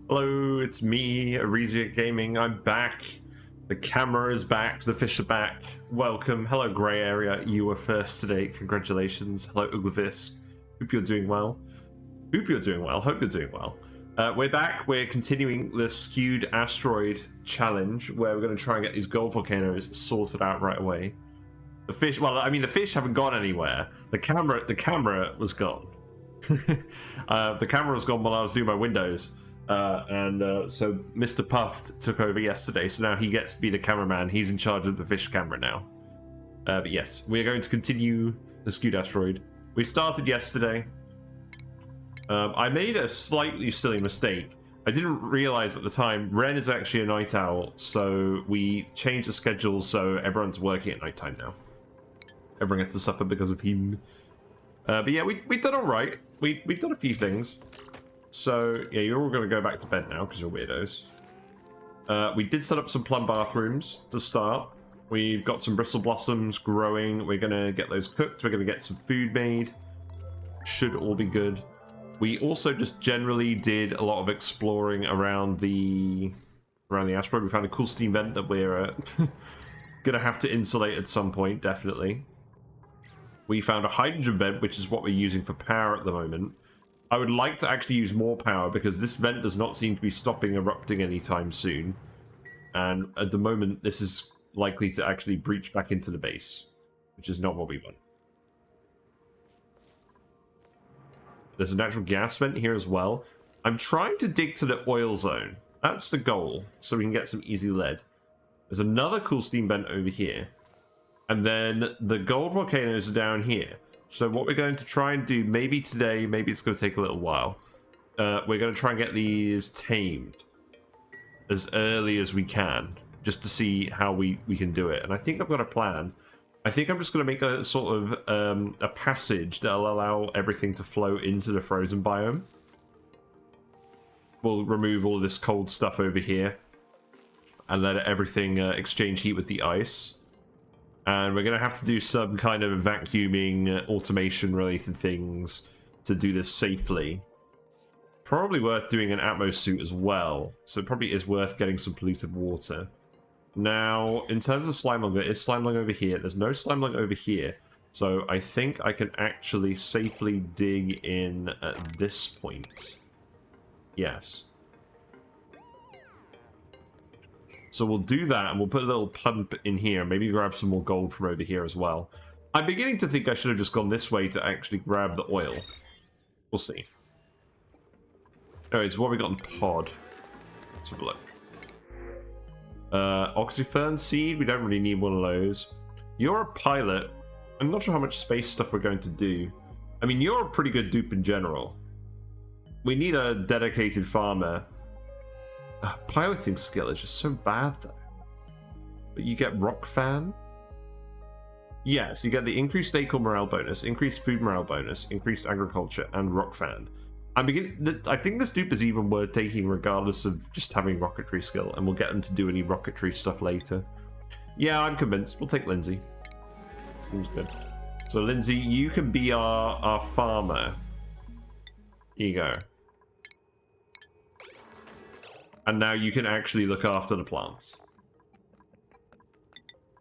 Hello, it's me, Arisia Gaming. I'm back. The camera is back. The fish are back. Welcome. Hello, Grey Area. You were first today. Congratulations. Hello, Uglifisk. Hope you're doing well. Hope you're doing well. Hope you're doing well. We're back. We're continuing the Skewed Asteroid challenge, where we're going to try and get these gold volcanoes sorted out right away. The fish. Well, I mean, the fish haven't gone anywhere. The camera was gone. The camera was gone while I was doing my windows. So Mr. Puffed took over yesterday, so now he gets to be the cameraman. He's in charge of the fish camera now. But yes, we are going to continue the Skewed Asteroid. We started yesterday. I made a slightly silly mistake. I didn't realize at the time Ren is actually a night owl, so we changed the schedule so everyone's working at nighttime now. Everyone gets to suffer because of him. But yeah, we've done all right. We've done a few things. So, yeah, you're all going to go back to bed now because you're weirdos. We did set up some plum bathrooms to start. We've got some bristle blossoms growing. We're going to get those cooked. We're going to get some food made. Should all be good. We also just generally did a lot of exploring around the asteroid. We found a cool steam vent that we're going to have to insulate at some point, definitely. We found a hydrogen vent, which is what we're using for power at the moment. I would like to actually use more power because this vent does not seem to be stopping erupting anytime soon. And at the moment, this is likely to actually breach back into the base, which is not what we want. There's a natural gas vent here as well. I'm trying to dig to the oil zone. That's the goal, so we can get some easy lead. There's another cool steam vent over here. And then the gold volcanoes are down here. So what we're going to try and do, maybe today, maybe it's going to take a little while. We're going to try and get these tamed as early as we can, just to see how we can do it. And I think I've got a plan. I think I'm just going to make a sort of a passage that'll allow everything to flow into the frozen biome. We'll remove all this cold stuff over here and let everything exchange heat with the ice. And we're going to have to do some kind of vacuuming, automation-related things to do this safely. Probably worth doing an Atmos suit as well. So it probably is worth getting some polluted water. Now, in terms of slime lung, there is slime lung over here. There's no slime lung over here. So I think I can actually safely dig in at this point. Yes. So we'll do that, and we'll put a little pump in here. Maybe grab some more gold from over here as well. I'm beginning to think I should have just gone this way to actually grab the oil. We'll see. Anyways, what have we got in pod? Let's have a look. Oxyfern seed. We don't really need one of those. You're a pilot. I'm not sure how much space stuff we're going to do. I mean, you're a pretty good dupe in general. We need a dedicated farmer. Piloting skill is just so bad, though. But you get rock fan? Yes, you get the increased acorn morale bonus, increased food morale bonus, increased agriculture, and rock fan. I think this dupe is even worth taking regardless of just having rocketry skill, and we'll get them to do any rocketry stuff later. Yeah, I'm convinced. We'll take Lindsay. Seems good. So, Lindsay, you can be our farmer. Here you go. And now you can actually look after the plants.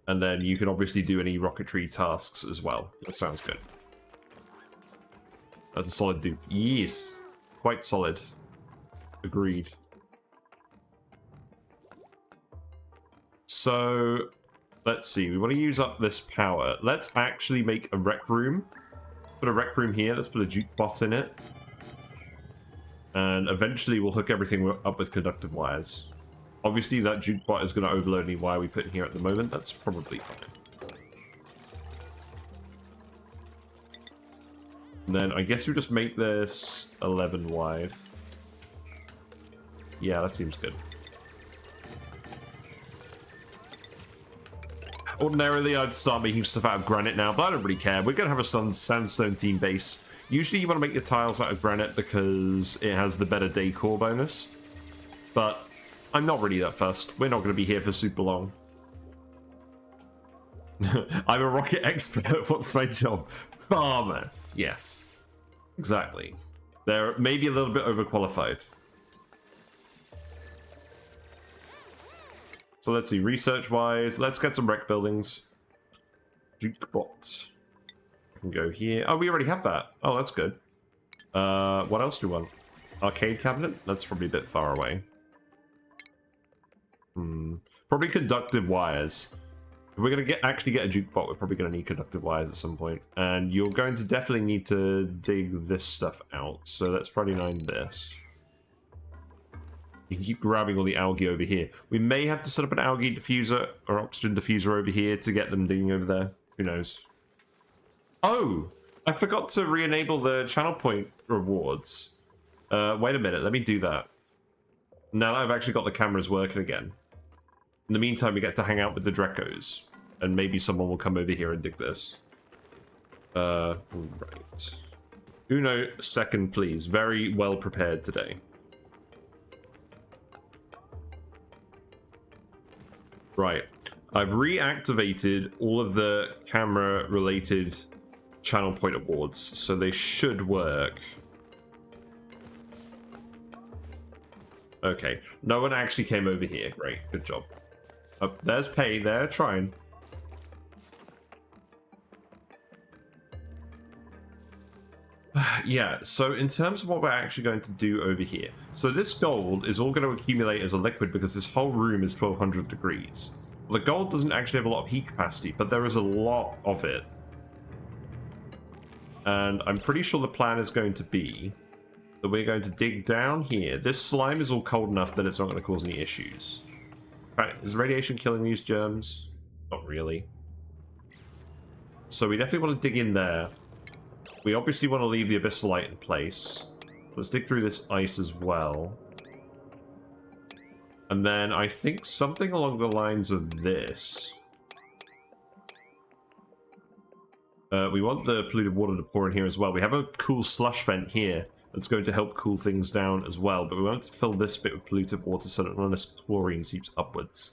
And then you can obviously do any rocketry tasks as well. That sounds good. That's a solid dupe. Yes. Quite solid. Agreed. So, let's see. We want to use up this power. Let's actually make a rec room. Put a rec room here. Let's put a jukebot in it. And eventually we'll hook everything up with conductive wires. Obviously that jukebot is going to overload any wire we put in here at the moment. That's probably fine. And then I guess we just make this 11 wide. Yeah, that seems good. Ordinarily I'd start making stuff out of granite now, but I don't really care. We're going to have a sandstone theme base. Usually you want to make your tiles out of granite because it has the better decor bonus. But I'm not really that fussed. We're not going to be here for super long. I'm a rocket expert. What's my job? Farmer. Yes. Exactly. They're maybe a little bit overqualified. So let's see, research-wise, let's get some rec buildings. Jukebot. I can go here. Oh, we already have that. Oh, that's good. What else do we want? Arcade cabinet? That's probably a bit far away. Probably conductive wires. If we're going to actually get a jukebot, we're probably going to need conductive wires at some point. And you're going to definitely need to dig this stuff out. So let's probably mine this. You can keep grabbing all the algae over here. We may have to set up an algae diffuser or oxygen diffuser over here to get them digging over there. Who knows? Oh! I forgot to re-enable the channel point rewards. Wait a minute, let me do that. Now that I've actually got the cameras working again. In the meantime, we get to hang out with the Drecos. And maybe someone will come over here and dig this. Right. Uno second, please. Very well prepared today. Right. I've reactivated all of the camera-related channel point awards, so they should work. Okay. No one actually came over here. Great. Good job. Oh, there's Pay. They're trying. Yeah, so in terms of what we're actually going to do over here. So this gold is all going to accumulate as a liquid because this whole room is 1200 degrees. Well, the gold doesn't actually have a lot of heat capacity, but there is a lot of it. And I'm pretty sure the plan is going to be that we're going to dig down here. This slime is all cold enough that it's not going to cause any issues. Right, is radiation killing these germs? Not really. So we definitely want to dig in there. We obviously want to leave the abyssalite in place. Let's dig through this ice as well. And then I think something along the lines of this. We want the polluted water to pour in here as well. We have a cool slush vent here that's going to help cool things down as well. But we want to fill this bit with polluted water so that none of this chlorine seeps upwards.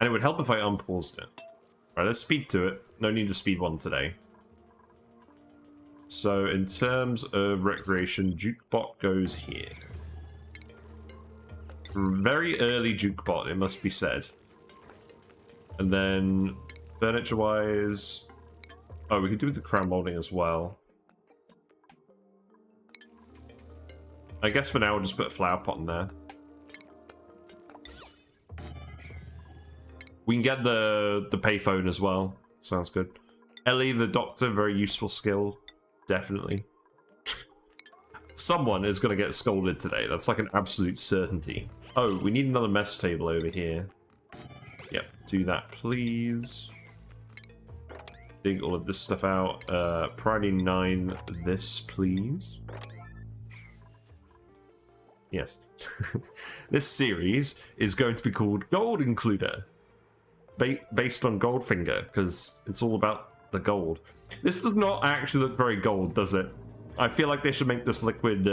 And it would help if I unpaused it. Alright, let's speed to it. No need to speed one today. So in terms of recreation, Jukebot goes here. Very early Jukebot, it must be said. And then furniture-wise... Oh, we could do with the crown molding as well. I guess for now we'll just put a flower pot in there. We can get the payphone as well. Sounds good. Ellie the doctor, very useful skill. Definitely. Someone is going to get scolded today. That's like an absolute certainty. Oh, we need another mess table over here. Yep, do that, please. Dig all of this stuff out. Priority 9 this, please. Yes. This series is going to be called GOLDINCLUDER. Based on Goldfinger, because it's all about the gold. This does not actually look very gold, does it? I feel like they should make this liquid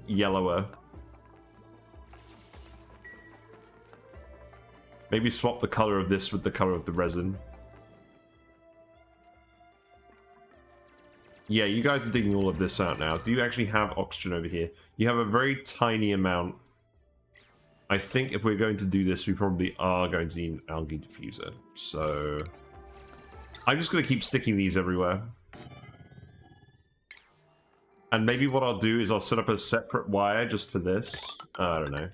yellower. Maybe swap the color of this with the color of the resin. Yeah, you guys are digging all of this out now. Do you actually have oxygen over here? You have a very tiny amount. I think if we're going to do this, we probably are going to need an algae diffuser. So I'm just going to keep sticking these everywhere. And maybe what I'll do is I'll set up a separate wire just for this. I don't know.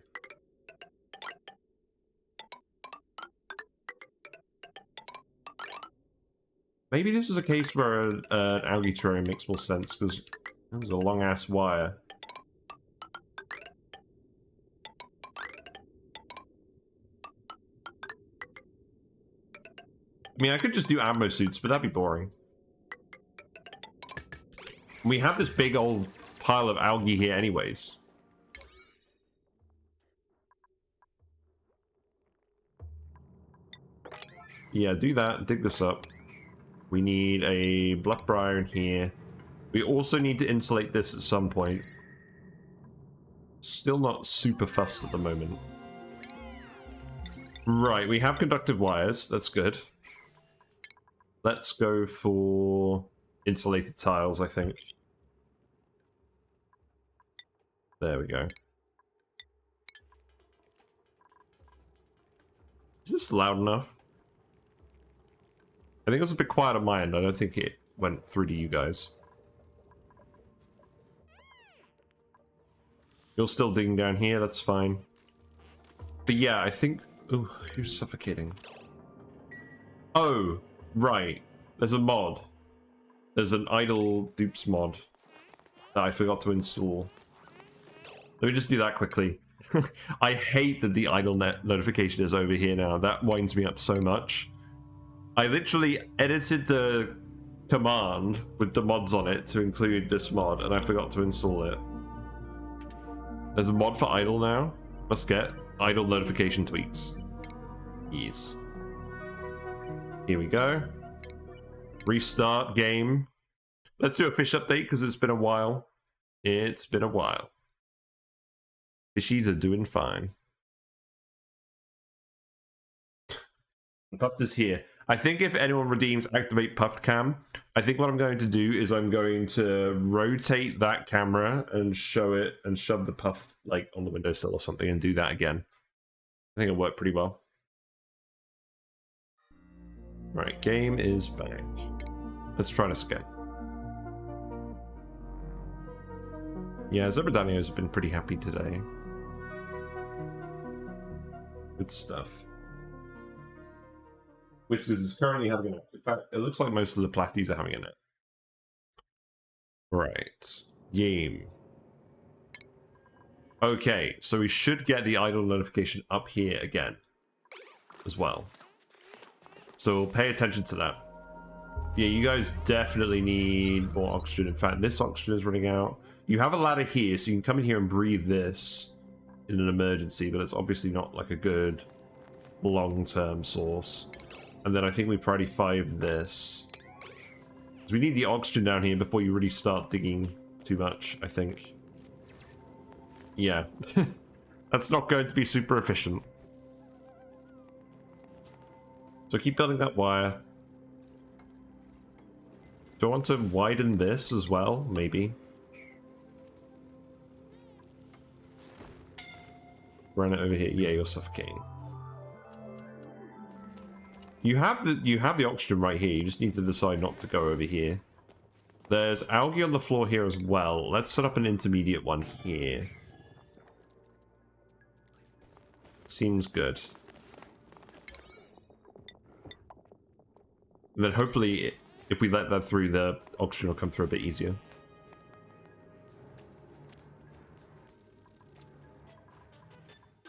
Maybe this is a case where an algae terrarium makes more sense, because there's a long-ass wire. I mean, I could just do ammo suits, but that'd be boring. We have this big old pile of algae here anyways. Yeah, do that. Dig this up. We need a black briar in here. We also need to insulate this at some point. Still not super fussed at the moment. Right, we have conductive wires. That's good. Let's go for insulated tiles, I think. There we go. Is this loud enough? I think it was a bit quiet on my end. I don't think it went through to you guys. You're still digging down here, that's fine. But yeah, I think... Ooh, who's suffocating? Oh, right. There's a mod. There's an idle dupes mod that I forgot to install. Let me just do that quickly. I hate that the idle net notification is over here now. That winds me up so much. I literally edited the command with the mods on it to include this mod, and I forgot to install it. There's a mod for idle now. Must get idle notification tweaks. Yes. Here we go. Restart game. Let's do a fish update because it's been a while. It's been a while. Fishies are doing fine. Puffed is here. I think if anyone redeems activate Puffed Cam, I think what I'm going to do is I'm going to rotate that camera and show it and shove the puff like on the windowsill or something and do that again. I think it'll work pretty well. Right, game is back. Let's try this again. Yeah, Zebradanios have been pretty happy today. Good stuff. Whiskers is currently having it. In fact, it looks like most of the Platties are having it. Right. Game. Okay, so we should get the idle notification up here again as well. So we'll pay attention to that. Yeah, you guys definitely need more oxygen. In fact, this oxygen is running out. You have a ladder here, so you can come in here and breathe this in an emergency, but it's obviously not like a good long-term source. And then I think we priority 5 this. Because we need the oxygen down here before you really start digging too much, I think. Yeah. That's not going to be super efficient. So keep building that wire. Do I want to widen this as well? Maybe. Run it over here. Yeah, you're suffocating. You have the oxygen right here. You just need to decide not to go over here. There's algae on the floor here as well. Let's set up an intermediate one here. Seems good. And then hopefully, if we let that through, the oxygen will come through a bit easier.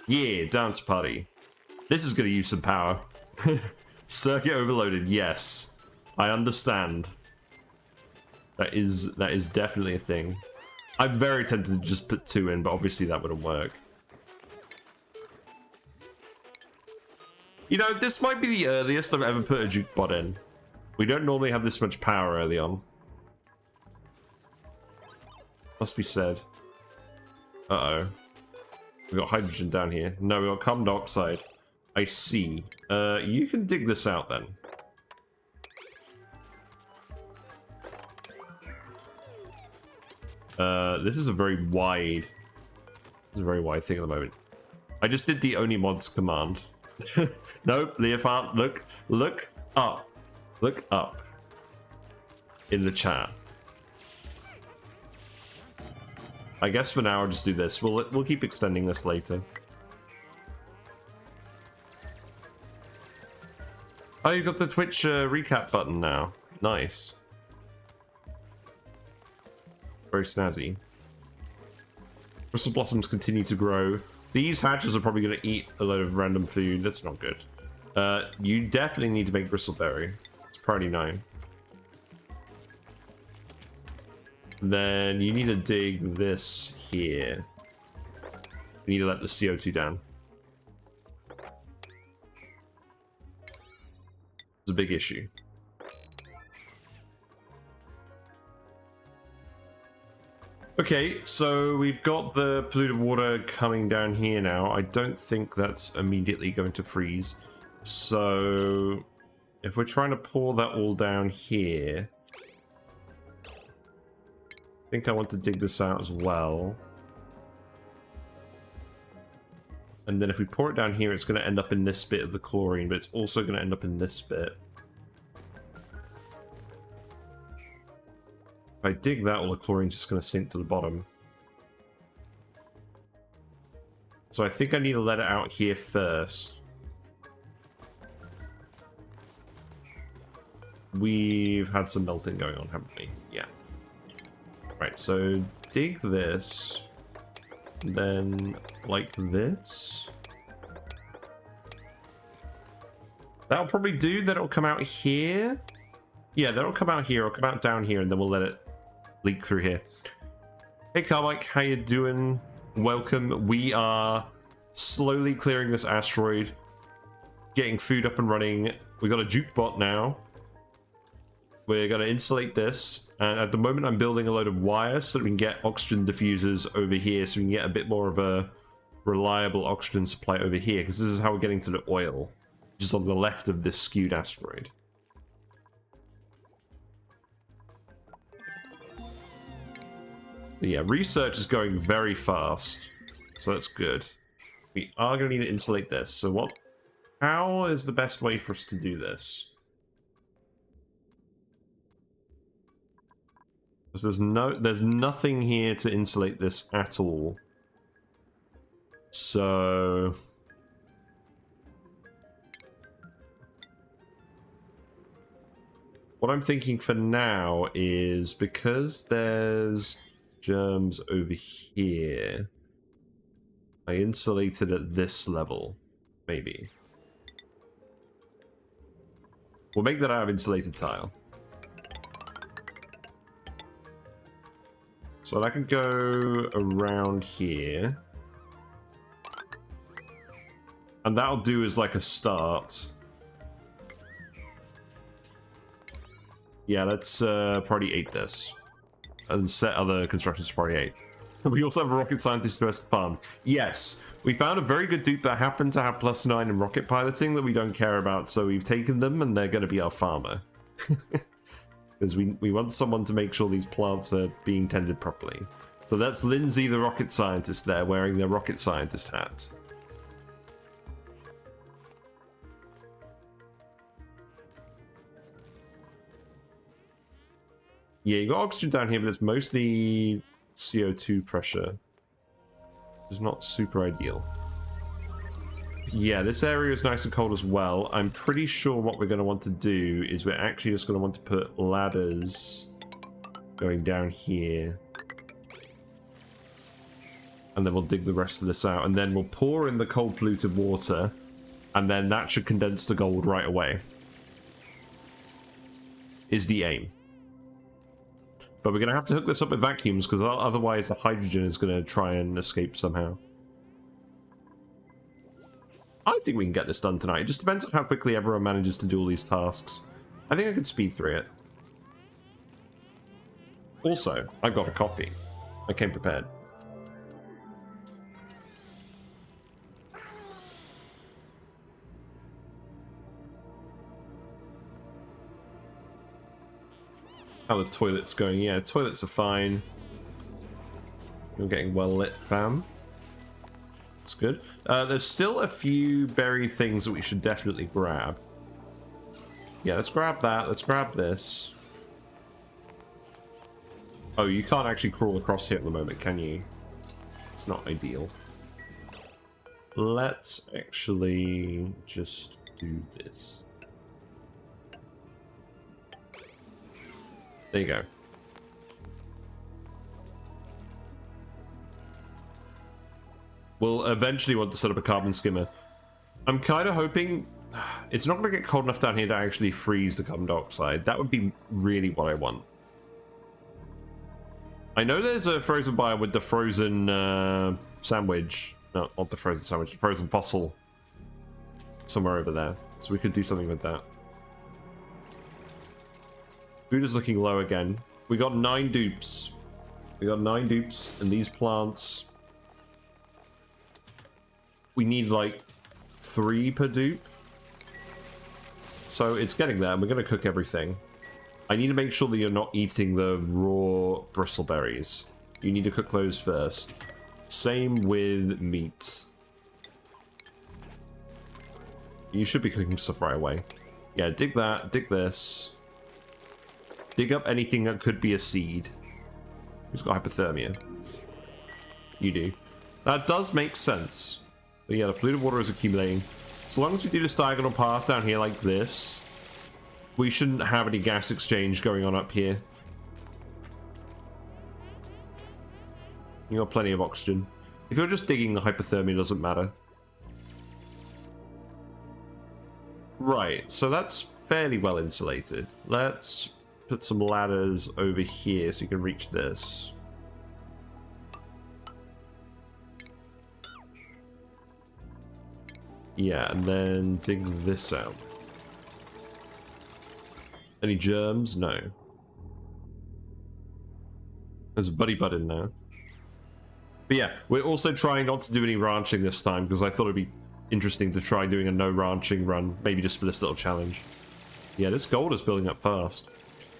Yeah, dance party. This is going to use some power. Circuit overloaded, yes. I understand. That is definitely a thing. I'm very tempted to just put 2 in, but obviously that wouldn't work. You know, this might be the earliest I've ever put a jukebot in. We don't normally have this much power early on. Must be said. Uh-oh. We got hydrogen down here. No, we got carbon dioxide. I see. You can dig this out then. This is a very wide thing at the moment. I just did the ONI mods command. No, Leopard, look up. Look up. In the chat. I guess for now I'll just do this. We'll keep extending this later. Oh, you got the Twitch recap button now. Nice. Very snazzy. Bristle blossoms continue to grow. These hatches are probably going to eat a load of random food. That's not good. You definitely need to make bristleberry. It's priority 9. Then you need to dig this here. You need to let the CO2 down. It's a big issue. Okay, so we've got the polluted water coming down here now. I don't think that's immediately going to freeze. So if we're trying to pour that all down here, I think I want to dig this out as well. And then if we pour it down here, it's going to end up in this bit of the chlorine, but it's also going to end up in this bit. If I dig that, all the chlorine's just going to sink to the bottom. So I think I need to let it out here first. We've had some melting going on, haven't we? Yeah. Right, so dig this. Then, like this. That'll probably do. That'll come out here. Yeah, that'll come out here. It'll come out down here, and then we'll let it leak through here. Hey, Carmike, how you doing? Welcome. We are slowly clearing this asteroid, getting food up and running. We got a jukebot now. We're going to insulate this, and at the moment I'm building a load of wire so that we can get oxygen diffusers over here so we can get a bit more of a reliable oxygen supply over here, because this is how we're getting to the oil, which is on the left of this skewed asteroid. But yeah, research is going very fast, so that's good. We are going to need to insulate this, so how is the best way for us to do this? Because there's nothing here to insulate this at all. So what I'm thinking for now is, because there's germs over here, I insulated at this level, maybe. We'll make that out of insulated tile. So I can go around here. And that'll do as like a start. Yeah, let's priority 8 this. And set other constructions to priority 8. We also have a rocket scientist who has to farm. Yes, we found a very good dupe that happened to have +9 in rocket piloting that we don't care about, so we've taken them and they're going to be our farmer. Because we want someone to make sure these plants are being tended properly. So that's Lindsay, the rocket scientist, there, wearing their rocket scientist hat. Yeah, you got oxygen down here, but it's mostly CO2 pressure. It's not super ideal. Yeah, this area is nice and cold as well. I'm pretty sure what we're going to want to do is we're actually just going to want to put ladders going down here. And then we'll dig the rest of this out. And then we'll pour in the cold polluted water. And then that should condense the gold right away. Is the aim. But we're going to have to hook this up with vacuums, because otherwise the hydrogen is going to try and escape somehow. I think we can get this done tonight. It just depends on how quickly everyone manages to do all these tasks. I think I could speed through it. Also, I got a coffee. I came prepared. How the toilet's going. Yeah, toilets are fine. You're getting well lit, fam. That's good. There's still a few berry things that we should definitely grab. Yeah, let's grab that. Let's grab this. Oh, you can't actually crawl across here at the moment, can you? It's not ideal. Let's actually just do this. There you go. We'll eventually want to set up a carbon skimmer. I'm kind of hoping it's not going to get cold enough down here to actually freeze the carbon dioxide. That would be really what I want. I know there's a frozen biome with the frozen sandwich. No, not the frozen sandwich, the frozen fossil. Somewhere over there. So we could do something with that. Food is looking low again. We got 9 dupes. We got 9 dupes, and these plants... We need like 3 per dupe. So it's getting there, and we're going to cook everything. I need to make sure that you're not eating the raw bristleberries. You need to cook those first. Same with meat. You should be cooking stuff right away. Yeah, dig that, dig this. Dig up anything that could be a seed. Who's got hypothermia? You do. That does make sense. But yeah, the polluted water is accumulating. As long as we do this diagonal path down here like this, we shouldn't have any gas exchange going on up here. You got plenty of oxygen. If you're just digging, the hypothermia doesn't matter. Right, so that's fairly well insulated. Let's put some ladders over here so you can reach this. Yeah, and then dig this out. Any germs? No. There's a buddy bud in there. But yeah, we're also trying not to do any ranching this time because I thought it'd be interesting to try doing a no ranching run, maybe just for this little challenge. Yeah, this gold is building up fast.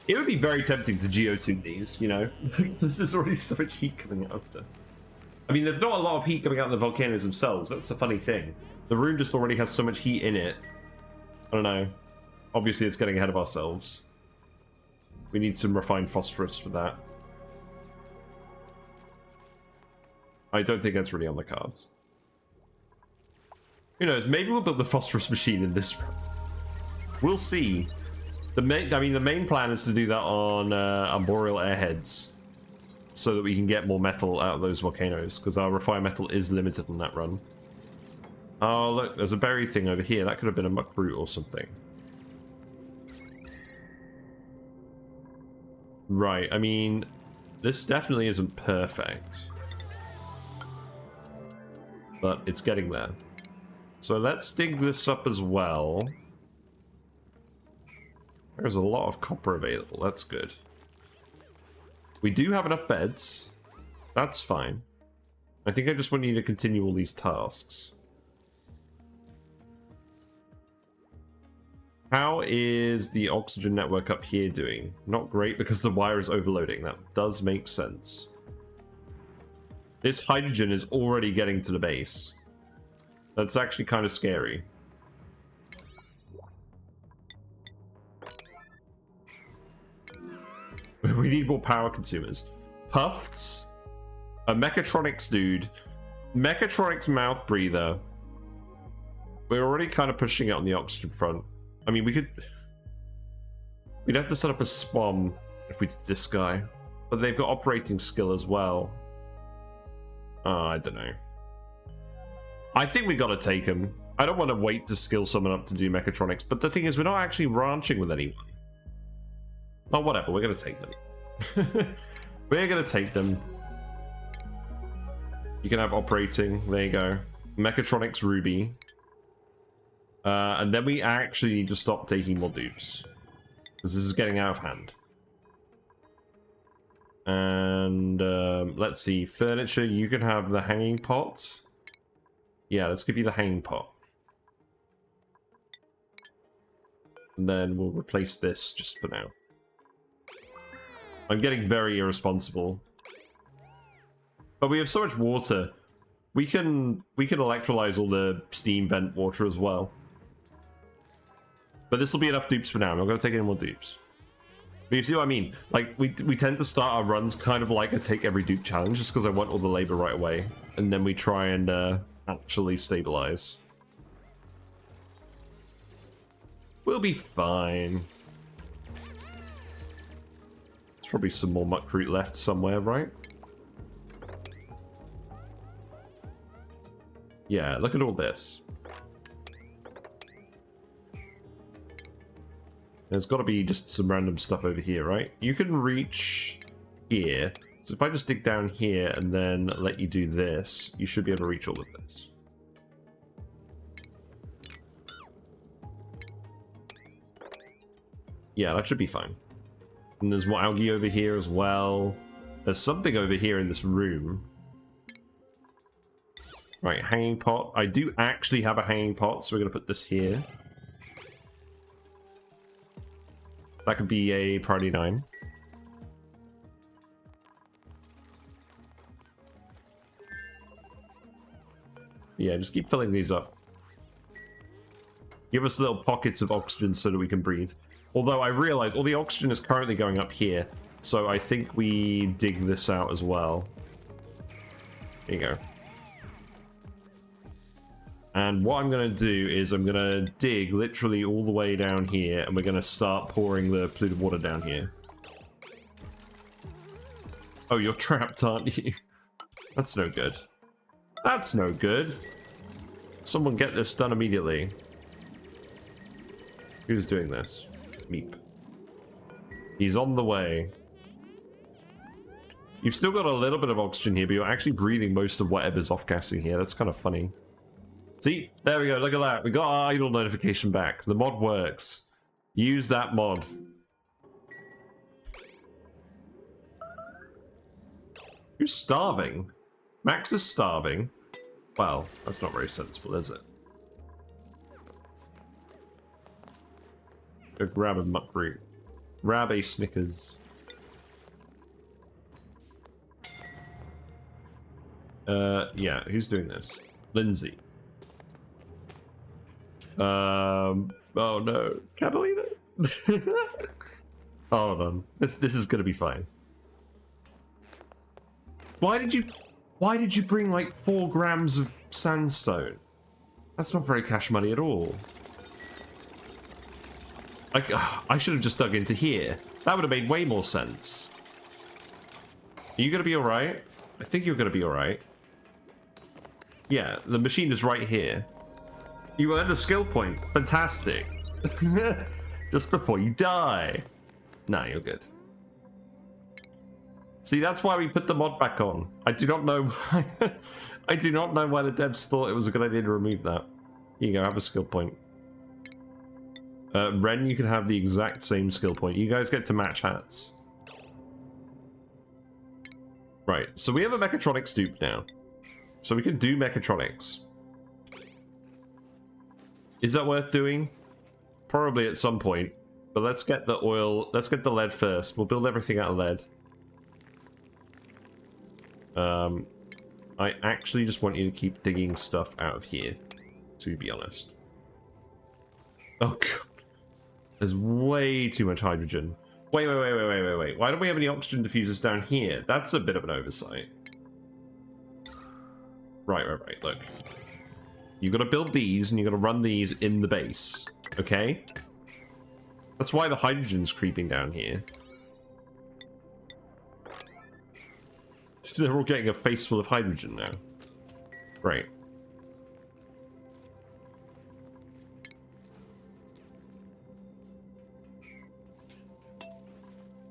It would be very tempting to geotune these, you know, because there's already so much heat coming out of them. I mean, there's not a lot of heat coming out of the volcanoes themselves. That's the funny thing. The room just already has so much heat in it. I don't know. Obviously, it's getting ahead of ourselves. We need some refined phosphorus for that. I don't think that's really on the cards. Who knows? Maybe we'll build the phosphorus machine in this room. We'll see. The main plan is to do that on arboreal airheads, so that we can get more metal out of those volcanoes, because our refined metal is limited on that run. Oh look, there's a berry thing over here. That could have been a muck root or something. Right, I mean, this definitely isn't perfect, but it's getting there. So let's dig this up as well. There's a lot of copper available. That's good. We do have enough beds. That's fine. I think I just want you to continue all these tasks. How is the oxygen network up here doing? Not great because the wire is overloading. That does make sense. This hydrogen is already getting to the base. That's actually kind of scary. We need more power consumers. Puffs? A mechatronics dude. Mechatronics mouth breather. We're already kind of pushing it on the oxygen front. I mean, we'd have to set up a SPOM if we did this guy. But they've got operating skill as well. I don't know. I think we gotta take him. I don't want to wait to skill someone up to do mechatronics, but the thing is, we're not actually ranching with anyone. Oh, whatever, we're gonna take them. We're gonna take them. You can have operating, there you go. Mechatronics Ruby. And then we actually need to stop taking more dupes, because this is getting out of hand. And let's see, furniture, you can have the hanging pot. Yeah, let's give you the hanging pot. And then we'll replace this just for now. I'm getting very irresponsible. But we have so much water. We can electrolyze all the steam vent water as well. But this will be enough dupes for now. I'm not going to take any more dupes. But you see what I mean? Like, we tend to start our runs kind of like a take every dupe challenge, just because I want all the labor right away. And then we try and actually stabilize. We'll be fine. There's probably some more muck root left somewhere, right? Yeah, look at all this. There's got to be just some random stuff over here, right? You can reach here. So if I just dig down here and then let you do this, you should be able to reach all of this. Yeah, that should be fine. And there's more algae over here as well. There's something over here in this room. Right, hanging pot. I do actually have a hanging pot, so we're going to put this here. That could be a priority 9. Yeah, just keep filling these up. Give us little pockets of oxygen so that we can breathe. Although I realize all the oxygen is currently going up here. So I think we dig this out as well. There you go. And what I'm going to do is I'm going to dig literally all the way down here, and we're going to start pouring the polluted water down here. Oh, you're trapped, aren't you? That's no good. That's no good. Someone get this done immediately. Who's doing this? Meep. He's on the way. You've still got a little bit of oxygen here, but you're actually breathing most of whatever's off-gassing here. That's kind of funny. See? There we go. Look at that. We got our idle notification back. The mod works. Use that mod. Who's starving? Max is starving. Well, that's not very sensible, is it? Go grab a muck root. Grab a Snickers. Yeah, who's doing this? Lindsay. Oh no, Catalina. Hold on. This is gonna be fine. Why did you bring like 4 grams of sandstone? That's not very cash money at all. I should have just dug into here. That would have made way more sense. Are you gonna be alright? I think you're gonna be alright. Yeah, the machine is right here. You earned a skill point. Fantastic. Just before you die. Nah, you're good. See, that's why we put the mod back on. I do not know why. I do not know why the devs thought it was a good idea to remove that. Here you go, have a skill point. Ren, you can have the exact same skill point. You guys get to match hats. Right, so we have a mechatronic stoop now. So we can do mechatronics. Is that worth doing? Probably at some point. But let's get the oil, let's get the lead first. We'll build everything out of lead. I actually just want you to keep digging stuff out of here, to be honest. Oh god. There's way too much hydrogen. Wait. Why don't we have any oxygen diffusers down here? That's a bit of an oversight. Right. Look. You've got to build these, and you've got to run these in the base. Okay? That's why the hydrogen's creeping down here. So they're all getting a face full of hydrogen now. Right.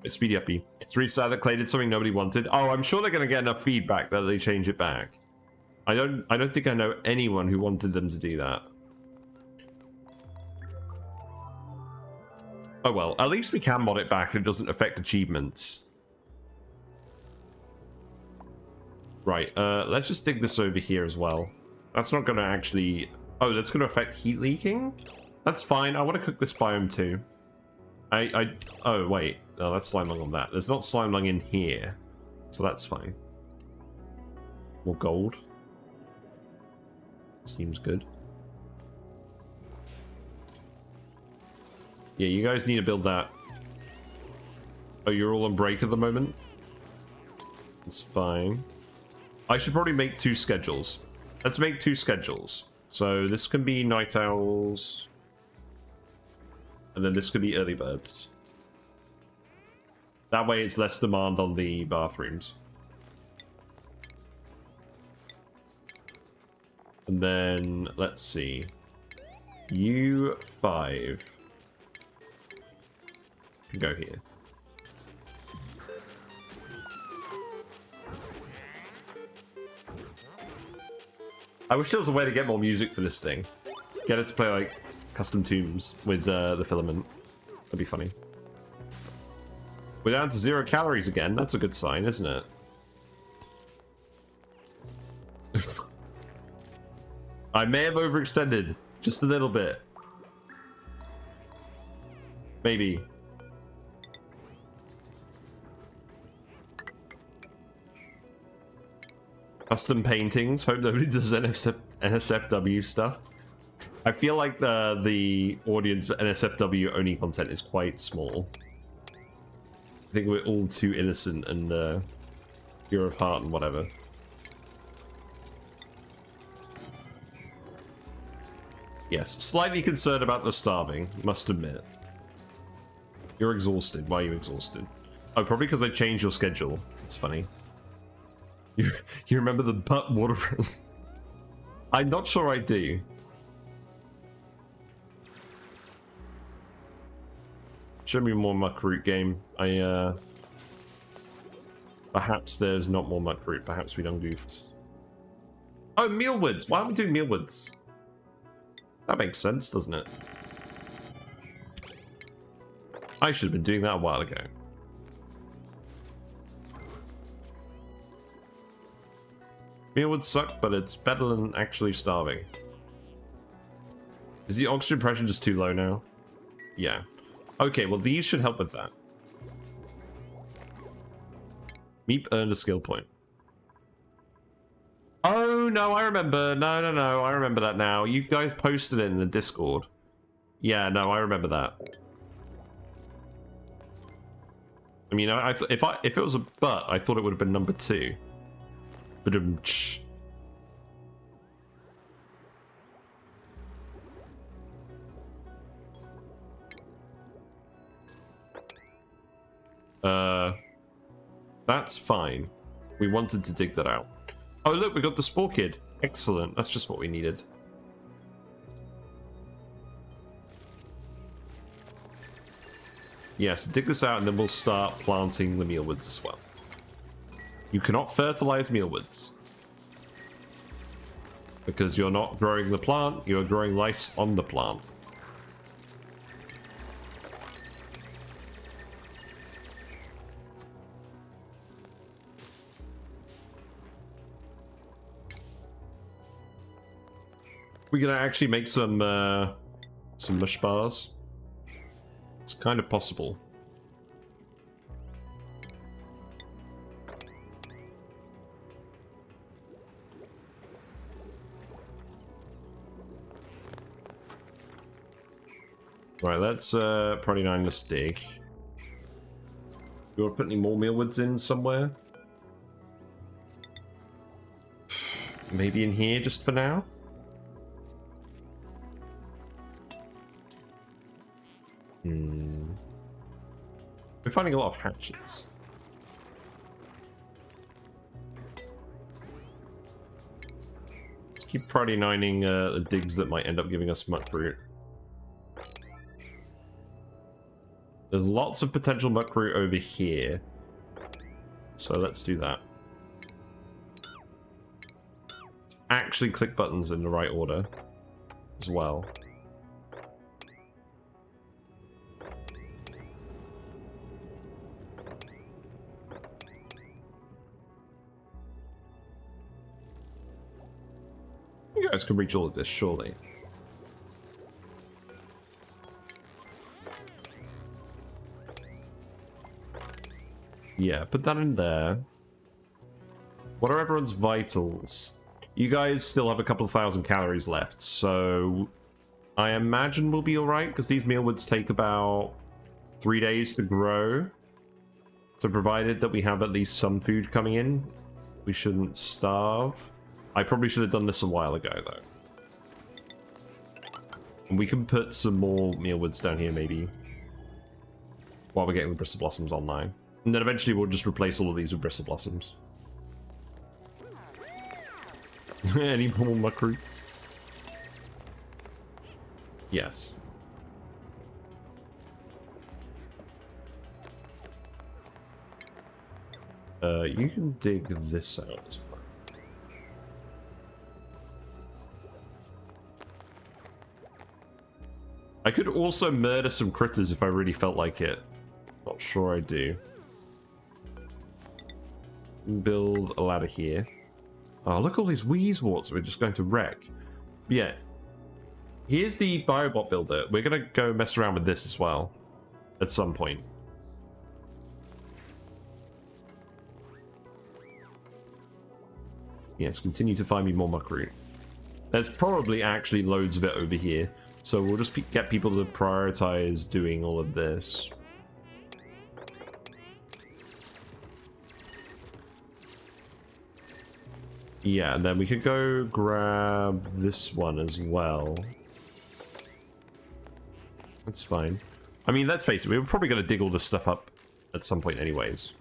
It's speedy uppy. It's really sad that Clay did something nobody wanted. Oh, I'm sure they're going to get enough feedback that they change it back. I don't think I know anyone who wanted them to do that. Oh well, at least we can mod it back and it doesn't affect achievements. Right, let's just dig this over here as well. That's not going to actually... Oh, that's going to affect heat leaking? That's fine, I want to cook this biome too. Oh, wait. No, that's slime lung on that. There's not slime lung in here. So that's fine. More gold. Seems good. Yeah, you guys need to build that. Oh, you're all on break at the moment? It's fine. I should probably make 2 schedules. Let's make 2 schedules. So this can be night owls. And then this could be early birds. That way it's less demand on the bathrooms. And then, let's see. U5 can go here. I wish there was a way to get more music for this thing. Get it to play like custom tunes with the filament. That'd be funny. We're down to 0 calories again. That's a good sign, isn't it? I may have overextended just a little bit. Maybe. Custom paintings. Hope nobody does NSFW stuff. I feel like the audience for NSFW only content is quite small. I think we're all too innocent and pure of heart and whatever. Yes, slightly concerned about the starving, must admit. You're exhausted. Why are you exhausted? Oh, probably because I changed your schedule. It's funny. You remember the butt water press? I'm not sure I do. Show me more muckroot game. Perhaps there's not more muckroot. Perhaps we done goofed. Oh, mealwoods. Why aren't we doing mealwoods? That makes sense, doesn't it? I should have been doing that a while ago. Mealwoods suck, but it's better than actually starving. Is the oxygen pressure just too low now? Yeah. Okay, well these should help with that. Meep earned a skill point. Oh, no, I remember. No, I remember that now. You guys posted it in the Discord. Yeah, no, I remember that. I mean, if it was a butt, I thought it would have been number 2. But that's fine. We wanted to dig that out. Oh, look, we got the Sporekid. Excellent. That's just what we needed. Yes, dig this out and then we'll start planting the mealwoods as well. You cannot fertilize mealwoods. Because you're not growing the plant, you're growing lice on the plant. We're gonna actually make some mush bars. It's kind of possible. Right, let's probably nine this dig. You want to put any more mealwoods in somewhere? Maybe in here just for now? We're finding a lot of hatches. Let's keep priority nining the digs that might end up giving us muckroot. There's lots of potential muckroot over here. So let's do that. Let's actually click buttons in the right order as well. You guys can reach all of this, surely. Yeah, put that in there. What are everyone's vitals? You guys still have a couple of thousand calories left, so I imagine we'll be alright, because these mealwoods take about 3 days to grow. So provided that we have at least some food coming in, we shouldn't starve. I probably should have done this a while ago, though. And we can put some more mealwoods down here, maybe, while we're getting the bristle blossoms online. And then eventually we'll just replace all of these with bristle blossoms. Any more muckroots? Yes. You can dig this out. I could also murder some critters if I really felt like it. Not sure I do. Build a ladder here. Oh, look at all these wheezeworts we're just going to wreck. Yeah. Here's the Biobot Builder. We're going to go mess around with this as well. At some point. Yes, continue to find me more muckroot. There's probably actually loads of it over here. So we'll just get people to prioritize doing all of this. Yeah, and then we could go grab this one as well. That's fine. I mean, let's face it, we were probably going to dig all this stuff up at some point anyways.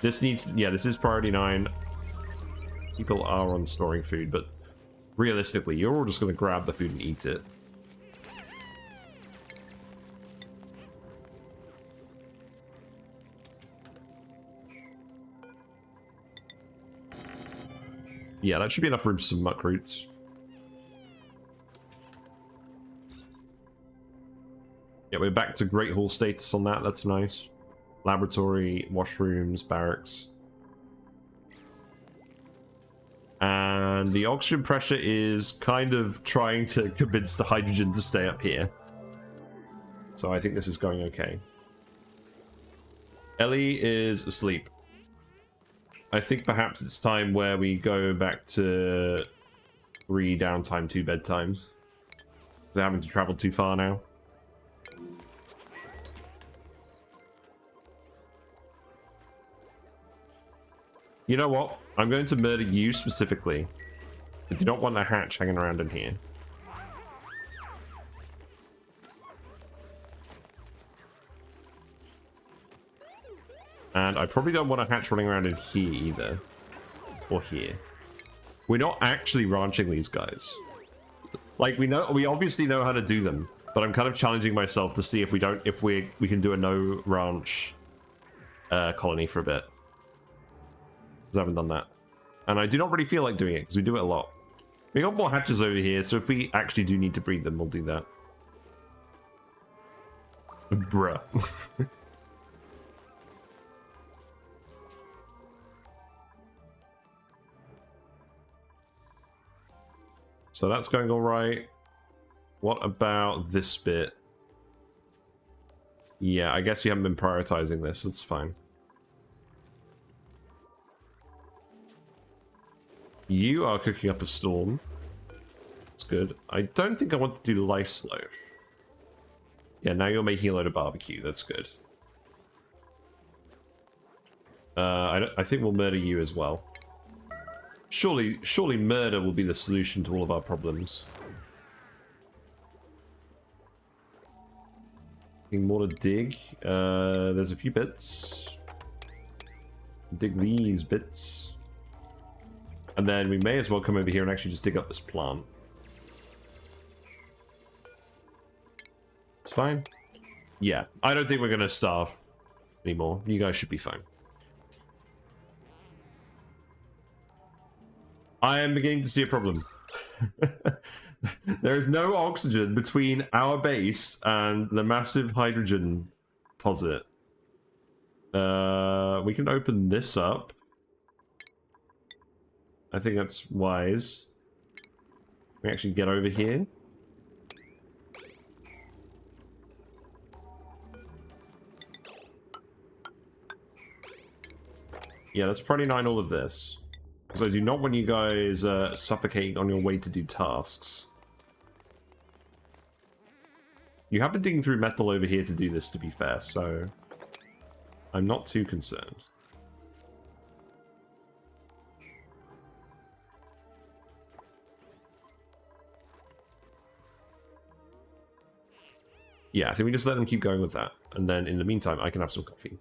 This needs... Yeah, this is priority 9. People are on storing food, but realistically, you're all just going to grab the food and eat it. Yeah, that should be enough room for some muck roots. Yeah, we're back to Great Hall status on that. That's nice. Laboratory, washrooms, barracks. And the oxygen pressure is kind of trying to convince the hydrogen to stay up here. So I think this is going okay. Ellie is asleep. I think perhaps it's time where we go back to 3 downtime, 2 bedtimes. They're having to travel too far now. You know what? I'm going to murder you specifically. I do not want a hatch hanging around in here. And I probably don't want a hatch running around in here either. Or here. We're not actually ranching these guys. Like, we obviously know how to do them, but I'm kind of challenging myself to see if we can do a no ranch colony for a bit. Because I haven't done that. And I do not really feel like doing it, because we do it a lot. We got more hatches over here, so if we actually do need to breed them, we'll do that. Bruh. So that's going all right. What about this bit? Yeah, I guess you haven't been prioritizing this. That's fine. You are cooking up a storm. That's good. I don't think I want to do life slow. Yeah, now you're making a load of barbecue. That's good. I think we'll murder you as well. Surely murder will be the solution to all of our problems. More to dig. There's a few bits. Dig these bits. And then we may as well come over here and actually just dig up this plant. It's fine. Yeah, I don't think we're going to starve anymore. You guys should be fine. I am beginning to see a problem. There is no oxygen between our base and the massive hydrogen deposit. We can open this up. I think that's wise. We actually get over here. Yeah, let's probably 9 all of this. So I do not want you guys suffocating on your way to do tasks. You have been digging through metal over here to do this, to be fair, so I'm not too concerned. Yeah, I think we just let them keep going with that. And then in the meantime, I can have some coffee.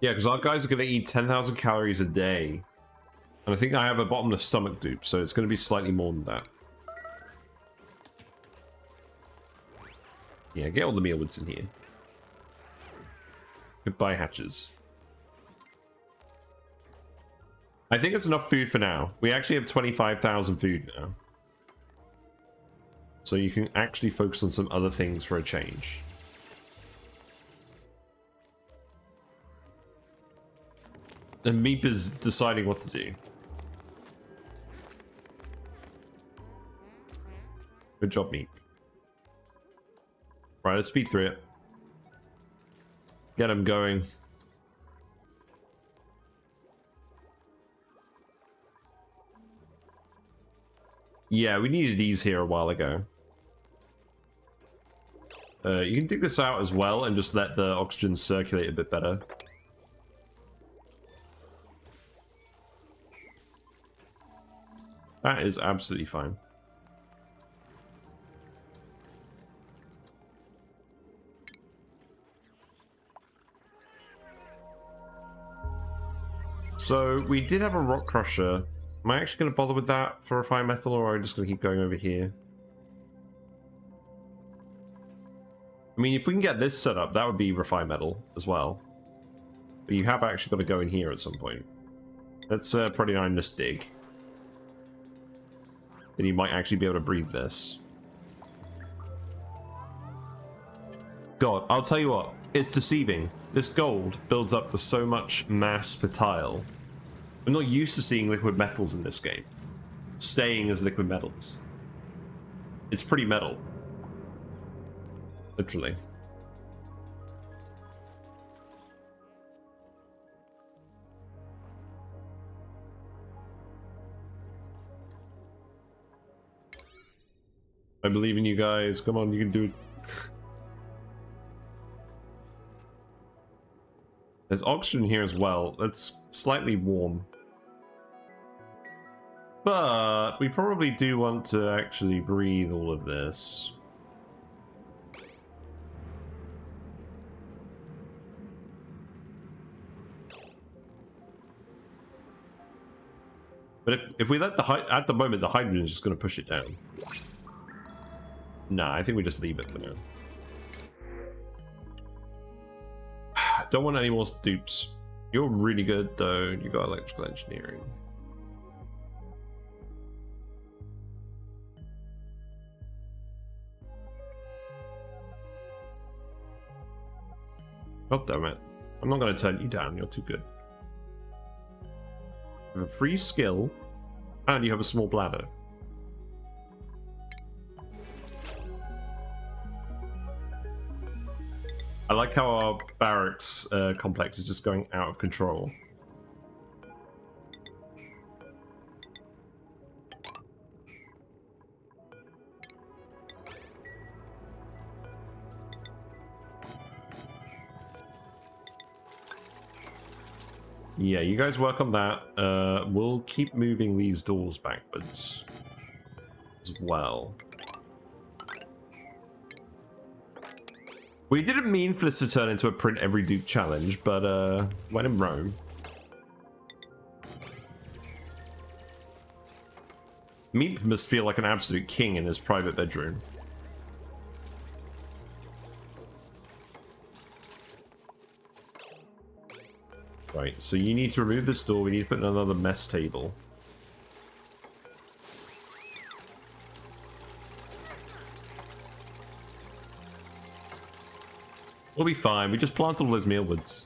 Yeah, because our guys are going to eat 10,000 calories a day. And I think I have a bottomless stomach dupe, so it's going to be slightly more than that. Yeah, get all the mealwoods in here. Goodbye, hatches. I think it's enough food for now. We actually have 25,000 food now. So you can actually focus on some other things for a change. And Meep is deciding what to do. Good job, Meep. Right, let's speed through it. Get them going. Yeah, we needed these here a while ago. You can dig this out as well and just let the oxygen circulate a bit better. That is absolutely fine. So we did have a rock crusher. Am I actually going to bother with that for refined metal, or am I just going to keep going over here? I mean, if we can get this set up, that would be refined metal as well. But you have actually got to go in here at some point. Let's probably not just dig. Then you might actually be able to breathe this. God, I'll tell you what, it's deceiving. This gold builds up to so much mass per tile. I'm not used to seeing liquid metals in this game. Staying as liquid metals. It's pretty metal. Literally. I believe in you guys. Come on, you can do it. There's oxygen here as well. It's slightly warm. But we probably do want to actually breathe all of this. But if we let at the moment, the hydrogen is just going to push it down. Nah, I think we just leave it for now. Don't want any more dupes. You're really good though. You got electrical engineering. God damn it. I'm not going to turn you down. You're too good. You have a free skill, and you have a small bladder. I like how our barracks complex is just going out of control. Yeah, you guys work on that. We'll keep moving these doors backwards as well. We didn't mean for this to turn into a print every dupe challenge, but when in Rome. Meep must feel like an absolute king in his private bedroom. Right, so you need to remove this door. We need to put in another mess table. We'll be fine. We just planted all those mealwoods.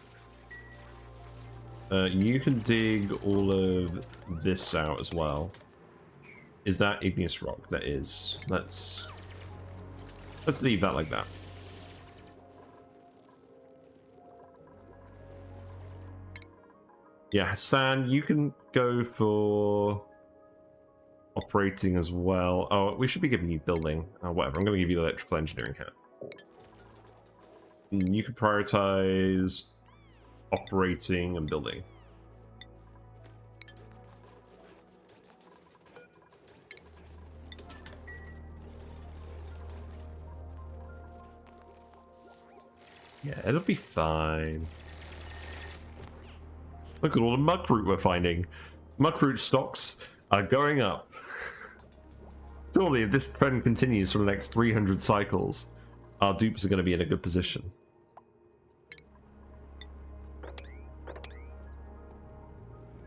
You can dig all of this out as well. Is that igneous rock? That is. Let's leave that like that. Yeah, Hassan, you can go for operating as well. Oh, we should be giving you building. Oh, whatever. I'm going to give you the electrical engineering hat. You can prioritize operating and building. Yeah, it'll be fine. Look at all the muckroot we're finding. Muckroot stocks are going up. Surely, if this trend continues for the next 300 cycles, our dupes are going to be in a good position.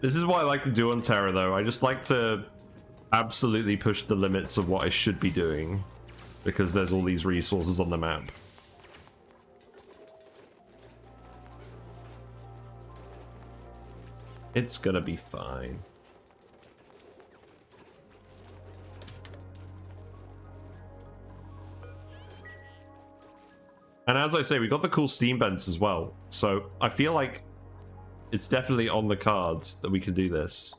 This is what I like to do on Terra, though. I just like to absolutely push the limits of what I should be doing, because there's all these resources on the map. It's gonna be fine. And as I say, we got the cool steam vents as well. So I feel like it's definitely on the cards that we can do this.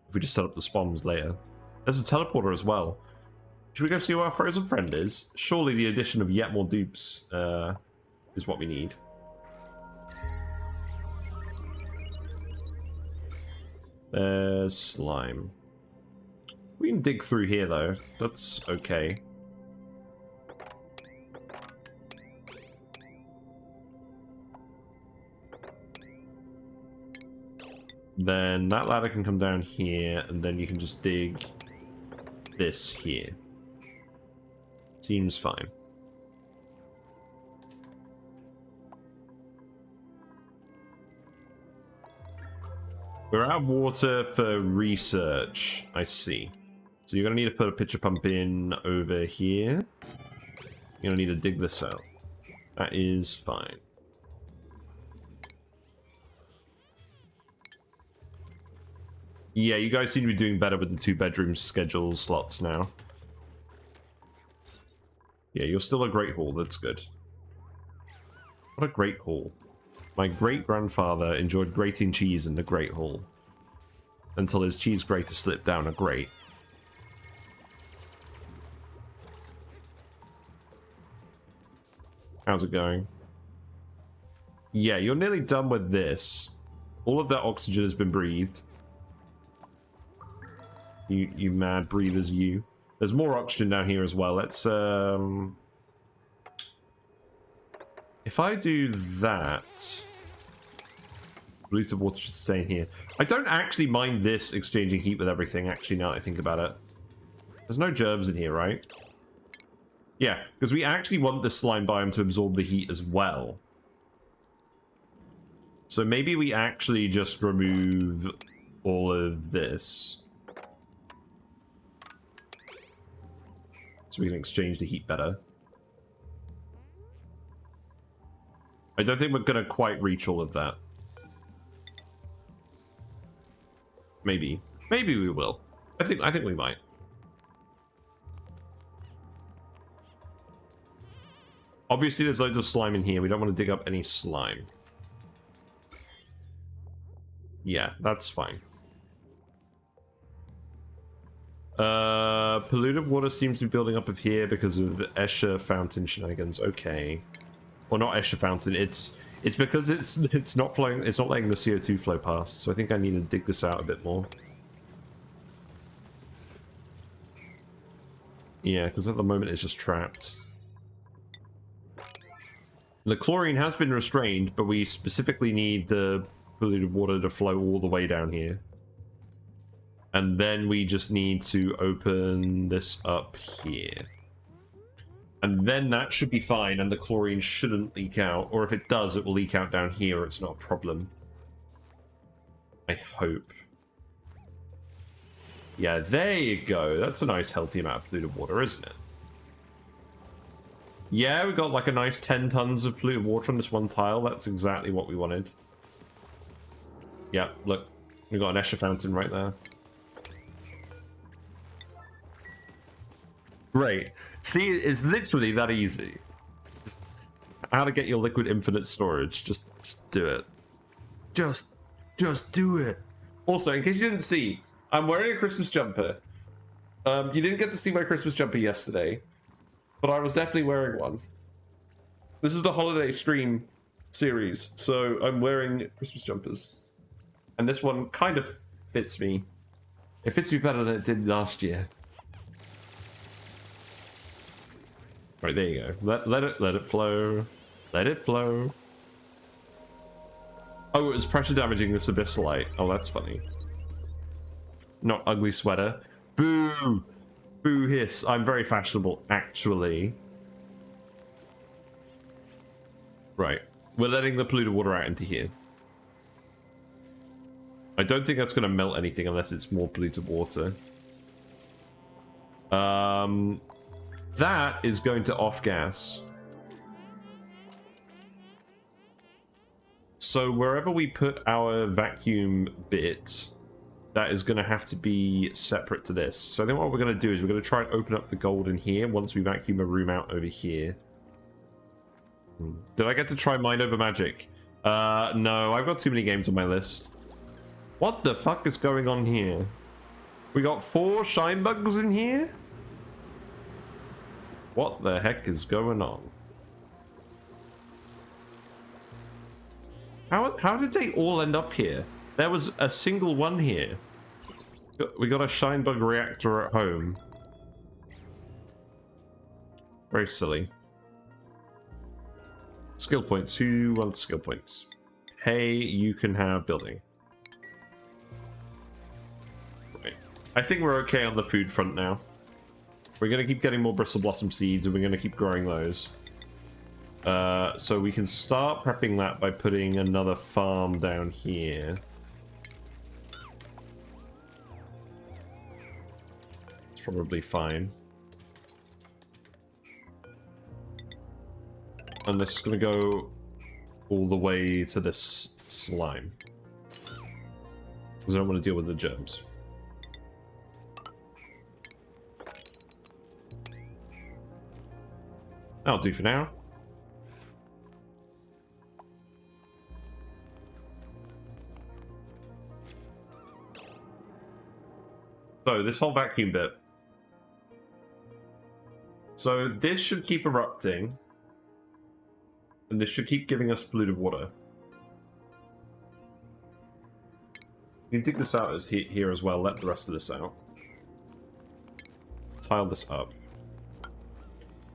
If we just set up the spawns later. There's a teleporter as well. Should we go see who our frozen friend is? Surely the addition of yet more dupes is what we need. There's slime. We can dig through here though. That's okay. Then that ladder can come down here, and then you can just dig this here. Seems fine. We're out of water for research. I see. So you're going to need to put a pitcher pump in over here. You're going to need to dig this out. That is fine. Yeah, you guys seem to be doing better with the 2-bedroom schedule slots now. Yeah, you're still a Great Hall. That's good. What a Great Hall. My great-grandfather enjoyed grating cheese in the Great Hall. Until his cheese grater slipped down a grate. How's it going? Yeah, you're nearly done with this. All of that oxygen has been breathed. You mad breathers, you. There's more oxygen down here as well. Let's, if I do that... Polluted water should stay in here. I don't actually mind this exchanging heat with everything, actually, now that I think about it. There's no germs in here, right? Yeah, because we actually want the slime biome to absorb the heat as well. So maybe we actually just remove all of this. So we can exchange the heat better. I don't think we're going to quite reach all of that. Maybe. Maybe we will. I think we might. Obviously there's loads of slime in here. We don't want to dig up any slime. Yeah, that's fine. Polluted water seems to be building up here because of Escher fountain shenanigans. Okay. Well, not Escher fountain. It's because it's not flowing. It's not letting the CO2 flow past. So I think I need to dig this out a bit more. Yeah, because at the moment it's just trapped. The chlorine has been restrained, but we specifically need the polluted water to flow all the way down here. And then we just need to open this up here. And then that should be fine, and the chlorine shouldn't leak out. Or if it does, it will leak out down here. It's not a problem. I hope. Yeah, there you go. That's a nice, healthy amount of polluted water, isn't it? Yeah, we got like a nice 10 tons of polluted water on this one tile. That's exactly what we wanted. Yeah, look. We got an Escher fountain right there. Great. See, it's literally that easy. Just how to get your liquid infinite storage. Just do it. Just do it. Also, in case you didn't see, I'm wearing a Christmas jumper. You didn't get to see my Christmas jumper yesterday, but I was definitely wearing one. This is the holiday stream series, so I'm wearing Christmas jumpers. And this one kind of fits me. It fits me better than it did last year. Right, there you go. Let it flow. Let it flow. Oh, it was pressure damaging this abyssalite. Oh, that's funny. Not ugly sweater. Boo! Boo hiss. I'm very fashionable, actually. Right. We're letting the polluted water out into here. I don't think that's going to melt anything unless it's more polluted water. That is going to off-gas. So wherever we put our vacuum bit, that is going to have to be separate to this. So I think what we're going to do is we're going to try and open up the gold in here once we vacuum a room out over here. Did I get to try Mind Over Magic? No, I've got too many games on my list. What the fuck is going on here? We got 4 shine bugs in here? What the heck is going on? How did they all end up here? There was a single one here. We got a shine bug reactor at home. Very silly. Skill points. Who wants skill points? Hey, you can have building. Right. I think we're okay on the food front now. We're going to keep getting more bristle blossom seeds, and we're going to keep growing those. So we can start prepping that by putting another farm down here. It's probably fine. And this is going to go all the way to this slime. Because I don't want to deal with the germs. That'll do for now. So, this whole vacuum bit. So, this should keep erupting. And this should keep giving us polluted water. You can dig this out as here as well. Let the rest of this out. Tile this up.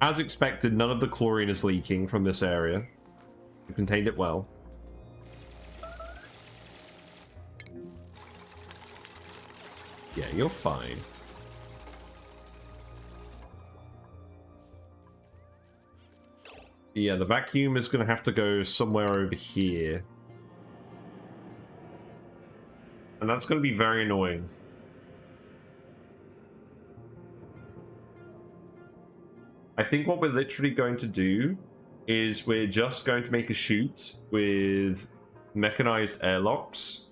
As expected, none of the chlorine is leaking from this area. We contained it well. Yeah, you're fine. Yeah, the vacuum is going to have to go somewhere over here. And that's going to be very annoying. I think what we're literally going to do is we're just going to make a chute with mechanized airlocks.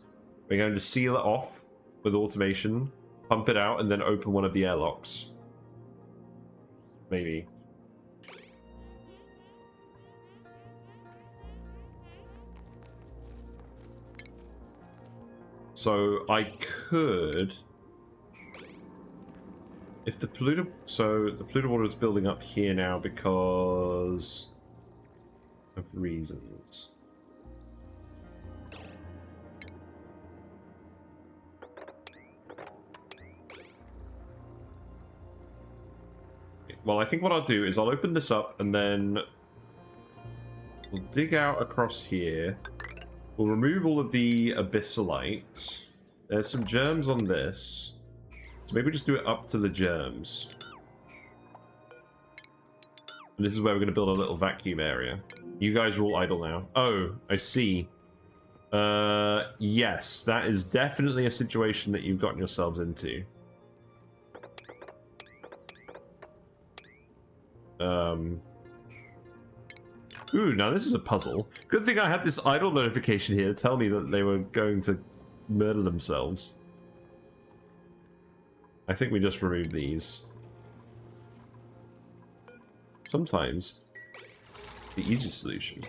We're going to seal it off with automation, pump it out, and then open one of the airlocks. Maybe. So I could, if the polluted, so the polluted water is building up here now because of reasons. Well, I think what I'll do is I'll open this up and then we'll dig out across here. We'll remove all of the abyssalite. There's some germs on this. So maybe just do it up to the germs. And this is where we're going to build a little vacuum area. You guys are all idle now. Oh, I see. Yes, that is definitely a situation that you've gotten yourselves into. Ooh, now this is a puzzle. Good thing I had this idle notification here to tell me that they were going to murder themselves. I think we just remove these. Sometimes the easiest solution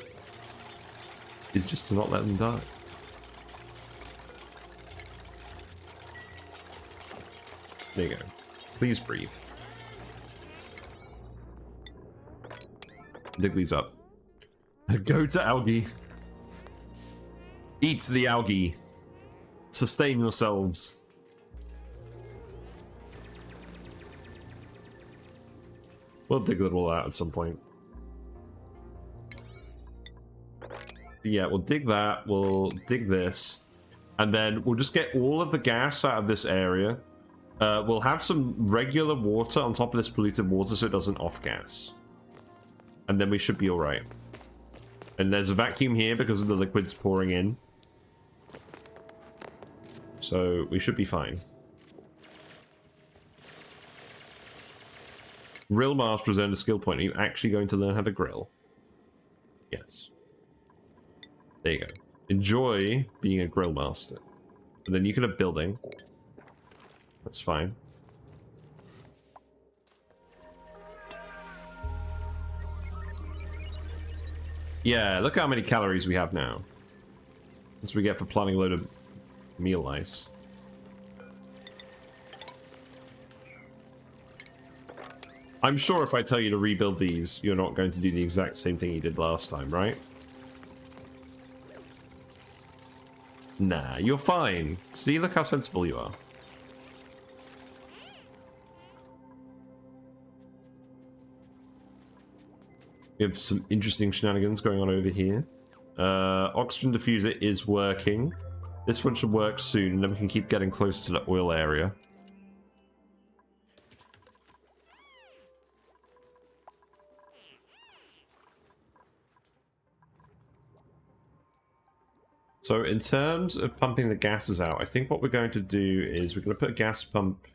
is just to not let them die. There you go. Please breathe. Dig these up. Go to algae. Eat the algae. Sustain yourselves. We'll dig it all out at some point. Yeah, we'll dig that. We'll dig this. And then we'll just get all of the gas out of this area. We'll have some regular water on top of this polluted water so it doesn't off-gas. And then we should be alright. And there's a vacuum here because of the liquids pouring in. So we should be fine. Grill Master has earned a skill point. Are you actually going to learn how to grill? Yes. There you go. Enjoy being a grill master. And then you can have building. That's fine. Yeah, look how many calories we have now. That's what we get for planting a load of meal ice. I'm sure if I tell you to rebuild these, you're not going to do the exact same thing you did last time, right? Nah, you're fine. See, look how sensible you are. We have some interesting shenanigans going on over here. Oxygen diffuser is working. This one should work soon, and then we can keep getting close to the oil area. So in terms of pumping the gases out, I think what we're going to do is we're going to put a gas pump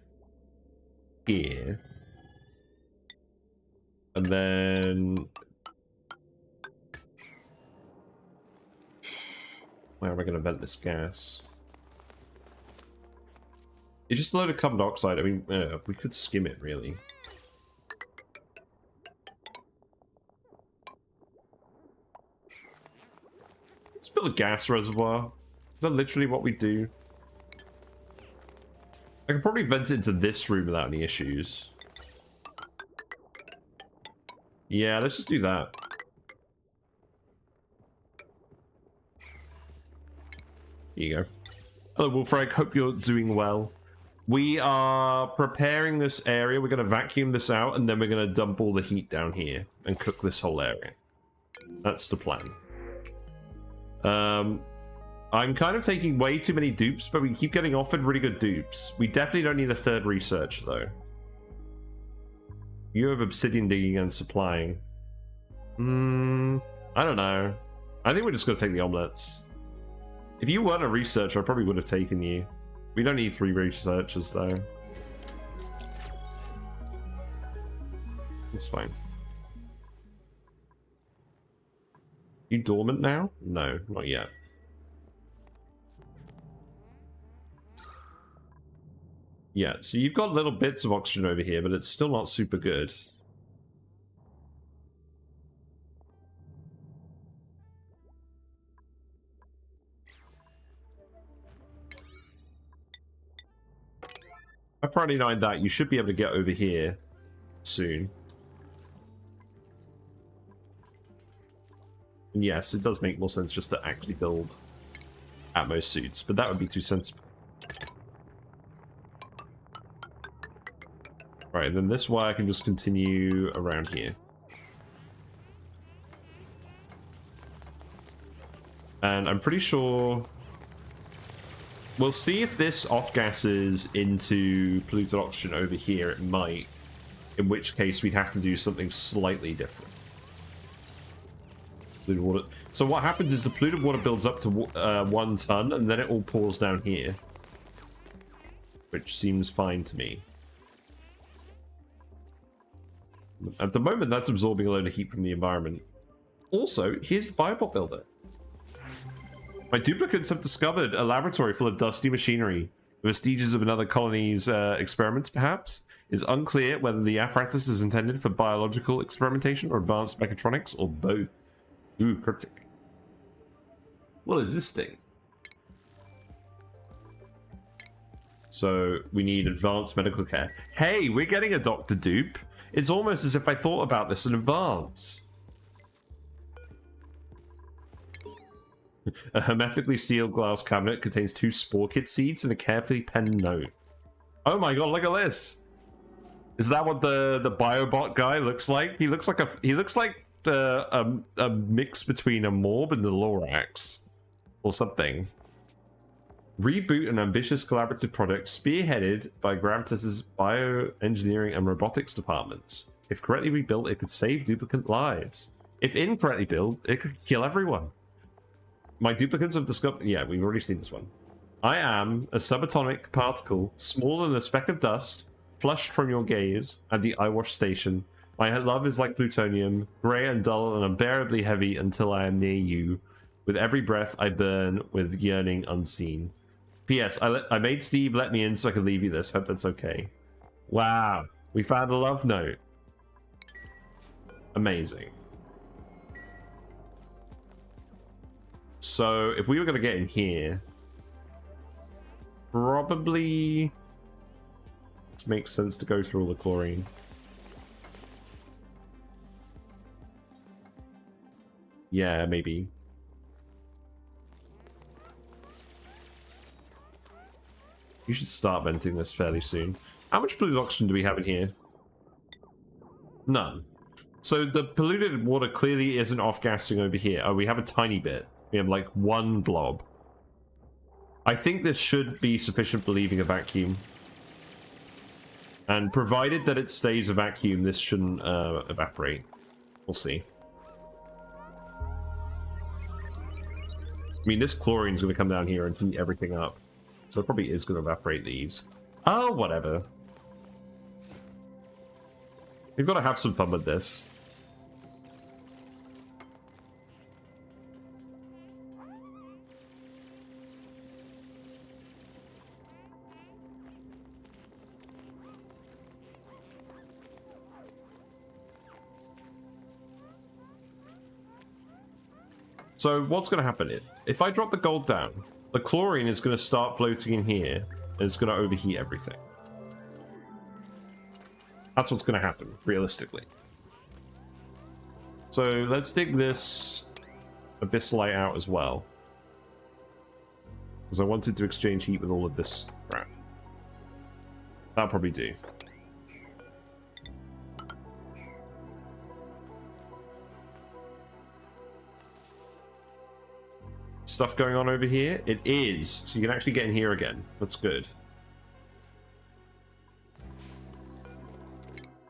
here. And then... where am I going to vent this gas? It's just a load of carbon dioxide. I mean, we could skim it, really. Let's build a gas reservoir. Is that literally what we do? I could probably vent it into this room without any issues. Yeah, let's just do that. Here you go. Hello, Wolfrag. Hope you're doing well. We are preparing this area. We're going to vacuum this out, and then we're going to dump all the heat down here and cook this whole area. That's the plan. I'm kind of taking way too many dupes, but we keep getting offered really good dupes. We definitely don't need a third research, though. You have obsidian digging and supplying. I don't know. I think we're just going to take the omelets. If you weren't a researcher, I probably would have taken you. We don't need 3 researchers, though. It's fine. You dormant now? No, not yet. Yeah, so you've got little bits of oxygen over here, but it's still not super good. I probably know that you should be able to get over here soon. And yes, it does make more sense just to actually build Atmos suits, but that would be too sensible. Right, and then this wire can just continue around here. And I'm pretty sure... we'll see if this off-gasses into polluted oxygen over here. It might. In which case, we'd have to do something slightly different. Polluted water. So what happens is the polluted water builds up to 1 ton, and then it all pours down here. Which seems fine to me. At the moment, that's absorbing a load of heat from the environment. Also, here's the Biobot Builder. My duplicates have discovered a laboratory full of dusty machinery. The vestiges of another colony's experiments, perhaps? It's unclear whether the apparatus is intended for biological experimentation or advanced mechatronics, or both. Ooh, cryptic. What is this thing? So, we need advanced medical care. Hey, we're getting a Dr. Dupe. It's almost as if I thought about this in advance. A hermetically sealed glass cabinet contains 2 Sporechids seeds and a carefully penned note. Oh my god, look at this! Is that what the Biobot guy looks like? He looks like a mix between a Morb and the Lorax. Or something. Reboot an ambitious collaborative project spearheaded by Gravitas's bioengineering and robotics departments. If correctly rebuilt, it could save duplicate lives. If incorrectly built, it could kill everyone. My duplicates have discovered... yeah, we've already seen this one. I am a subatomic particle, smaller than a speck of dust, flushed from your gaze at the eyewash station. My love is like plutonium, grey and dull and unbearably heavy until I am near you. With every breath, I burn with yearning unseen. P.S. I made Steve let me in so I could leave you this. Hope that's okay. Wow. We found a love note. Amazing. So if we were going to get in here, probably it makes sense to go through all the chlorine. Yeah, maybe. You should start venting this fairly soon. How much polluted oxygen do we have in here? None. So the polluted water clearly isn't off-gassing over here. Oh, we have a tiny bit. We have like one blob. I think this should be sufficient for leaving a vacuum. And provided that it stays a vacuum, this shouldn't evaporate. We'll see. I mean, this chlorine's going to come down here and heat everything up. So it probably is going to evaporate these. Oh, whatever. We've got to have some fun with this. So what's going to happen? If I drop the gold down, the chlorine is going to start floating in here, and it's going to overheat everything. That's what's going to happen, realistically. So let's dig this abyssalite out as well. Because I wanted to exchange heat with all of this crap. That'll probably do. Stuff going on over here? It is. So you can actually get in here again. That's good.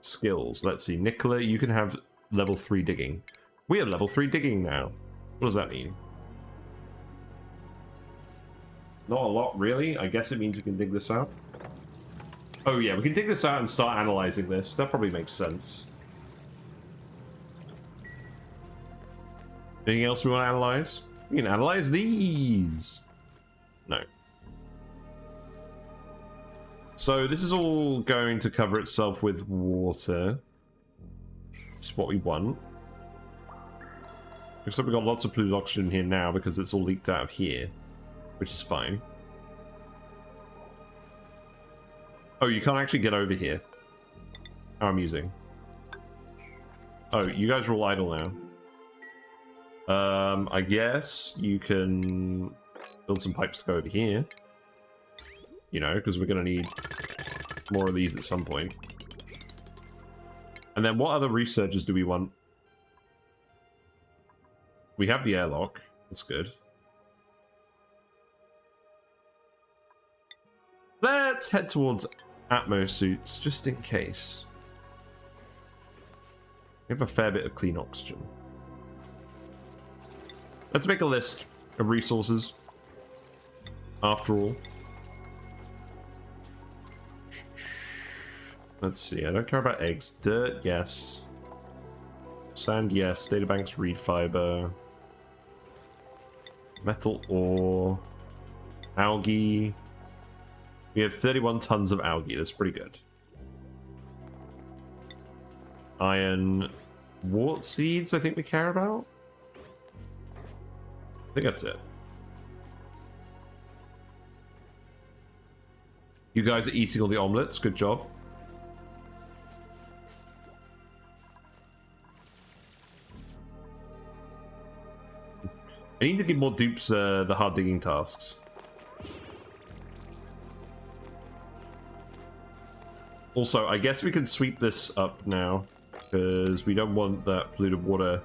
Skills. Let's see. Nicola, you can have level 3 digging. We have level 3 digging now. What does that mean? Not a lot, really. I guess it means we can dig this out. Oh, yeah. We can dig this out and start analyzing this. That probably makes sense. Anything else we want to analyze? We can analyze these. No. So this is all going to cover itself with water. Just what we want. Looks like we've got lots of polluted oxygen here now because it's all leaked out of here. Which is fine. Oh, you can't actually get over here. How amusing. Oh, you guys are all idle now. I guess you can build some pipes to go over here. You know, because we're going to need more of these at some point. And then what other researchers do we want? We have the airlock. That's good. Let's head towards Atmo suits, just in case. We have a fair bit of clean oxygen. Let's make a list of resources. After all. Let's see, I don't care about eggs. Dirt, yes. Sand, yes. Databanks, reed fiber. Metal ore. Algae. We have 31 tons of algae, that's pretty good. Iron. Wart seeds, I think we care about. I think that's it. You guys are eating all the omelets. Good job. I need to give more dupes the hard digging tasks. Also, I guess we can sweep this up now because we don't want that polluted water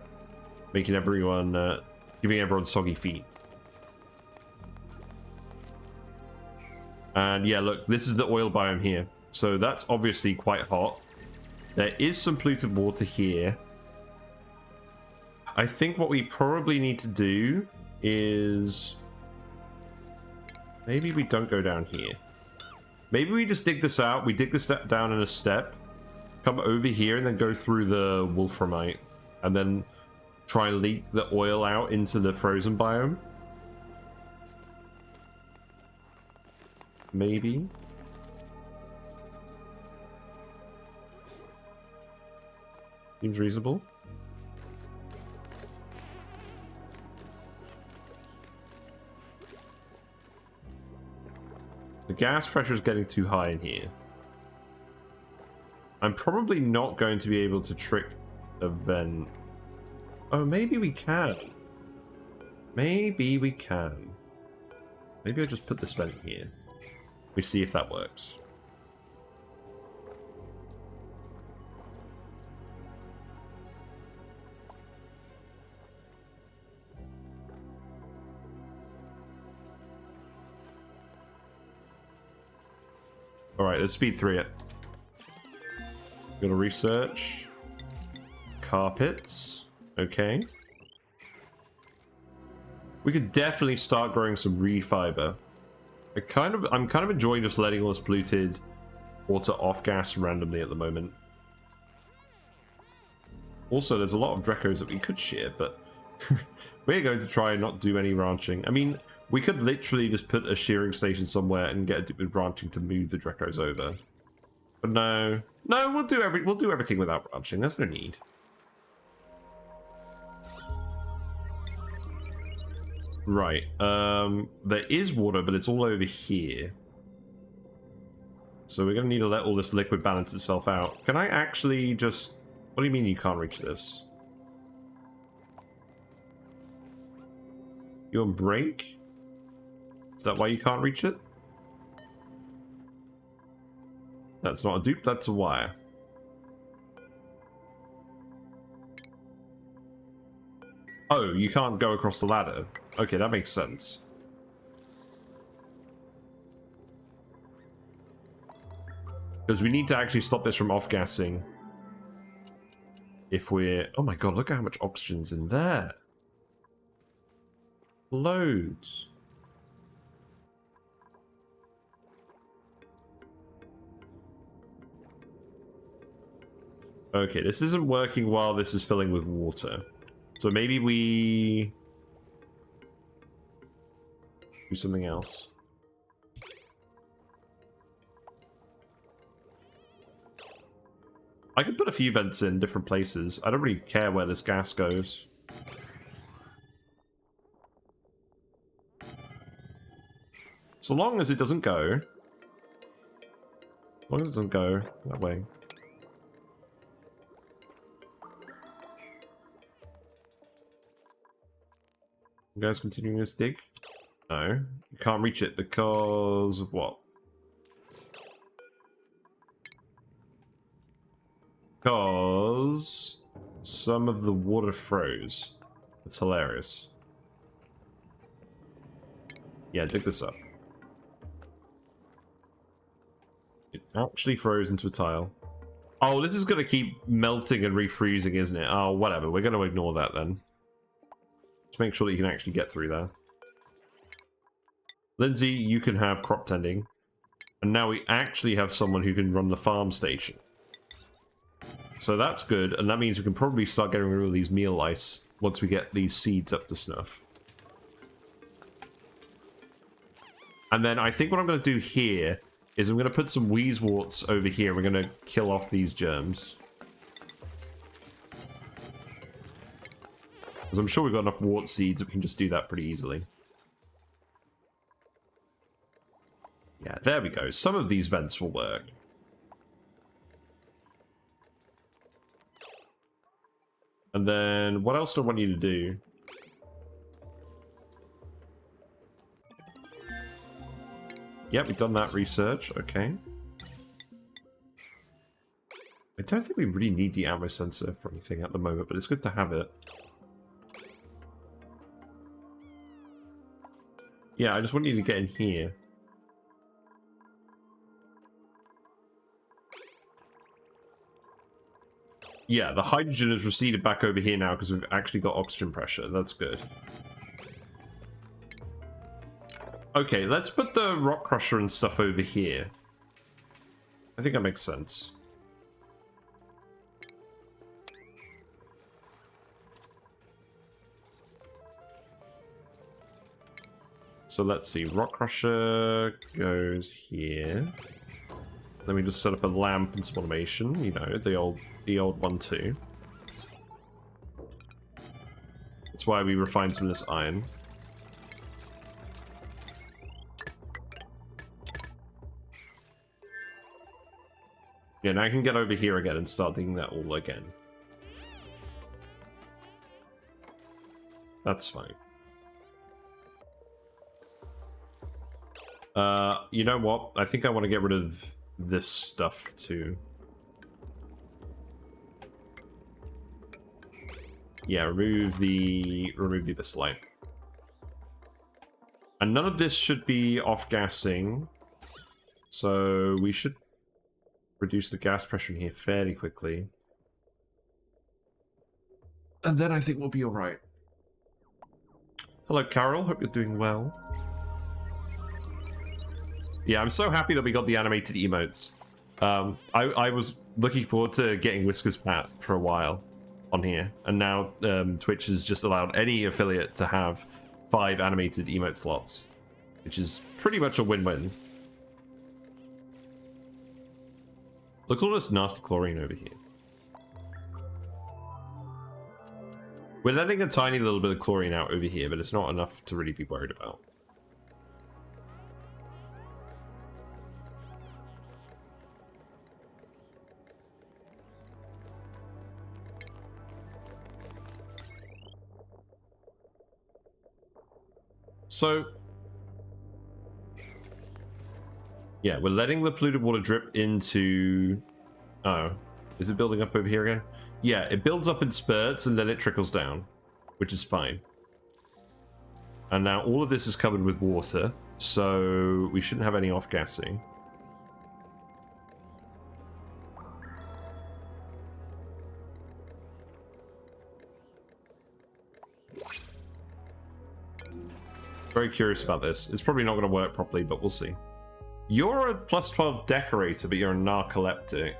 making everyone giving everyone soggy feet. And yeah, look, this is the oil biome here. So that's obviously quite hot. There is some polluted water here. I think what we probably need to do is... maybe we don't go down here. Maybe we just dig this out. We dig this down in a step. Come over here and then go through the wolframite. And then try and leak the oil out into the frozen biome. Maybe. Seems reasonable. The gas pressure is getting too high in here. I'm probably not going to be able to trick a vent. Oh, maybe we can. Maybe we can. Maybe I'll just put this vent here. We see if that works. Alright, let's speed through it. Gotta research. Carpets. Okay. We could definitely start growing some reed fiber. I'm kind of enjoying just letting all this polluted water off gas randomly at the moment. Also, there's a lot of Drecos that we could shear, but we're going to try and not do any ranching. I mean, we could literally just put a shearing station somewhere and get a ranching to move the Drecos over. But no, we'll do everything without ranching. There's no need. Right. There is water, but it's all over here. So we're gonna need to let all this liquid balance itself out. Can I actually just... What do you mean you can't reach this? You on break? Is that why you can't reach it? That's not a dupe, that's a wire. Oh, you can't go across the ladder. Okay, that makes sense. Because we need to actually stop this from off-gassing. If we're... Oh my god, look at how much oxygen's in there. Loads. Okay, this isn't working while this is filling with water. So maybe we... do something else. I could put a few vents in different places. I don't really care where this gas goes. So long as it doesn't go... As long as it doesn't go that way. You guys continuing this dig? No. You can't reach it because of what? Because some of the water froze. That's hilarious. Yeah, dig this up. It actually froze into a tile. Oh, this is going to keep melting and refreezing, isn't it? Oh, whatever. We're going to ignore that then. Just make sure that you can actually get through there. Lindsay, you can have crop tending. And now we actually have someone who can run the farm station. So that's good, and that means we can probably start getting rid of these meal ice once we get these seeds up to snuff. And then I think what I'm going to do here is I'm going to put some wheezeworts over here. We're going to kill off these germs. Because I'm sure we've got enough wart seeds that we can just do that pretty easily. Yeah, there we go. Some of these vents will work. And then, what else do I want you to do? Yep, we've done that research. Okay. I don't think we really need the ammo sensor for anything at the moment, but it's good to have it. Yeah, I just want you to get in here. Yeah, the hydrogen has receded back over here now because we've actually got oxygen pressure. That's good. Okay, let's put the rock crusher and stuff over here. I think that makes sense. So let's see, rock crusher goes here. Let me just set up a lamp and some automation, you know, the old one too. That's why we refined some of this iron. Yeah, now I can get over here again and start digging that all again. That's fine. You know what? I think I want to get rid of this stuff too. Yeah, remove the slide. And none of this should be off-gassing. So we should reduce the gas pressure in here fairly quickly. And then I think we'll be alright. Hello, Carol. Hope you're doing well. Yeah, I'm so happy that we got the animated emotes. I was looking forward to getting Whiskers Pat for a while on here. And now Twitch has just allowed any affiliate to have 5 animated emote slots, which is pretty much a win-win. Look at all this nasty chlorine over here. We're letting a tiny little bit of chlorine out over here, but it's not enough to really be worried about. So, yeah, we're letting the polluted water drip into... Oh, is it building up over here again? Yeah, it builds up in spurts and then it trickles down, which is fine. And now all of this is covered with water, so we shouldn't have any off-gassing. Very curious about this. It's probably not going to work properly, but we'll see. You're a +12 decorator, but you're a narcoleptic.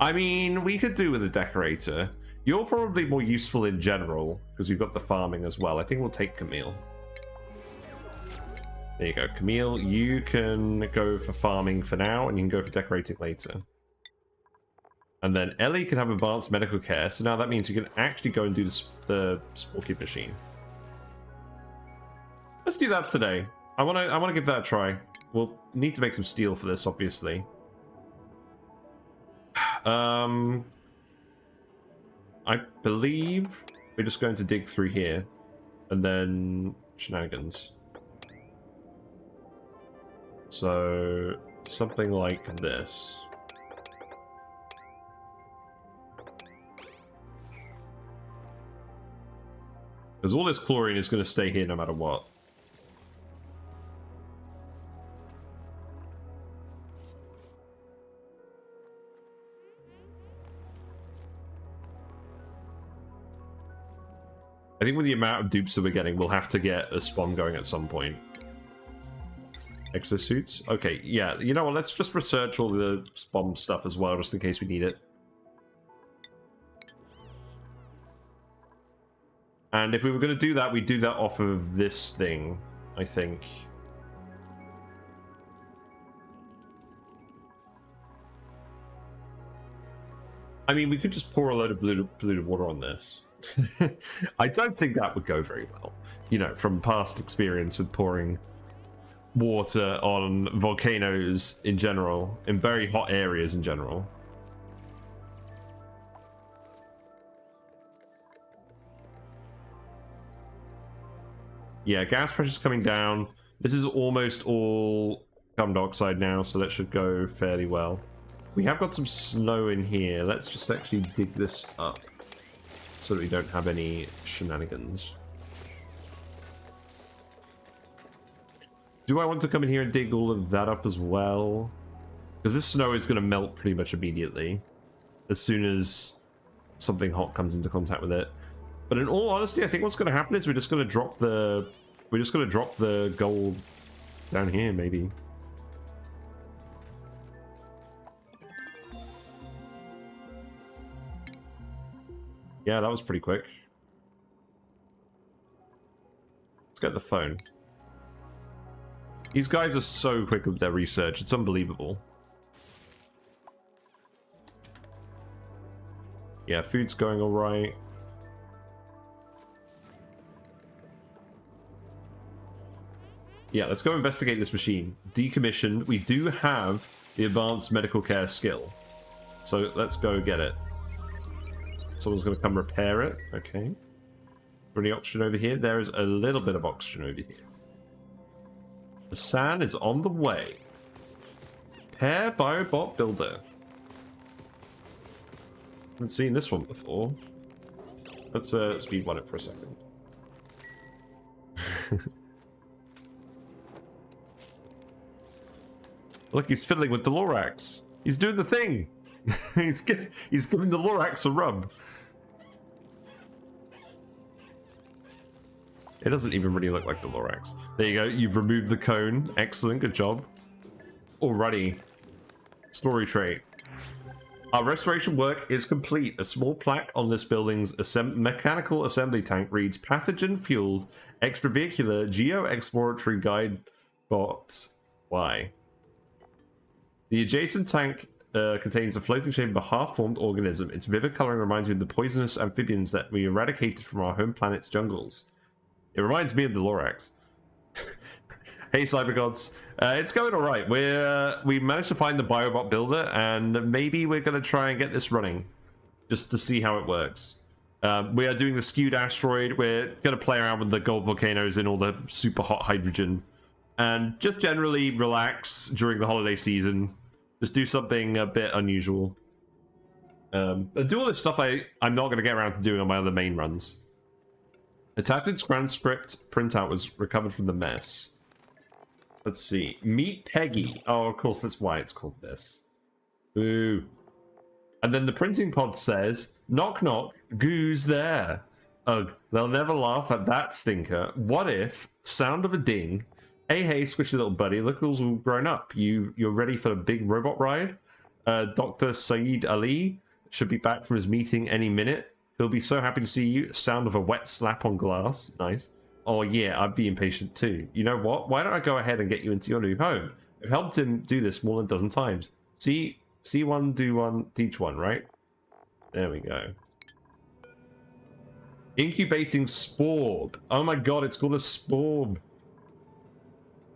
I mean, we could do with a decorator. You're probably more useful in general, because you've got the farming as well. I think we'll take Camille. There you go. Camille, you can go for farming for now, and you can go for decorating later. And then Ellie can have advanced medical care, so now that means you can actually go and do the Sporechids machine. Let's do that today. I want to give that a try. We'll need to make some steel for this, obviously. I believe we're just going to dig through here, and then shenanigans. So something like this. Because all this chlorine is going to stay here no matter what. I think with the amount of dupes that we're getting, we'll have to get a spawn going at some point. Exosuits? Okay, yeah. You know what? Let's just research all the spawn stuff as well, just in case we need it. And if we were going to do that, we'd do that off of this thing, I think. I mean, we could just pour a load of polluted water on this. I don't think that would go very well. You know, from past experience with pouring water on volcanoes in general, in very hot areas in general. Yeah, gas pressure's coming down. This is almost all carbon dioxide now, so that should go fairly well. We have got some snow in here. Let's just actually dig this up so that we don't have any shenanigans. Do I want to come in here and dig all of that up as well? Because this snow is going to melt pretty much immediately as soon as something hot comes into contact with it. But in all honesty, I think what's going to happen is we're just going to drop the gold down here, maybe. Yeah, that was pretty quick. Let's get the phone. These guys are so quick with their research, it's unbelievable. Yeah, food's going alright. Yeah, let's go investigate this machine. Decommissioned. We do have the advanced medical care skill. So let's go get it. Someone's going to come repair it. Okay. Any oxygen over here? There is a little bit of oxygen over here. The sand is on the way. Pair Biobot Builder. Haven't seen this one before. Let's speed run it for a second. Look, he's fiddling with the Lorax. He's doing the thing. he's giving the Lorax a rub. It doesn't even really look like the Lorax. There you go. You've removed the cone. Excellent. Good job. Alrighty. Story trait. Our restoration work is complete. A small plaque on this building's mechanical assembly tank reads pathogen-fueled extravehicular geo-exploratory guide bots. Why? The adjacent tank contains a floating shape of a half-formed organism. Its vivid coloring reminds me of the poisonous amphibians that we eradicated from our home planet's jungles. It reminds me of the Lorax. Hey, Cybergods. It's going alright. We managed to find the Biobot Builder, and maybe we're going to try and get this running. Just to see how it works. We are doing the Skewed Asteroid. We're going to play around with the Gold Volcanoes in all the super hot hydrogen. And just generally relax during the holiday season. Just do something a bit unusual. Do all this stuff I'm not going to get around to doing on my other main runs. The Tactics transcript printout was recovered from the mess. Let's see. Meet Peggy. Oh, of course, that's why it's called this. Boo. And then the printing pod says, knock knock, who's there? Ugh, they'll never laugh at that stinker. What if, sound of a ding, hey, squishy little buddy, look who's all grown up. You're ready for a big robot ride? Dr. Saeed Ali should be back from his meeting any minute. He'll be so happy to see you. Sound of a wet slap on glass. Nice. Oh yeah, I'd be impatient too. You know what? Why don't I go ahead and get you into your new home? I've helped him do this more than a dozen times. See one, do one, teach one, right? There we go. Incubating Sporb. Oh my god, it's called a Sporb.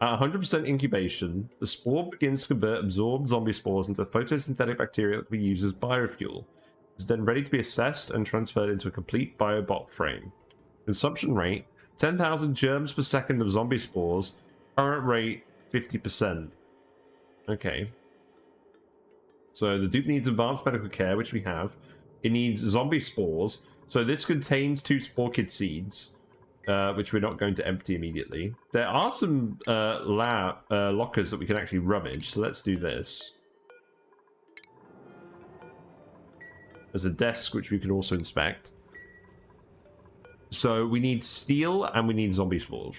At 100% incubation, the Sporb begins to convert absorbed zombie spores into photosynthetic bacteria that we use as biofuel. Is then ready to be assessed and transferred into a complete biobot frame. Consumption rate, 10,000 germs per second of zombie spores. Current rate, 50%. Okay. So the dupe needs advanced medical care, which we have. It needs zombie spores. So this contains 2 Sporechids seeds, which we're not going to empty immediately. There are some lockers that we can actually rummage, so let's do this. There's a desk which we can also inspect. So we need steel and we need zombie spores.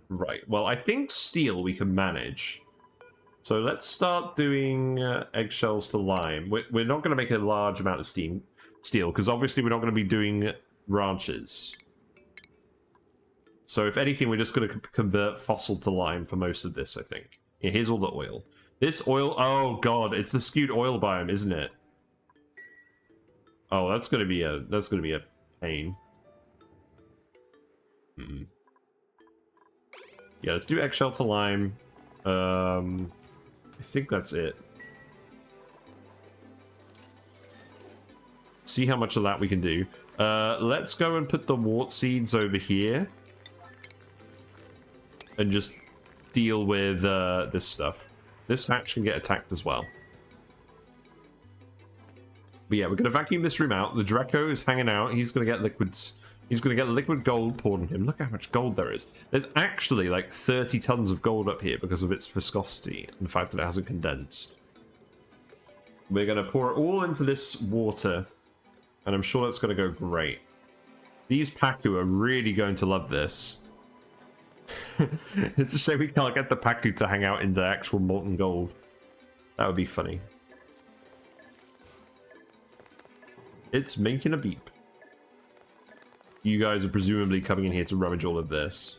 Right, well I think steel we can manage. So let's start doing eggshells to lime. We're not going to make a large amount of steel because obviously we're not going to be doing ranches. So if anything, we're just going to convert fossil to lime for most of this, I think. Yeah, here's all the oil. This oil, oh god, it's the skewed oil biome, isn't it? Oh, that's gonna be a pain. Yeah, let's do eggshell to lime. I think that's it. See how much of that we can do. Let's go and put the wart seeds over here. And just deal with this stuff. This hatch can get attacked as well. But yeah, we're going to vacuum this room out. The Draco is hanging out. He's going to get liquids. He's going to get liquid gold poured on him. Look how much gold there is. There's actually like 30 tons of gold up here because of its viscosity and the fact that it hasn't condensed. We're going to pour it all into this water. And I'm sure that's going to go great. These Paku are really going to love this. It's a shame we can't get the Paku to hang out in the actual molten gold. That would be funny. It's making a beep. You guys are presumably coming in here to rummage all of this.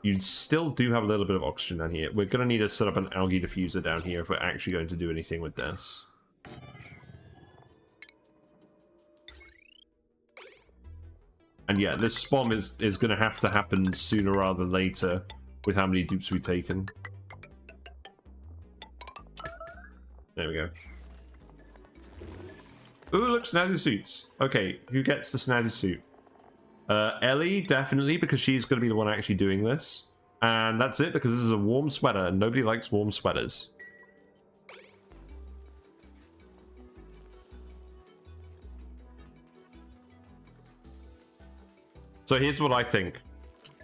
You still do have a little bit of oxygen down here. We're going to need to set up an algae diffuser down here if we're actually going to do anything with this. And yeah, this spawn is going to have to happen sooner rather than later with how many dupes we've taken. go. Ooh, look, snazzy suits. Okay, who gets the snazzy suit? Ellie, definitely, because she's going to be the one actually doing this. And that's it, because this is a warm sweater, and nobody likes warm sweaters. So here's what I think.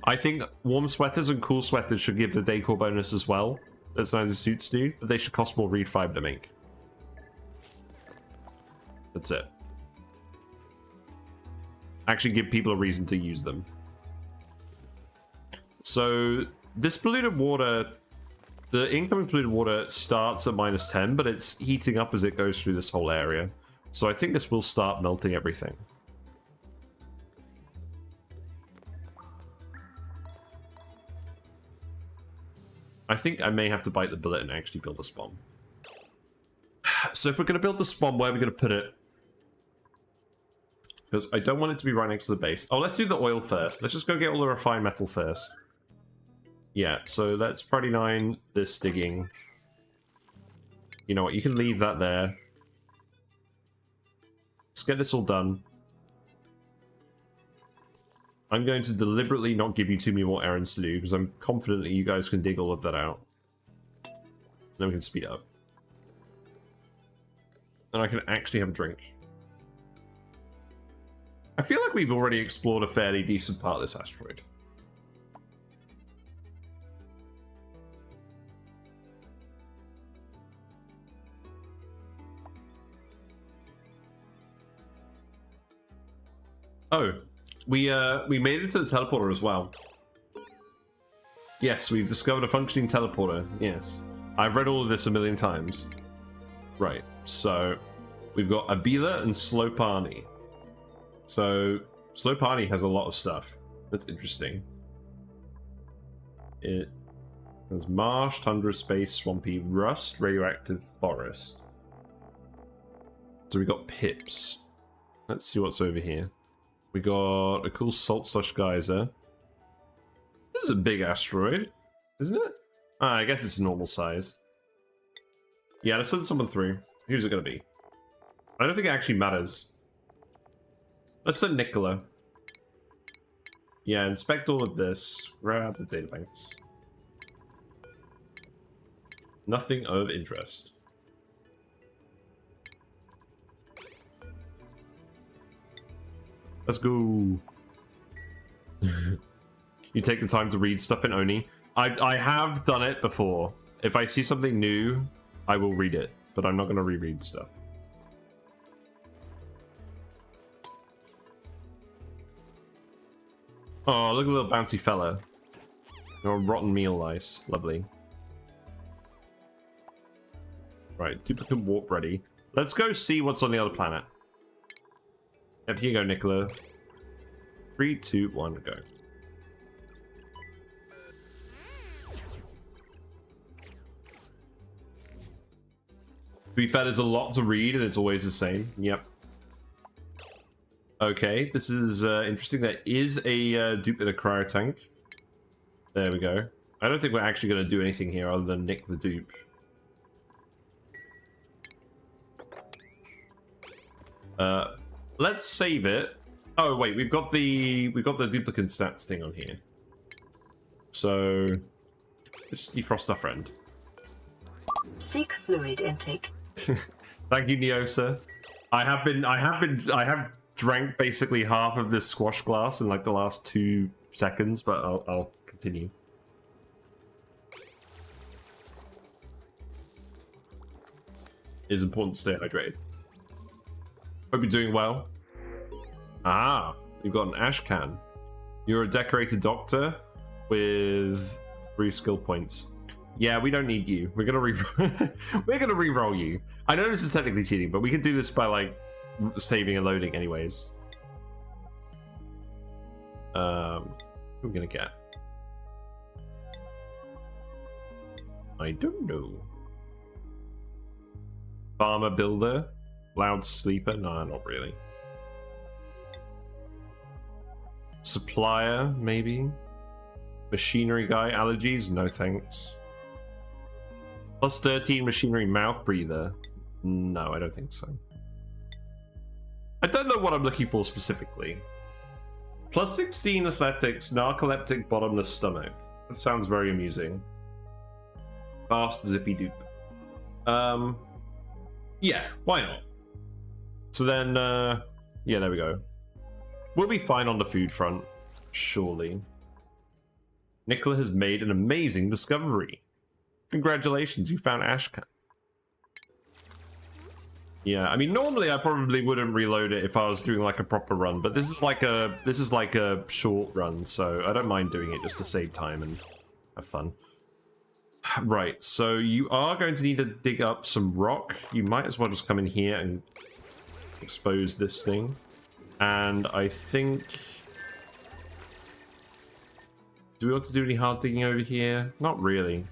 I think warm sweaters and cool sweaters should give the decor bonus as well, as snazzy suits do, but they should cost more reed fiber to make. That's it. Actually give people a reason to use them. So this polluted water, the incoming polluted water starts at -10, but it's heating up as it goes through this whole area. So I think this will start melting everything. I think I may have to bite the bullet and actually build a spawn. So if we're going to build the spawn, where are we going to put it? Because I don't want it to be right next to the base. Oh, let's do the oil first. Let's just go get all the refined metal first. Yeah, so let's priority 9 this digging. You know what, you can leave that there. Let's get this all done. I'm going to deliberately not give you too many more errands to do, because I'm confident that you guys can dig all of that out. Then we can speed up. And I can actually have a drink. I feel like we've already explored a fairly decent part of this asteroid. Oh, we made it to the teleporter as well. Yes, we've discovered a functioning teleporter. Yes, I've read all of this a million times. Right, so we've got Abila and Slopani. So Slopani has a lot of stuff. That's interesting. It has marsh, tundra, space, swampy, rust, radioactive forest. So we got pips. Let's see what's over here. We got a cool salt slush geyser. This is a big asteroid, isn't it? I guess it's normal size. Yeah, let's send someone through. Who's it going to be? I don't think it actually matters. Let's send Nicola. Yeah, inspect all of this. Grab the databanks. Nothing of interest. Let's go. You take the time to read stuff in ONI. I have done it before. If I see something new, I will read it, but I'm not going to reread stuff. Oh, look at the little bouncy fella. Oh, rotten meal ice. Lovely. Right, duplicate warp ready. Let's go see what's on the other planet. Yep, here you go, Nicola. 3, 2, 1, go. To be fair, there's a lot to read, and it's always the same. Yep. Okay, this is interesting. There is a dupe in a cryo tank. There we go. I don't think we're actually going to do anything here other than nick the dupe. Let's save it. Oh wait, we've got the duplicate stats thing on here. So let's defrost our friend. Seek fluid intake. Thank you, Neosa. I have drank basically half of this squash glass in like the last 2 seconds, but I'll continue. It is important to stay hydrated. Hope you're doing well. Ah, you've got an ash can. You're a decorated doctor with 3 skill points. Yeah, we don't need you. We're gonna we're gonna re-roll you. I know this is technically cheating, but we can do this by like saving and loading anyways. Who are we gonna get? I don't know. Farmer builder, loud sleeper. No, not really. Supplier, maybe. Machinery guy, allergies. No thanks. +13 machinery mouth breather. No, I don't think so. I don't know what I'm looking for specifically. Plus 16 athletics, narcoleptic bottomless stomach. That sounds very amusing. Fast zippy doop. Yeah, why not? So then, yeah, there we go. We'll be fine on the food front, surely. Nicola has made an amazing discovery. Congratulations, you found Ashcan. Yeah, I mean, normally I probably wouldn't reload it if I was doing like a proper run, but this is like a short run, so I don't mind doing it just to save time and have fun. Right, so you are going to need to dig up some rock. You might as well just come in here and expose this thing. And I think... do we want to do any hard digging over here? Not really.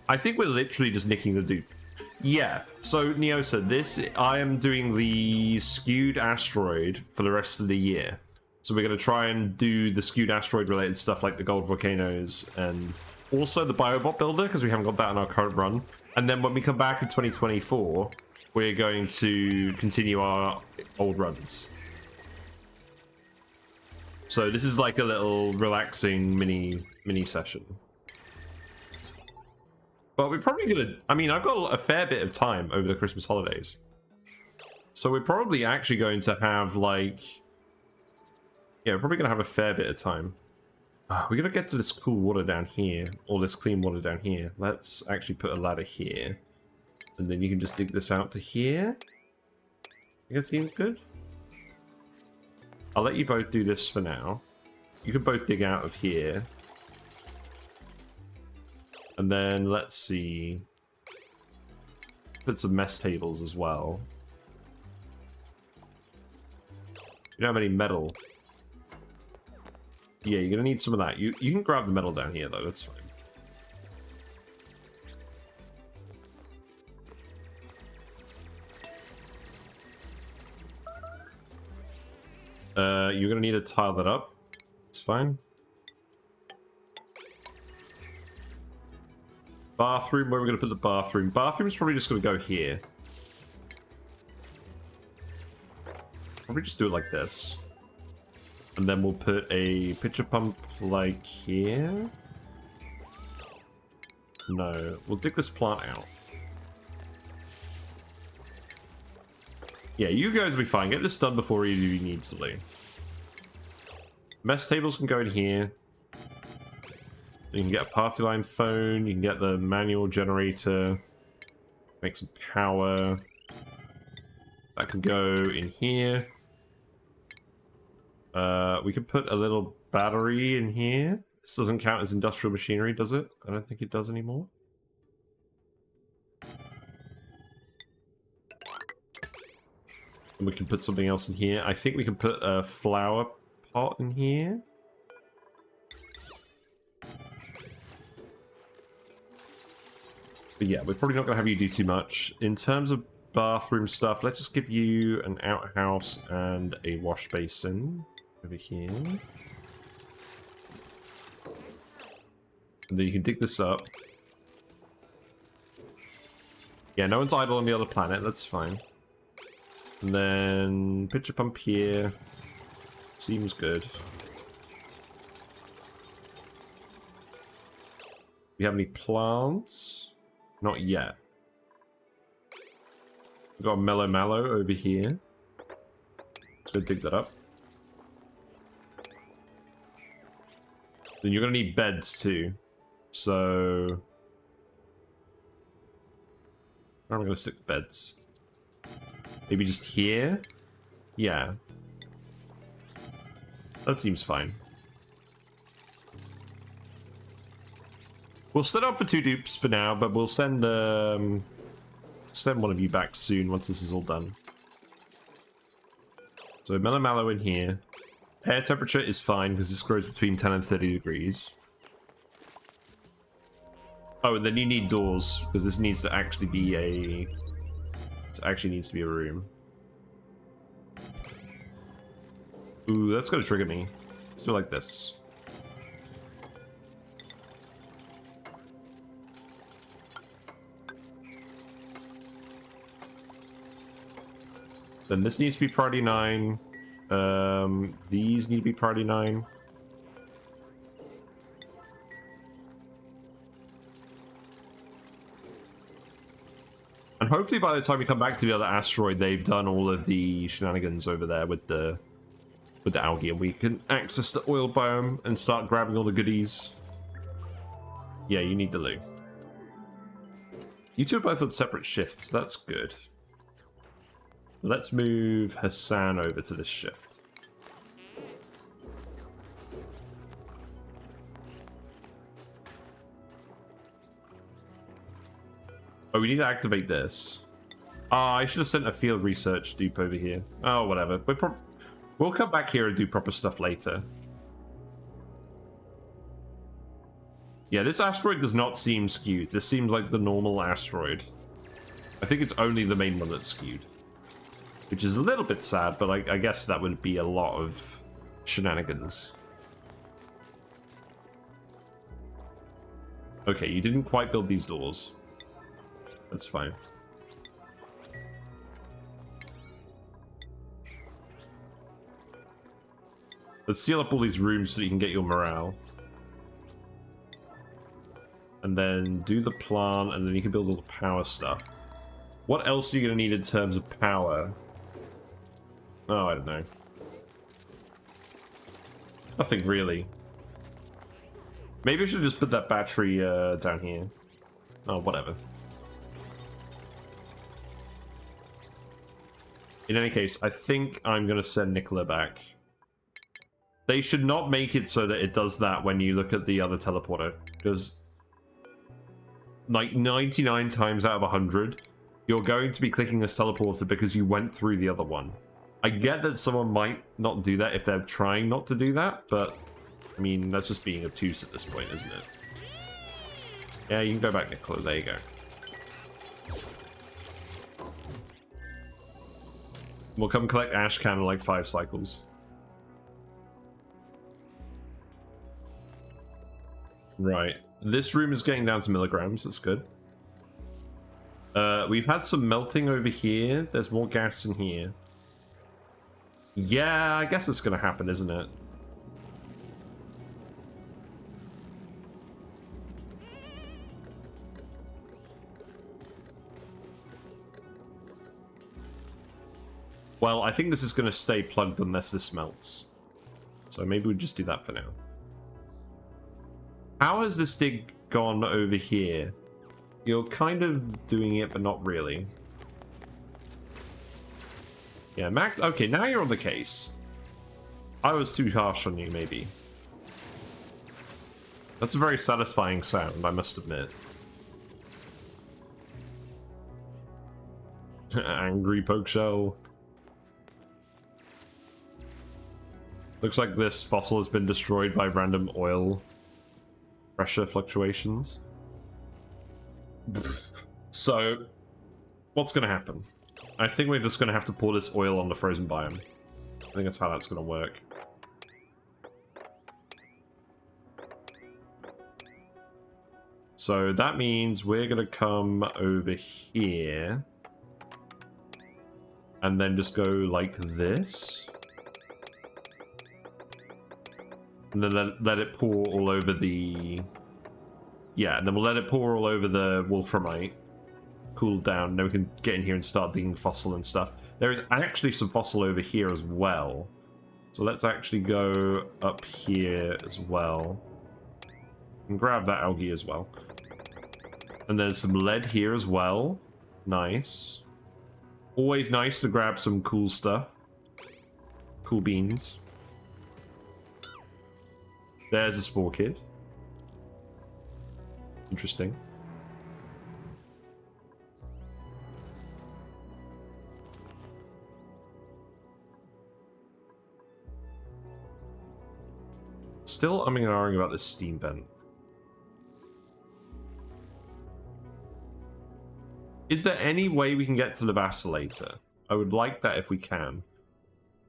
I think we're literally just nicking the dupe. Yeah, so Neosa, this, I am doing the Skewed Asteroid for the rest of the year. So we're going to try and do the Skewed Asteroid related stuff like the Gold Volcanoes and also the Biobot Builder, because we haven't got that in our current run. And then when we come back in 2024, we're going to continue our old runs. So this is like a little relaxing mini session. But we're probably gonna... I mean, I've got a fair bit of time over the Christmas holidays. So we're probably actually going to have, like... yeah, we're probably going to have a fair bit of time. We're going to get to this cool water down here. Or this clean water down here. Let's actually put a ladder here. And then you can just dig this out to here. I think that seems good. I'll let you both do this for now. You can both dig out of here. And then, let's see. Put some mess tables as well. You don't have any metal. Yeah, you're gonna need some of that. You can grab the metal down here, though. That's fine. You're gonna need to tile that up. It's fine. Bathroom, where are we going to put the bathroom? Bathroom's probably just going to go here. Probably just do it like this. And then we'll put a pitcher pump like here. No, we'll dig this plant out. Yeah, you guys will be fine. Get this done before either of you need to leave. Mess tables can go in here. You can get a party line phone, you can get the manual generator, make some power. That can go in here. We could put a little battery in here. This doesn't count as industrial machinery, does it? I don't think it does anymore. And we can put something else in here. I think we can put a flower pot in here. But yeah, we're probably not going to have you do too much. In terms of bathroom stuff, let's just give you an outhouse and a wash basin over here. And then you can dig this up. Yeah, no one's idle on the other planet, that's fine. And then pitcher pump here. Seems good. We have any plants? Not yet. We've got a mellow mallow over here. Let's go dig that up. Then you're going to need beds too. So... where am I going to stick the beds? Maybe just here? Yeah. That seems fine. We'll set up for 2 dupes for now, but we'll send one of you back soon once this is all done. So mellow mallow in here. Air temperature is fine because this grows between 10 and 30 degrees. Oh, and then you need doors because this needs to actually be a... this actually needs to be a room. Ooh, that's gonna trigger me. Let's do it like this. Then this needs to be priority 9. These need to be priority 9. And hopefully by the time we come back to the other asteroid, they've done all of the shenanigans over there with the algae, and we can access the oil biome and start grabbing all the goodies. Yeah, you need the loot. You two are both on separate shifts. That's good. Let's move Hassan over to this shift. Oh, we need to activate this. Ah, I should have sent a field research dupe over here. Oh, whatever. We'll come back here and do proper stuff later. Yeah, this asteroid does not seem skewed. This seems like the normal asteroid. I think it's only the main one that's skewed. Which is a little bit sad, but I guess that would be a lot of shenanigans. Okay, you didn't quite build these doors. That's fine. Let's seal up all these rooms so you can get your morale. And then do the plant, and then you can build all the power stuff. What else are you going to need in terms of power? Oh, I don't know. Nothing really. Maybe I should just put that battery down here. Oh, whatever. In any case, I think I'm going to send Nicola back. They should not make it so that it does that when you look at the other teleporter. Because, like, 99 times out of 100, you're going to be clicking this teleporter because you went through the other one. I get that someone might not do that if they're trying not to do that, but, I mean, that's just being obtuse at this point, isn't it? Yeah, you can go back, Nicola. There you go. We'll come collect ash can in like 5 cycles. Right. This room is getting down to milligrams. That's good. We've had some melting over here. There's more gas in here. Yeah, I guess it's going to happen, isn't it? Well, I think this is going to stay plugged unless this melts. So maybe we just do that for now. How has this dig gone over here? You're kind of doing it, but not really. Yeah, Mac. Okay, now you're on the case. I was too harsh on you, maybe. That's a very satisfying sound, I must admit. Angry poke shell. Looks like this fossil has been destroyed by random oil pressure fluctuations. So, what's going to happen? I think we're just going to have to pour this oil on the frozen biome. I think that's how that's going to work. So that means we're going to come over here. And then just go like this. And then let it pour all over the... Yeah, and then we'll let it pour all over the wolframite. Cool down. Then we can get in here and start digging fossil and stuff. There is actually some fossil over here as well. So let's actually go up here as well. And grab that algae as well. And there's some lead here as well. Nice. Always nice to grab some cool stuff. Cool beans. There's a Sporekid. Interesting. Still umming and ahhing about this steam vent. Is there any way we can get to the vacillator? I would like that if we can.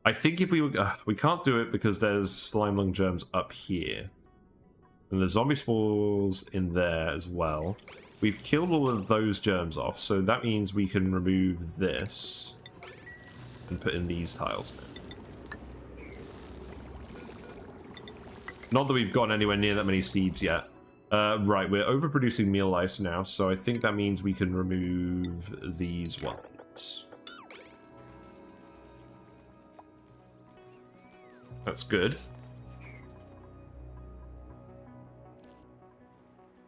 I think if we we can't do it because there's slime lung germs up here. And there's zombie spores in there as well. We've killed all of those germs off, so that means we can remove this. and put in these tiles. Not that we've gotten anywhere near that many seeds yet. Right, we're overproducing meal ice now, so I think that means we can remove these ones. That's good.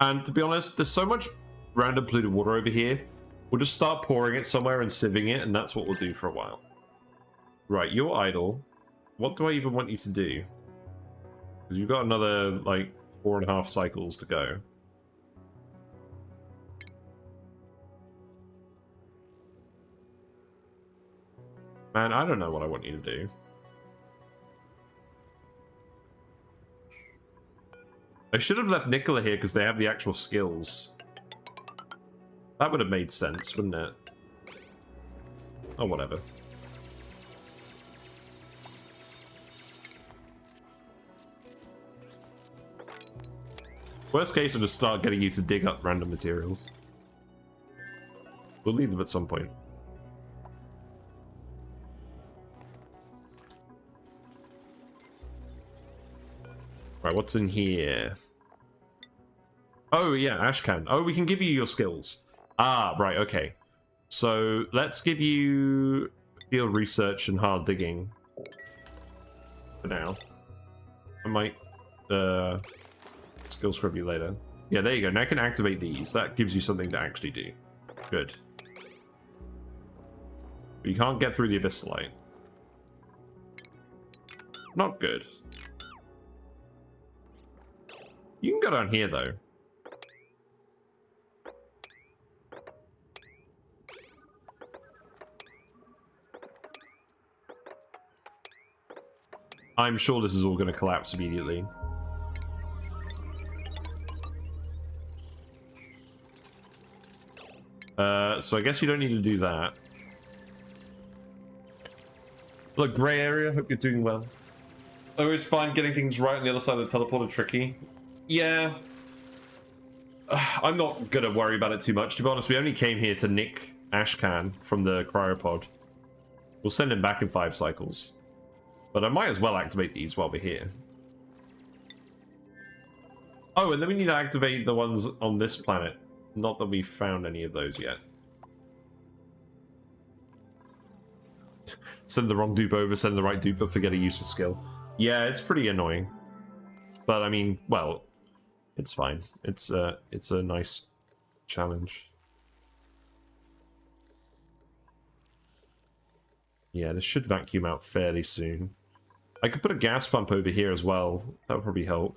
And to be honest, there's so much random polluted water over here. We'll just start pouring it somewhere and sieving it, and that's what we'll do for a while. Right, you're idle. What do I even want you to do? Because you've got another, like, 4.5 cycles to go. Man, I don't know what I want you to do. I should have left Nicola here because they have the actual skills. That would have made sense, wouldn't it? Oh, whatever. Worst case, I'll just start getting you to dig up random materials. We'll need them at some point. Right, what's in here? Oh, yeah, Ashcan. Oh, we can give you your skills. Ah, right, okay. So, let's give you field research and hard digging. For now. I might, skill scrub you later. Yeah, there you go. Now I can activate these. That gives you something to actually do. Good. But you can't get through the abyssalite. Not good. You can go down here, though. I'm sure this is all going to collapse immediately. So I guess you don't need to do that. Look, grey area, hope you're doing well. I always find getting things right on the other side of the teleporter tricky. Yeah. I'm not going to worry about it too much. To be honest, we only came here to nick Ashcan from the cryopod. We'll send him back in 5 cycles. But I might as well activate these while we're here. Oh, and then we need to activate the ones on this planet. Not that we've found any of those yet. Send the wrong dupe over, send the right dupe, but forget a useful skill. Yeah, it's pretty annoying. But I mean, well, it's fine. It's a nice challenge. Yeah, this should vacuum out fairly soon. I could put a gas pump over here as well. That would probably help.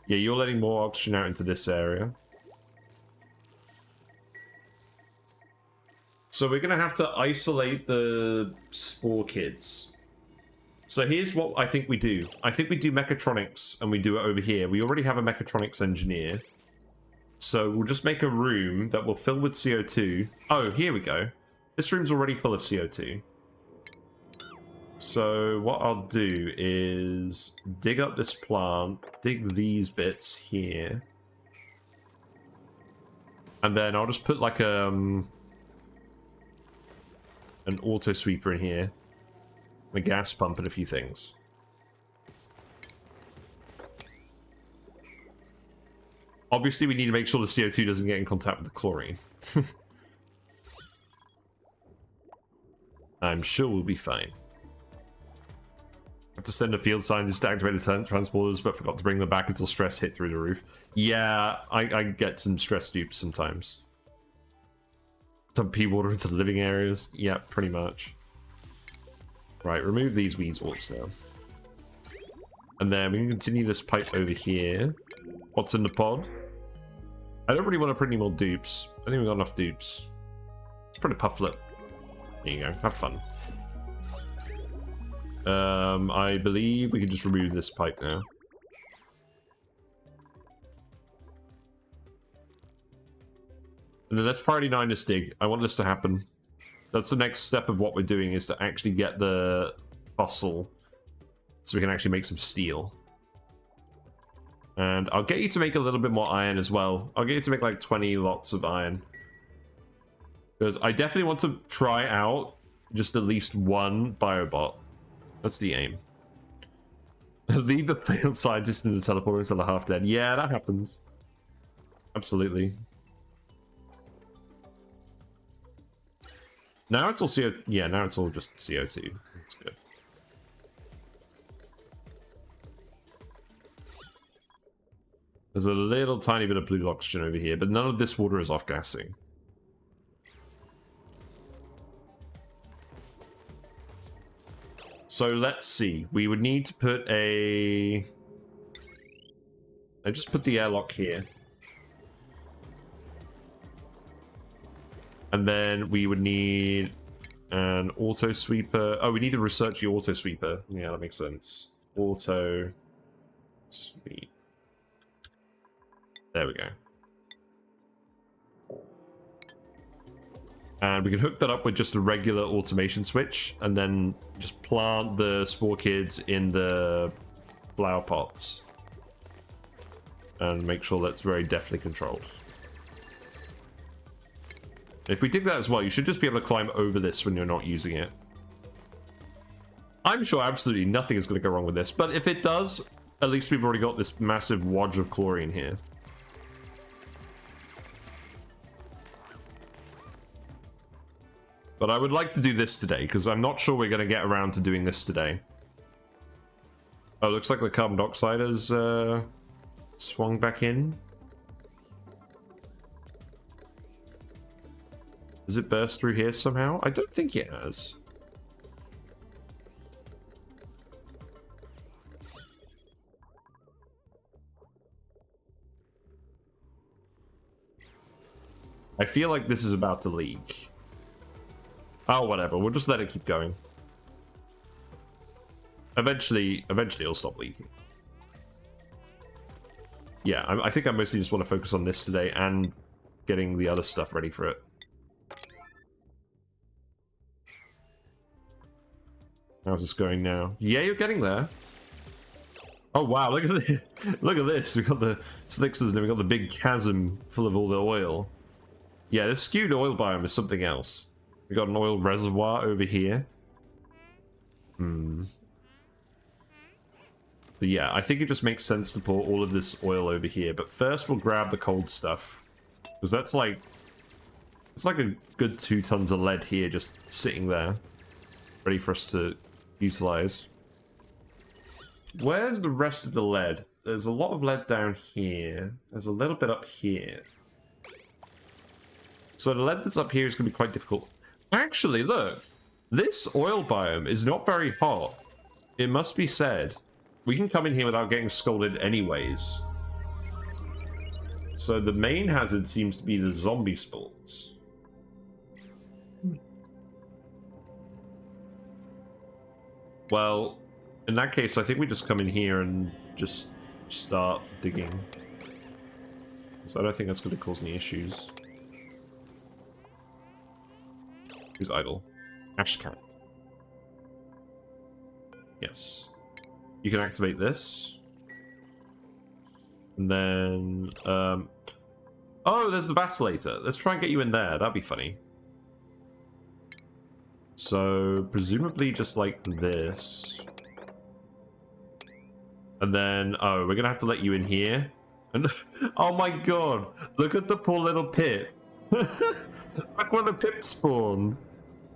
Yeah, you're letting more oxygen out into this area. So we're going to have to isolate the Sporechids. So here's what I think we do. I think we do mechatronics and we do it over here. We already have a mechatronics engineer. So we'll just make a room that will fill with CO2. Oh, here we go. This room's already full of CO2. So what I'll do is dig up this plant, dig these bits here. And then I'll just put like an auto sweeper in here. A gas pump and a few things. Obviously, we need to make sure the CO2 doesn't get in contact with the chlorine. I'm sure we'll be fine. I have to send a field scientist to activate the transporters, but forgot to bring them back until stress hit through the roof. Yeah, I get some stress dupes sometimes. Dump pea water into the living areas. Yeah, pretty much. Right, remove these weeds also. And then we can continue this pipe over here. What's in the pod? I don't really want to print any more dupes. I think we've got enough dupes. Let's print a pufflet. There you go, have fun. I believe we can just remove this pipe now. And then let's priority 9 this dig. I want this to happen. That's the next step of what we're doing, is to actually get the fossil so we can actually make some steel. And I'll get you to make a little bit more iron as well. I'll get you to make like 20 lots of iron. Because I definitely want to try out just at least one biobot. That's the aim. Leave the failed scientist in the teleporter until they're half dead. Yeah, that happens. Absolutely. Now it's all CO. Yeah, now it's all just CO2. That's good. There's a little tiny bit of blue oxygen over here, but none of this water is off-gassing. So let's see. We would need to put a... I just put the airlock here. And then we would need an auto sweeper. Oh, we need to research the auto sweeper. Yeah, that makes sense. Auto sweep. There we go. And we can hook that up with just a regular automation switch, and then just plant the Sporechids in the flower pots. And make sure that's very deftly controlled. If we did that as well, you should just be able to climb over this when you're not using it. I'm sure absolutely nothing is going to go wrong with this, but if it does, at least we've already got this massive wodge of chlorine here. But I would like to do this today, because I'm not sure we're going to get around to doing this today. Oh, looks like the carbon dioxide has swung back in. Does it burst through here somehow? I don't think it has. I feel like this is about to leak. Oh, whatever. We'll just let it keep going. Eventually it'll stop leaking. Yeah, I think I mostly just want to focus on this today and getting the other stuff ready for it. How's this going now? Yeah, you're getting there. Oh wow, look at this. Look at this. We've got the Slicksers and then we've got the big chasm full of all the oil. Yeah, this skewed oil biome is something else. We got an oil reservoir over here. But yeah, I think it just makes sense to pour all of this oil over here. But first we'll grab the cold stuff. Because that's like... it's like a good 2 tons of lead here just sitting there. Ready for us to utilize. Where's the rest of the lead? There's a lot of lead down here. There's a little bit up here. So the lead that's up here is going to be quite difficult. Actually, look. This oil biome is not very hot. It must be said. We can come in here without getting scalded anyways. So the main hazard seems to be the zombie spores. Well, in that case, I think we just come in here and just start digging. So I don't think that's going to cause any issues. Who's idle? Ashcat. Yes. You can activate this. And then... oh, there's the vacillator. Let's try and get you in there. That'd be funny. So, presumably just like this. And then... oh, we're gonna have to let you in here. And oh my god! Look at the poor little pip. Look where the pip spawned.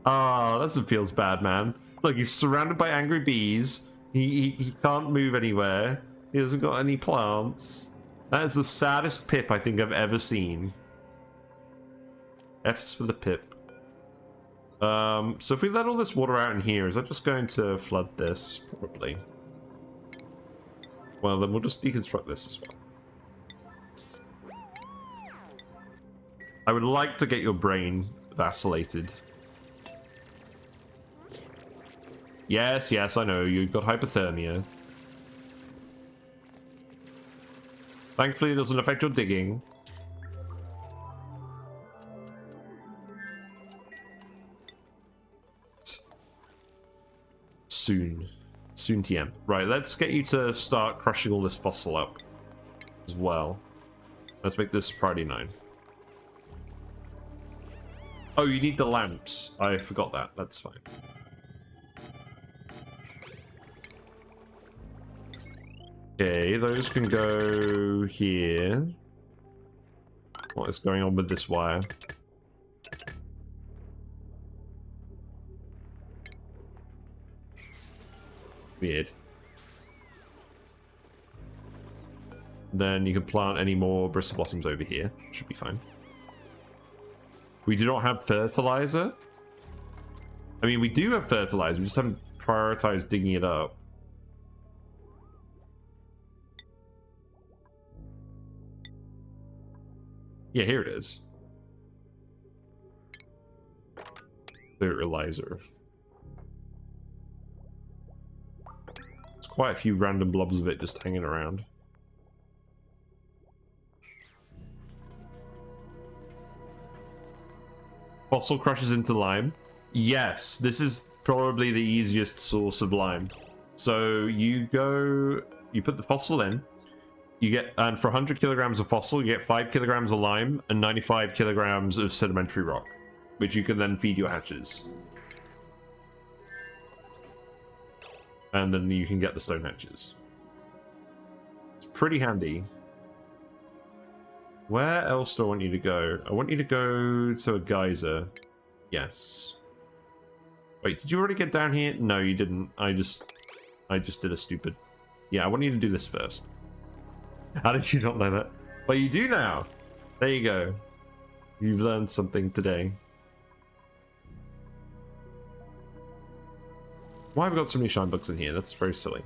Ah, that feels bad, man. Look, he's surrounded by angry bees. He can't move anywhere. He hasn't got any plants. That is the saddest pip I think I've ever seen. F's for the pip. So if we let all this water out in here, is that just going to flood this? Probably. Well, then we'll just deconstruct this as well. I would like to get your brain vacillated. Yes, yes, I know. You've got hypothermia. Thankfully, it doesn't affect your digging. Soon. Soon TM. Right, let's get you to start crushing all this fossil up as well. Let's make this priority 9. Oh, you need the lamps. I forgot that. That's fine. Okay, those can go here. What is going on with this wire? Weird. Then you can plant any more bristle blossoms over here. Should be fine. We do not have fertilizer. I mean, we do have fertilizer. We just haven't prioritized digging it up. Yeah, here it is. Fertilizer. There's quite a few random blobs of it just hanging around. Fossil crushes into lime. Yes, this is probably the easiest source of lime. So you put the fossil in, you get, and for 100 kilograms of fossil, you get 5 kilograms of lime and 95 kilograms of sedimentary rock, which you can then feed your hatches. And then you can get the stone hatches. It's pretty handy. Where else do I want you to go? I want you to go to a geyser. Yes. Wait, did you already get down here? No, you didn't. I just did a stupid... Yeah, I want you to do this first. How did you not know that? Well, you do now. There you go. You've learned something today. Why have I got so many shine bugs in here? That's very silly.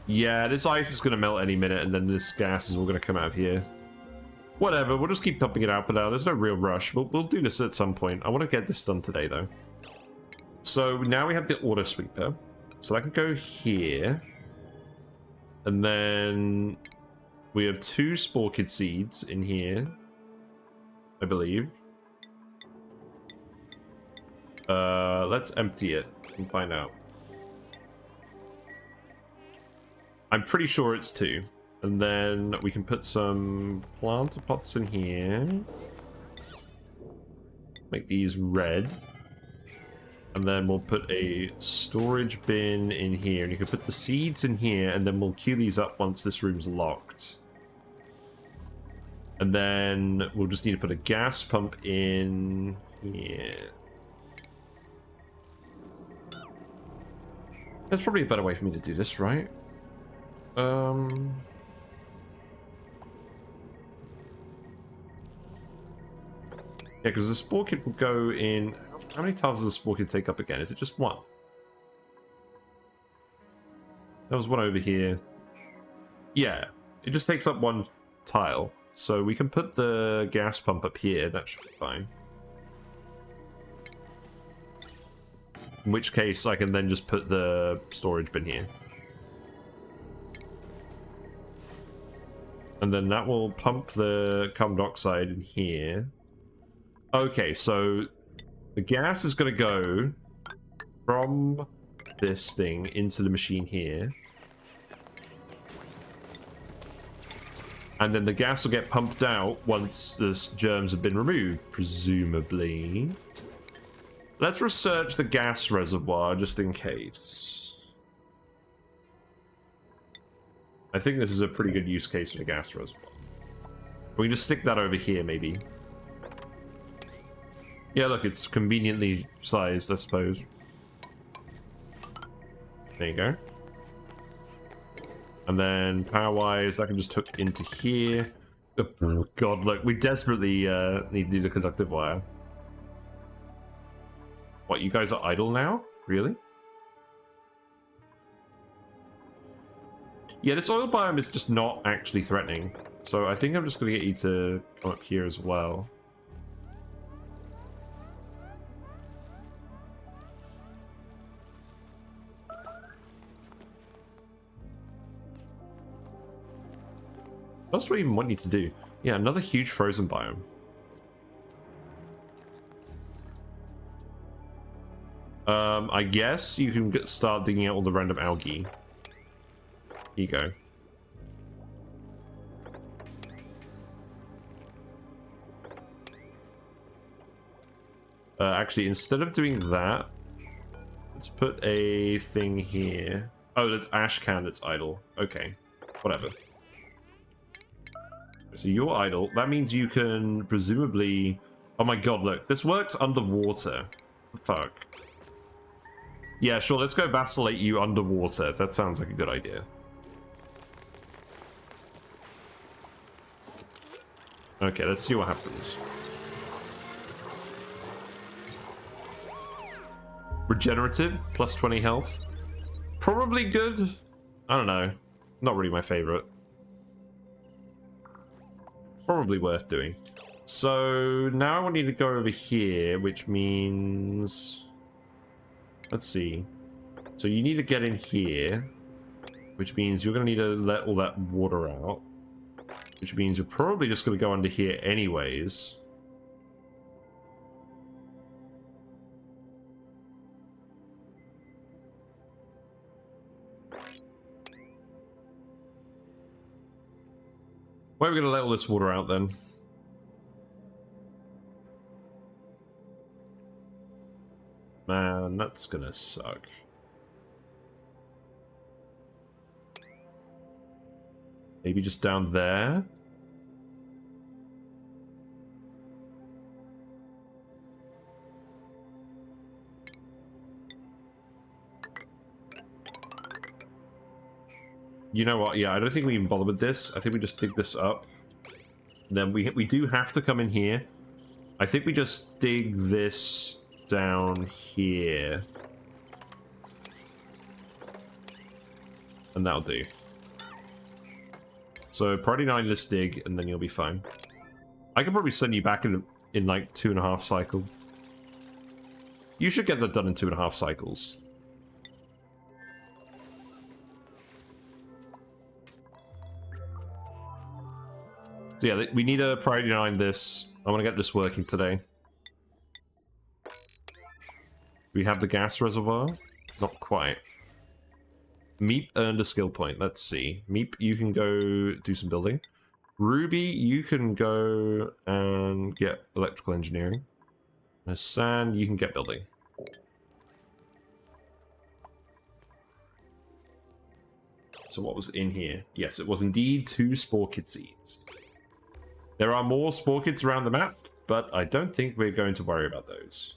Yeah, this ice is going to melt any minute, and then this gas is all going to come out of here. Whatever, we'll just keep pumping it out for now. There's no real rush. We'll do this at some point. I want to get this done today, though. So now we have the auto sweeper. So I can go here. And then we have 2 Sporechids seeds in here, I believe. Let's empty it and find out. I'm pretty sure it's 2. And then we can put some planter pots in here. Make these red. And then we'll put a storage bin in here. And you can put the seeds in here, and then we'll queue these up once this room's locked. And then we'll just need to put a gas pump in here. There's probably a better way for me to do this, right? Yeah, because the Sporekid will go in... How many tiles does the Sporekid take up again? Is it just 1? There was one over here. Yeah, it just takes up 1 tile. So we can put the gas pump up here. That should be fine. In which case, I can then just put the storage bin here. And then that will pump the carbon dioxide in here. Okay, so the gas is going to go from this thing into the machine here. And then the gas will get pumped out once the germs have been removed, presumably. Let's research the gas reservoir just in case. I think this is a pretty good use case for the gas reservoir. We can just stick that over here, maybe. Yeah, look, it's conveniently sized, I suppose. There you go. And then power-wise, I can just hook into here. Oh, God, look, we desperately need to do the conductive wire. What, you guys are idle now? Really? Yeah, this oil biome is just not actually threatening. So I think I'm just going to get you to come up here as well. What else do I even want you to do? Yeah, another huge frozen biome. I guess you can start digging out all the random algae. Here you go. Actually, instead of doing that, let's put a thing here. Oh, that's ash can that's idle. Okay, whatever. So you're idle. That means you can presumably... Oh my god, look. This works underwater. Fuck. Yeah, sure, let's go vacillate you underwater. That sounds like a good idea. Okay, let's see what happens. Regenerative, plus 20 health. Probably good. I don't know. Not really my favorite. Probably worth doing. So now I want you to go over here, which means... Let's see. So you need to get in here, which means you're going to need to let all that water out, which means you're probably just going to go under here anyways. Why are we going to let all this water out then? Man, that's gonna suck. Maybe just down there? You know what? Yeah, I don't think we even bother with this. I think we just dig this up. And then we do have to come in here. I think we just dig this down here. And that'll do. So priority 9 this dig, and then you'll be fine. I can probably send you back in like 2.5 cycles. You should get that done in 2.5 cycles. So yeah, we need a priority 9 this. I want to get this working today. We have the gas reservoir? Not quite. Meep earned a skill point. Let's see. Meep, you can go do some building. Ruby, you can go and get electrical engineering. Hassan, you can get building. So what was in here? Yes, it was indeed 2 Sporekid seeds. There are more Sporekids around the map, but I don't think we're going to worry about those.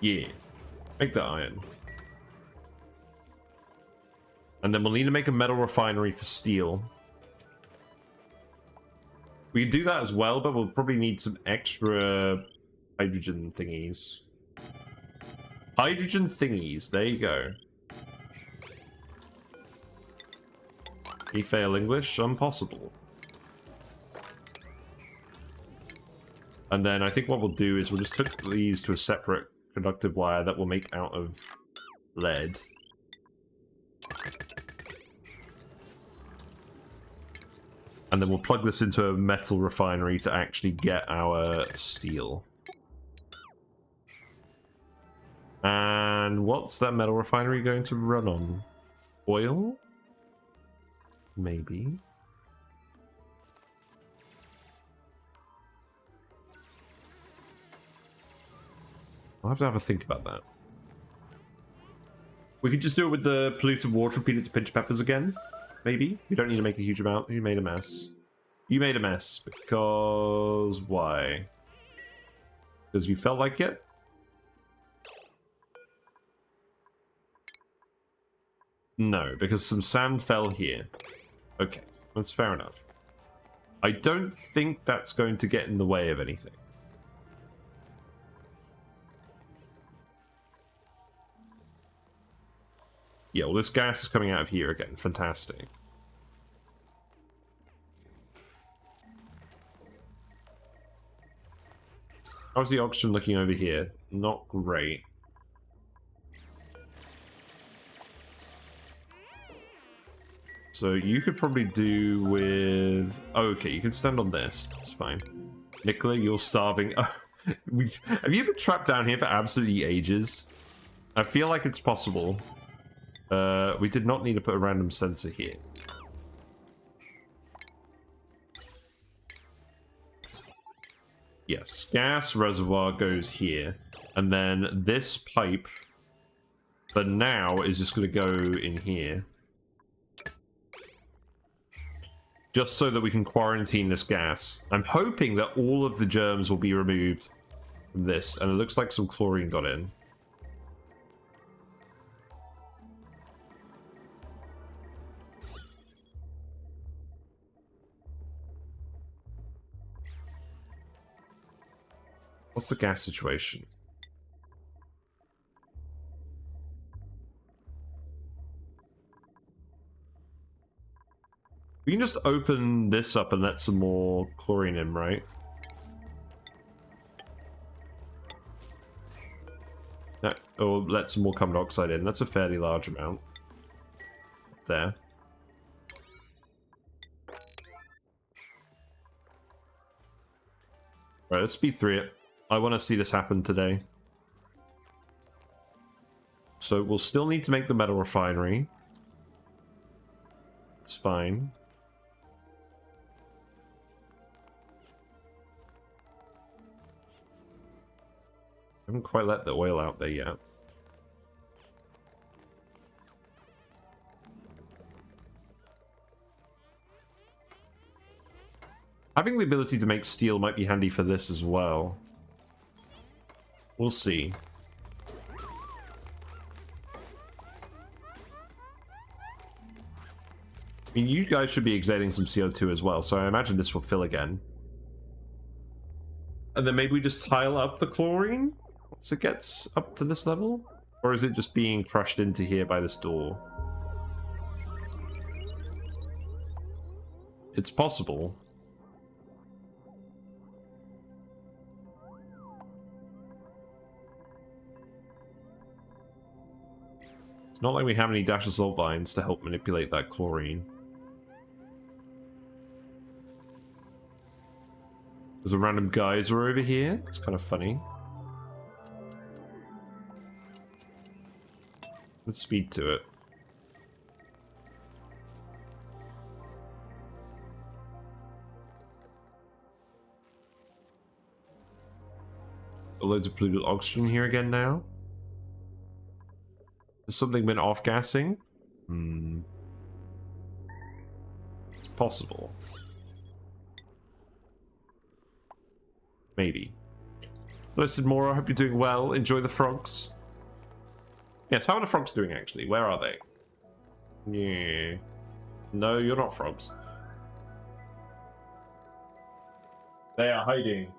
Yeah. Make the iron. And then we'll need to make a metal refinery for steel. We can do that as well, but we'll probably need some extra hydrogen thingies. Hydrogen thingies, there you go. You fail English? Impossible. And then I think what we'll do is we'll just hook these to a separate conductive wire that we'll make out of lead. And then we'll plug this into a metal refinery to actually get our steel. And what's that metal refinery going to run on? Oil? Maybe. I'll have to have a think about that. We could just do it with the polluted water, repeat it to pinch peppers again. Maybe. We don't need to make a huge amount. Who made a mess? You made a mess. Because... why? Because you felt like it? No, because some sand fell here. Okay, that's fair enough. I don't think that's going to get in the way of anything. Yeah, well, this gas is coming out of here again. Fantastic. How's the oxygen looking over here? Not great. So you could probably do with... oh, okay, you can stand on this. That's fine. Nicola, you're starving. Have you been trapped down here for absolutely ages? I feel like it's possible. We did not need to put a random sensor here. Yes, gas reservoir goes here. And then this pipe, for now, is just going to go in here. Just so that we can quarantine this gas. I'm hoping that all of the germs will be removed from this. And it looks like some chlorine got in. What's the gas situation? We can just open this up and let some more chlorine in, right? That, or let some more carbon dioxide in. That's a fairly large amount. There. Right, let's speed through it. I want to see this happen today. So we'll still need to make the Metal Refinery. It's fine. I haven't quite let the oil out there yet. Having the ability to make steel might be handy for this as well. We'll see. I mean, you guys should be exhaling some CO2 as well, so I imagine this will fill again. And then maybe we just tile up the chlorine once it gets up to this level? Or is it just being crushed into here by this door? It's possible. It's not like we have any dash assault vines to help manipulate that chlorine. There's a random geyser over here. It's kind of funny. Let's speed to it. Loads of polluted oxygen here again now. Has something been off-gassing? It's possible. Maybe. Listen, Mora, I hope you're doing well. Enjoy the frogs. Yes, how are the frogs doing, actually? Where are they? Yeah. No, you're not frogs. They are hiding.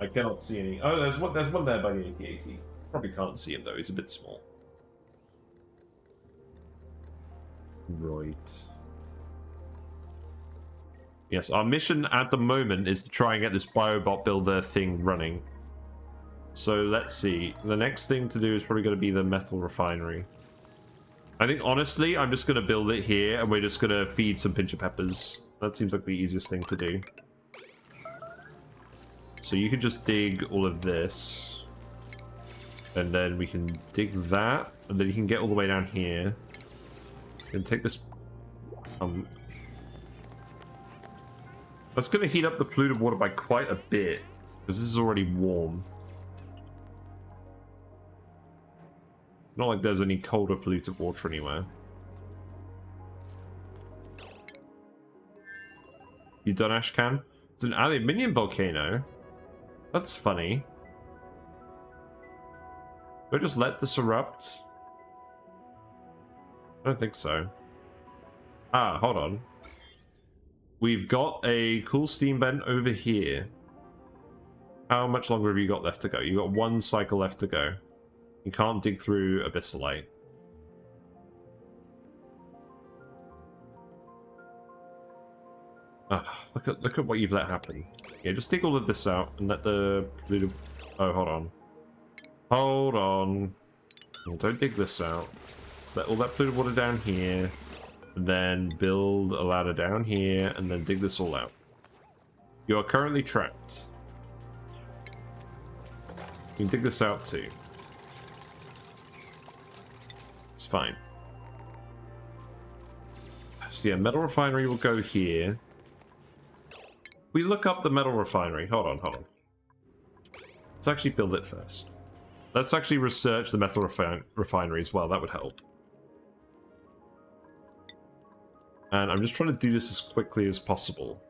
I cannot see any. Oh, there's one there by the AT-AT. Probably can't see him, though. He's a bit small. Right. Yes, our mission at the moment is to try and get this Biobot Builder thing running. So let's see. The next thing to do is probably going to be the Metal Refinery. I think, honestly, I'm just going to build it here, and we're just going to feed some pincher peppers. That seems like the easiest thing to do. So you can just dig all of this. And then we can dig that, and then you can get all the way down here. And take this... That's going to heat up the polluted water by quite a bit, because this is already warm. Not like there's any colder polluted water anywhere. You done, Ashcan? It's an aluminium volcano. That's funny. Do I just let this erupt? I don't think so. Ah, hold on. We've got a cool steam vent over here. How much longer have you got left to go? You've got one cycle left to go. You can't dig through abyssalite. Look at what you've let happen. Yeah, just dig all of this out and let the... Oh, hold on. Hold on. Yeah, don't dig this out. Just let all that polluted water down here. And then build a ladder down here, and then dig this all out. You are currently trapped. You can dig this out too. It's fine. So yeah, Metal Refinery will go here. We look up the Metal Refinery. Hold on, hold on. Let's actually build it first. Let's actually research the Metal Refinery as well. That would help. And I'm just trying to do this as quickly as possible.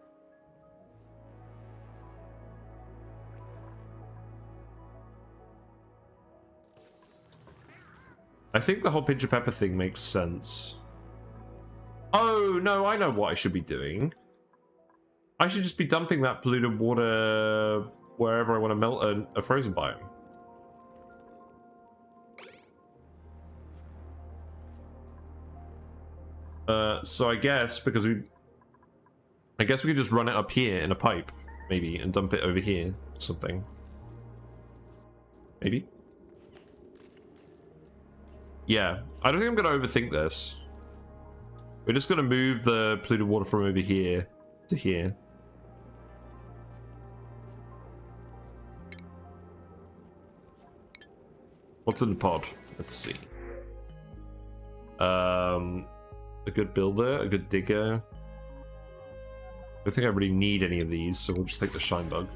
I think the whole pinch of pepper thing makes sense. Oh, no, I know what I should be doing. I should just be dumping that polluted water wherever I want to melt a frozen biome. So I guess we could just run it up here in a pipe, maybe, and dump it over here or something. Maybe? Yeah, I don't think I'm going to overthink this. We're just going to move the polluted water from over here to here. What's in the pod? Let's see. A good builder, a good digger. I don't think I really need any of these, so we'll just take the shine bug.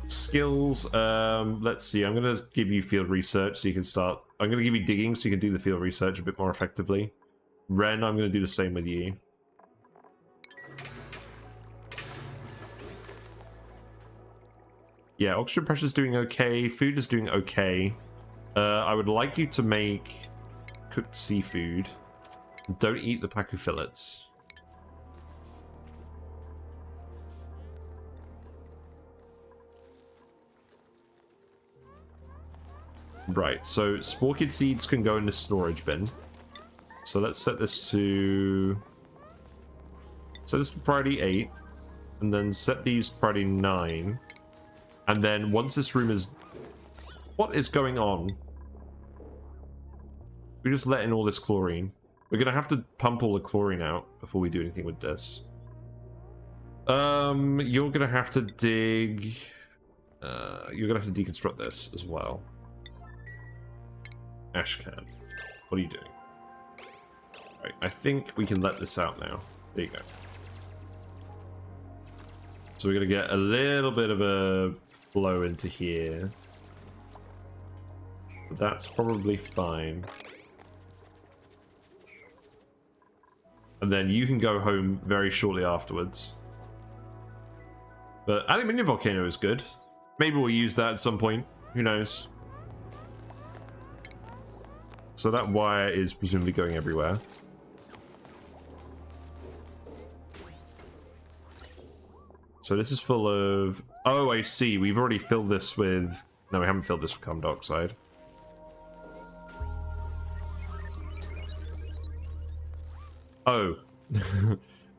Skills, let's see, I'm going to give you field research so you can start... I'm going to give you digging so you can do the field research a bit more effectively. Ren, I'm going to do the same with you. Yeah, oxygen pressure's doing okay, food is doing okay. I would like you to make cooked seafood. Don't eat the pacu fillets. Right, so Sporechids seeds can go in the storage bin. So let's set this to... Set this to priority 8. And then set these to priority 9. And then once this room is... What is going on? We just let in all this chlorine. We're gonna have to pump all the chlorine out before we do anything with this. You're gonna have to dig... you're gonna have to deconstruct this as well. Ashcan. What are you doing? Right, I think we can let this out now. There you go. So we're gonna get a little bit of a flow into here. But that's probably fine. And then you can go home very shortly afterwards. But Aluminium Volcano is good. Maybe we'll use that at some point. Who knows? So that wire is presumably going everywhere. So this is full of... Oh, I see. We've already filled this with... No, we haven't filled this with carbon dioxide. Oh.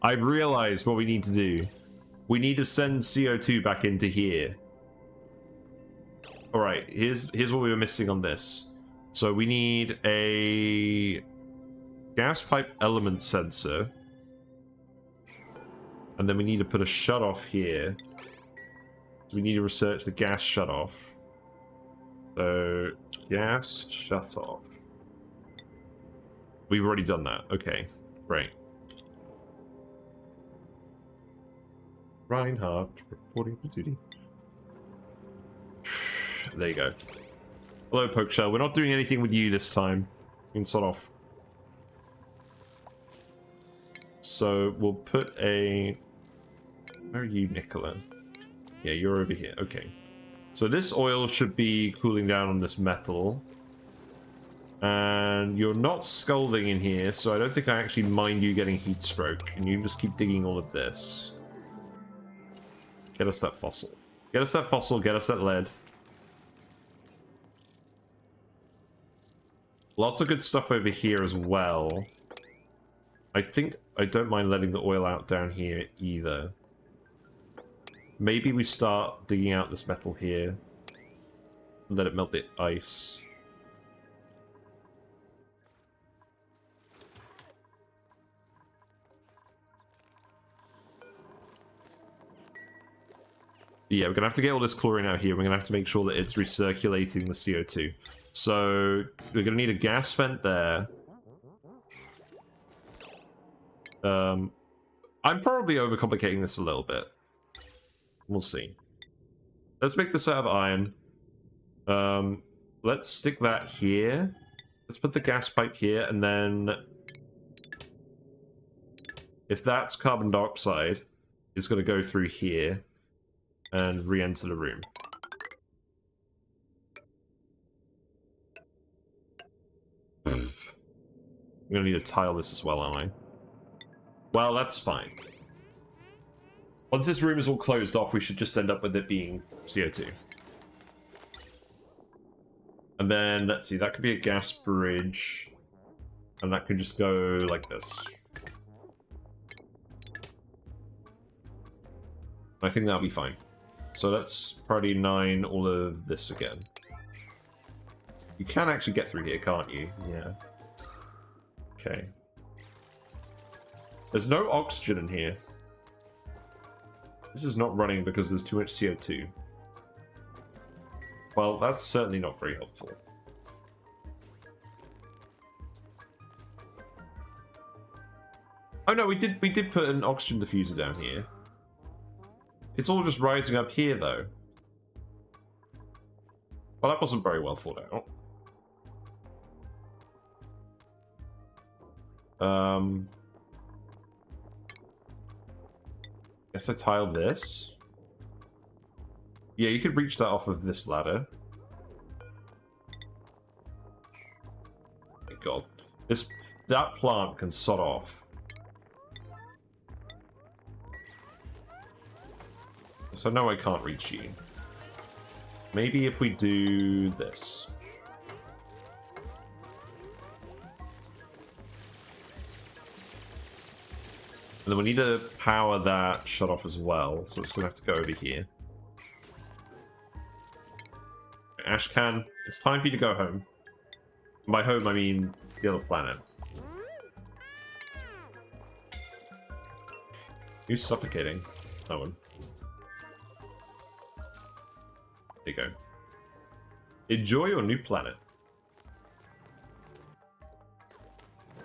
I've realized what we need to do. We need to send CO2 back into here. Alright, here's what we were missing on this. So we need a gas pipe element sensor. And then we need to put a shutoff here. So we need to research the gas shutoff. So, gas shutoff. We've already done that. Okay, great. Reinhardt reporting for duty. There you go. Hello, Pokeshell. We're not doing anything with you this time. You can sort off. So we'll put a... Where are you, Nicola? Yeah, you're over here. Okay. So this oil should be cooling down on this metal. And you're not scalding in here, so I don't think I actually mind you getting heat stroke. And you just keep digging all of this. Get us that fossil. Get us that fossil, get us that lead. Lots of good stuff over here as well. I think I don't mind letting the oil out down here either. Maybe we start digging out this metal here. Let it melt the ice. Yeah, we're going to have to get all this chlorine out here. We're going to have to make sure that it's recirculating the CO2. So, we're going to need a gas vent there. I'm probably overcomplicating this a little bit. We'll see. Let's make this out of iron. Let's stick that here. Let's put the gas pipe here, and then if that's carbon dioxide, it's going to go through here and re-enter the room. I'm going to need to tile this as well, aren't I? Well, that's fine. Once this room is all closed off, we should just end up with it being CO2. And then, let's see, that could be a gas bridge. And that could just go like this. I think that'll be fine. So let's priority 9 all of this again. You can actually get through here, can't you? Yeah. Okay. There's no oxygen in here. This is not running because there's too much CO2. Well, that's certainly not very helpful. Oh no, we did put an oxygen diffuser down here. It's all just rising up here though. Well, that wasn't very well thought out. Guess I tiled this. Yeah, you could reach that off of this ladder. Oh my god. That plant can sod off. So no, I can't reach you. Maybe if we do this. And then we need to power that shut off as well, so it's going to have to go over here. Ashcan, it's time for you to go home. And by home, I mean the other planet. Who's suffocating? No one. There you go. Enjoy your new planet.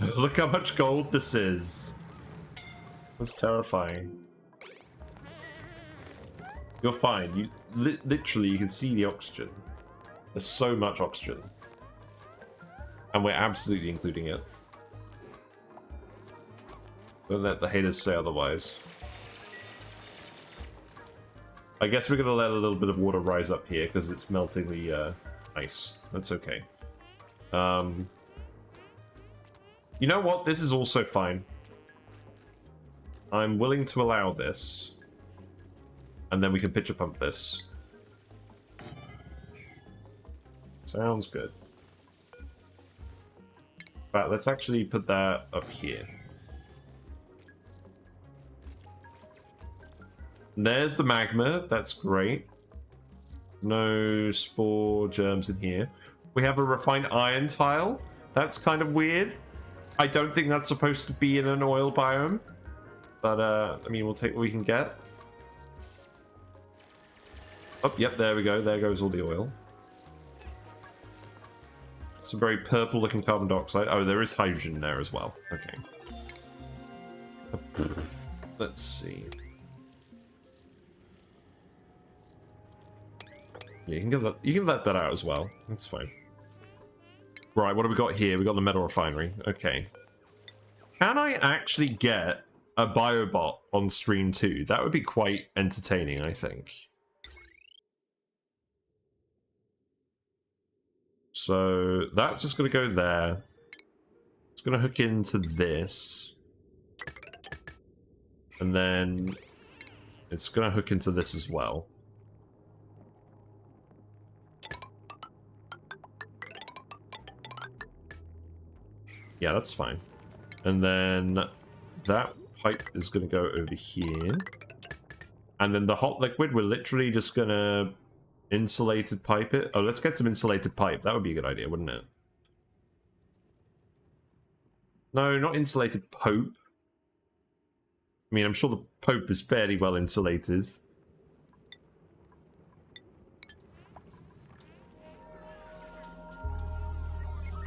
Look how much gold this is. That's terrifying. You're fine. You literally, you can see the oxygen. There's so much oxygen. And we're absolutely including it. Don't let the haters say otherwise. I guess we're going to let a little bit of water rise up here because it's melting the ice. That's okay. You know what? This is also fine. I'm willing to allow this. And then we can pitcher pump this. Sounds good. But let's actually put that up here. There's the magma. That's great. No spore germs in here. We have a refined iron tile. That's kind of weird. I don't think that's supposed to be in an oil biome. But, I mean, we'll take what we can get. Oh, yep, there we go. There goes all the oil. Some very purple-looking carbon dioxide. Oh, there is hydrogen there as well. Okay. Let's see. Yeah, you can let that out as well. That's fine. Right, what have we got here? We got the Metal Refinery. Okay. Can I actually get a Biobot on stream 2? That would be quite entertaining, I think. So that's just going to go there. It's going to hook into this. And then it's going to hook into this as well. Yeah, that's fine. And then that pipe is going to go over here. And then the hot liquid, we're literally just going to insulated pipe it. Oh, let's get some insulated pipe. That would be a good idea, wouldn't it? No, not insulated Pope. I mean, I'm sure the Pope is fairly well insulated.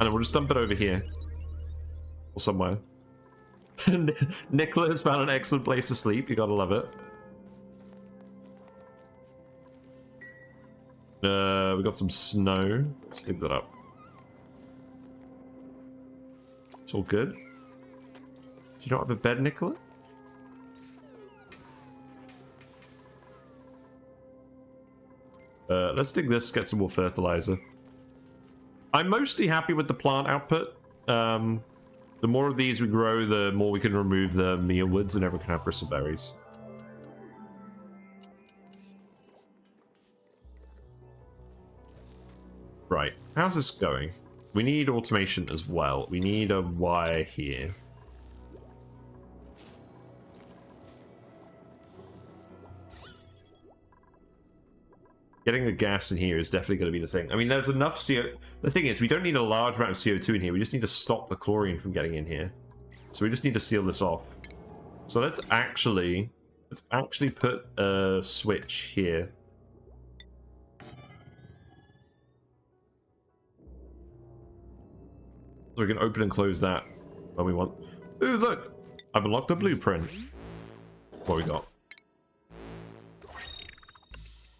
And then we'll just dump it over here. Or somewhere. Nicola has found an excellent place to sleep. You gotta love it. We got some snow. Let's dig that up. It's all good. Do you not have a bed, Nicola? Let's dig this, get some more fertilizer. I'm mostly happy with the plant output. The more of these we grow, the more we can remove the mealwoods and everyone can have bristleberries. Right, how's this going? We need automation as well. We need a wire here. Getting the gas in here is definitely going to be the thing. I mean, there's enough CO... The thing is, we don't need a large amount of CO2 in here. We just need to stop the chlorine from getting in here. So we just need to seal this off. So let's actually put a switch here. So we can open and close that when we want. Ooh, look! I've unlocked a blueprint. What we got?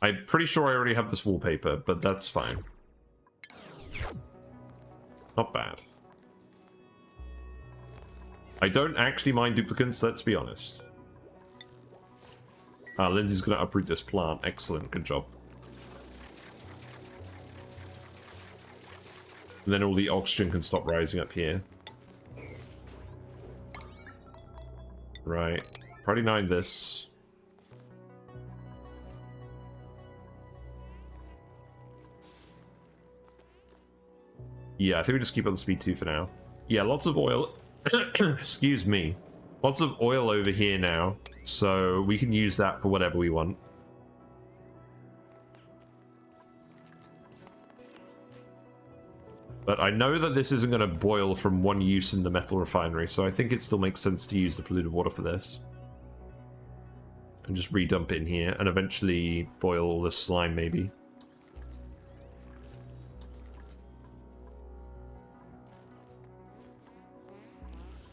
I'm pretty sure I already have this wallpaper, but that's fine. Not bad. I don't actually mind duplicates, let's be honest. Lindsay's going to uproot this plant. Excellent, good job. And then all the oxygen can stop rising up here. Right. Probably 9 this. Yeah, I think we just keep on speed 2 for now. Yeah, lots of oil. Excuse me. Lots of oil over here now, so we can use that for whatever we want. But I know that this isn't going to boil from one use in the Metal Refinery, so I think it still makes sense to use the polluted water for this. And just redump it in here, and eventually boil all this slime, maybe.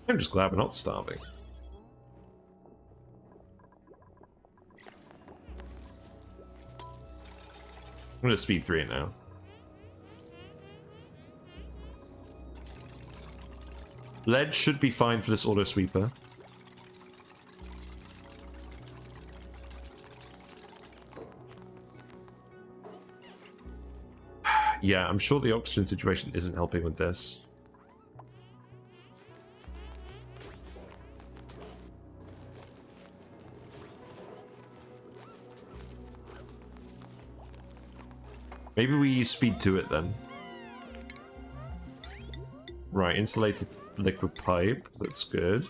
I'm just glad we're not starving. I'm going to speed 3 it now. Lead should be fine for this auto sweeper. Yeah, I'm sure the oxygen situation isn't helping with this. Maybe we speed to it then. Right, insulated liquid pipe. That's good.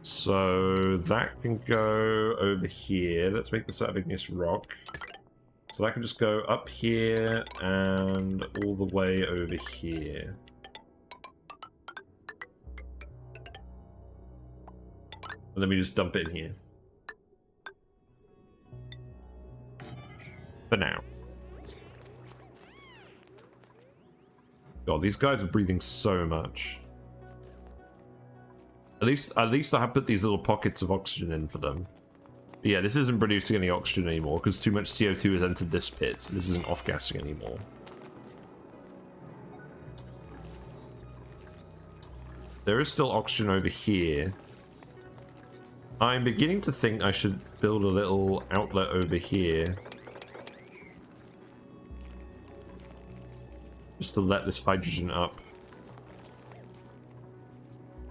So that can go over here. Let's make this out of igneous rock. So that can just go up here and all the way over here. And then we just dump it in here. For now. God, these guys are breathing so much. At least I have put these little pockets of oxygen in for them. But yeah, this isn't producing any oxygen anymore because too much CO2 has entered this pit, so this isn't off-gassing anymore. There is still oxygen over here. I'm beginning to think I should build a little outlet over here. Just to let this hydrogen up.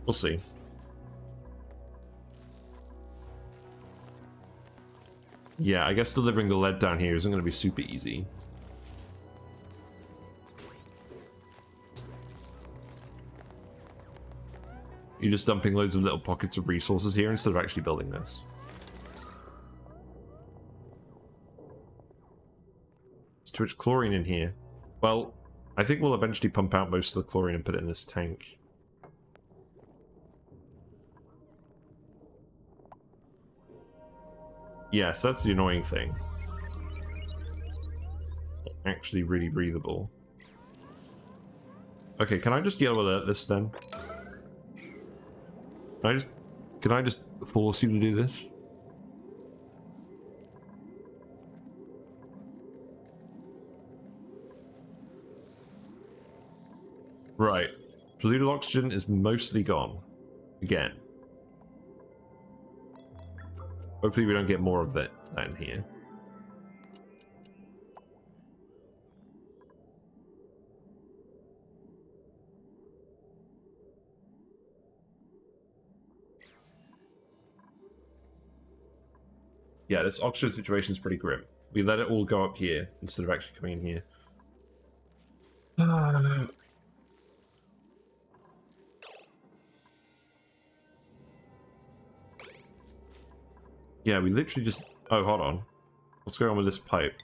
We'll see. Yeah, I guess delivering the lead down here isn't going to be super easy. You're just dumping loads of little pockets of resources here instead of actually building this. There's too much chlorine in here. Well, I think we'll eventually pump out most of the chlorine and put it in this tank. Yes, that's the annoying thing. Actually really breathable. Okay, can I just yellow alert this then? Can I just force you to do this? Right. Polluted oxygen is mostly gone. Again. Hopefully we don't get more of that in here. Yeah, this oxygen situation is pretty grim. We let it all go up here instead of actually coming in here. Yeah, we literally just... Oh, hold on. What's going on with this pipe?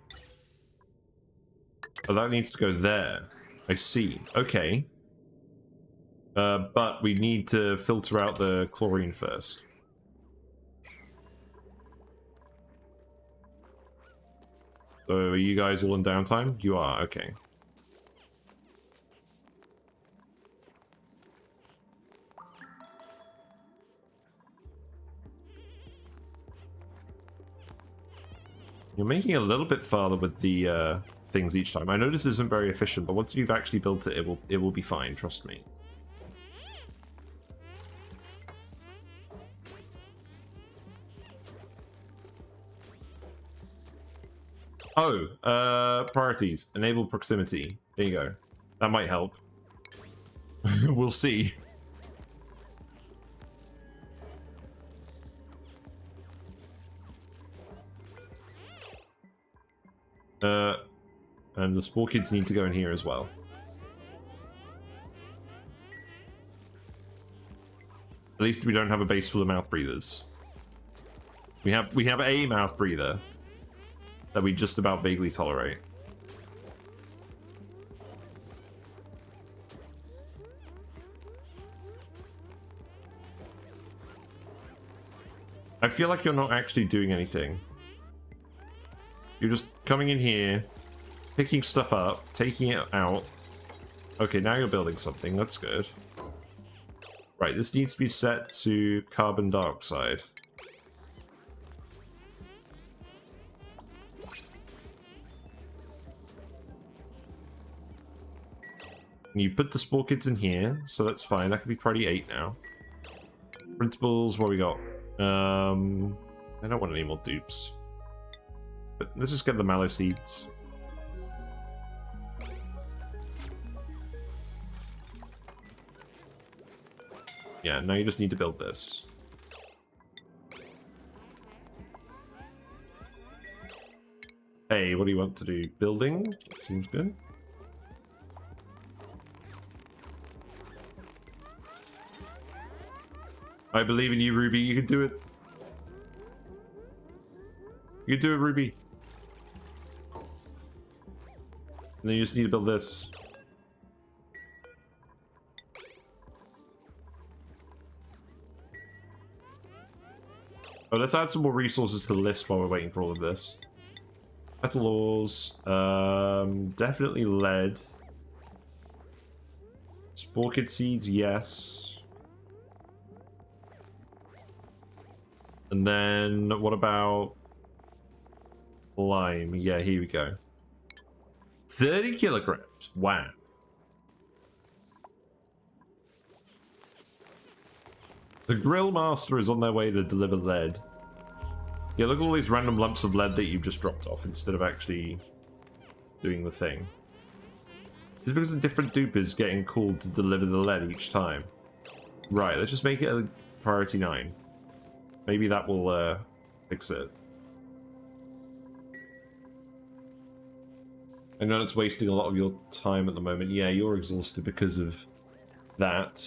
Oh, that needs to go there. I see. Okay. But we need to filter out the chlorine first. So are you guys all in downtime? You are, okay. You're making it a little bit farther with the things each time. I know this isn't very efficient, but once you've actually built it, it will be fine, trust me. Oh, priorities. Enable proximity. There you go. That might help. We'll see. And the Sporechids need to go in here as well. At least we don't have a base full of mouth breathers. We have a mouth breather that we just about vaguely tolerate. I feel like you're not actually doing anything. You're just coming in here, picking stuff up, taking it out. Okay, now you're building something. That's good. Right, this needs to be set to carbon dioxide. And you put the Sporechids in here, so that's fine. That could be priority 8 now. Principles, what we got? I don't want any more dupes. But let's just get the mallow seeds. Yeah, now you just need to build this. Hey, what do you want to do? Building? Seems good. I believe in you, Ruby. You can do it. You can do it, Ruby. And then you just need to build this. Oh, let's add some more resources to the list while we're waiting for all of this. Metal ores. Definitely lead. Sporechids seeds, yes. And then what about lime? Yeah, here we go. 30 kilograms. Wow. The grill master is on their way to deliver lead. Yeah, look at all these random lumps of lead that you've just dropped off instead of actually doing the thing. Just because a different dupe is getting called to deliver the lead each time. Right, let's just make it a priority 9. Maybe that will fix it. I know it's wasting a lot of your time at the moment. Yeah, you're exhausted because of that.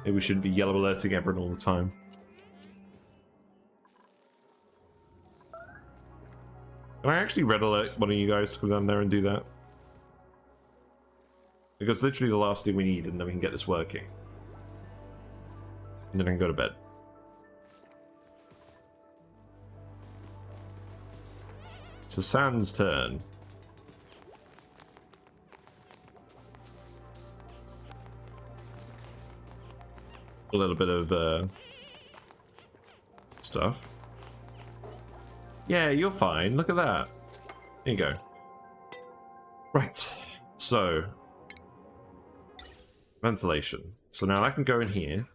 Maybe we shouldn't be yellow alerting everyone all the time. Can I actually red alert one of you guys to go down there and do that? Because literally the last thing we need, and then we can get this working. And then I can go to bed. It's Hassan's turn. a little bit of stuff. Yeah, you're fine. Look at that. There you go. Right. So, ventilation. So now that can go in here.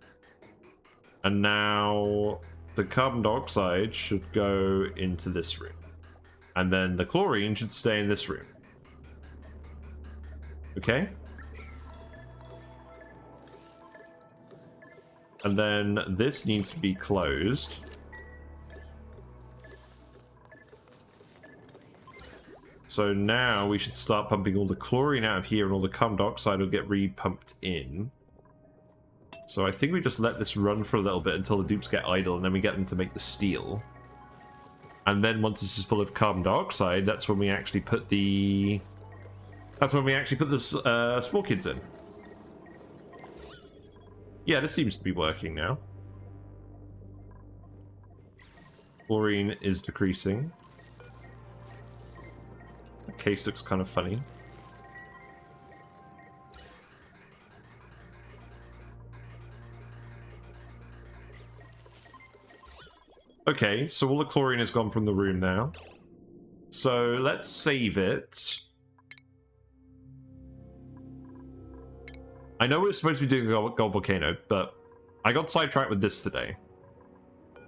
And now the carbon dioxide should go into this room. And then the chlorine should stay in this room. Okay? And then this needs to be closed. So now we should start pumping all the chlorine out of here and all the carbon dioxide will get re-pumped in. So I think we just let this run for a little bit until the dupes get idle and then we get them to make the steel. And then once this is full of carbon dioxide, that's when we actually put the... Sporechids in. Yeah, this seems to be working now. Chlorine is decreasing. The case looks kind of funny. Okay, so all the chlorine has gone from the room now. So let's save it. I know we're supposed to be doing a Gold Volcano, but I got sidetracked with this today.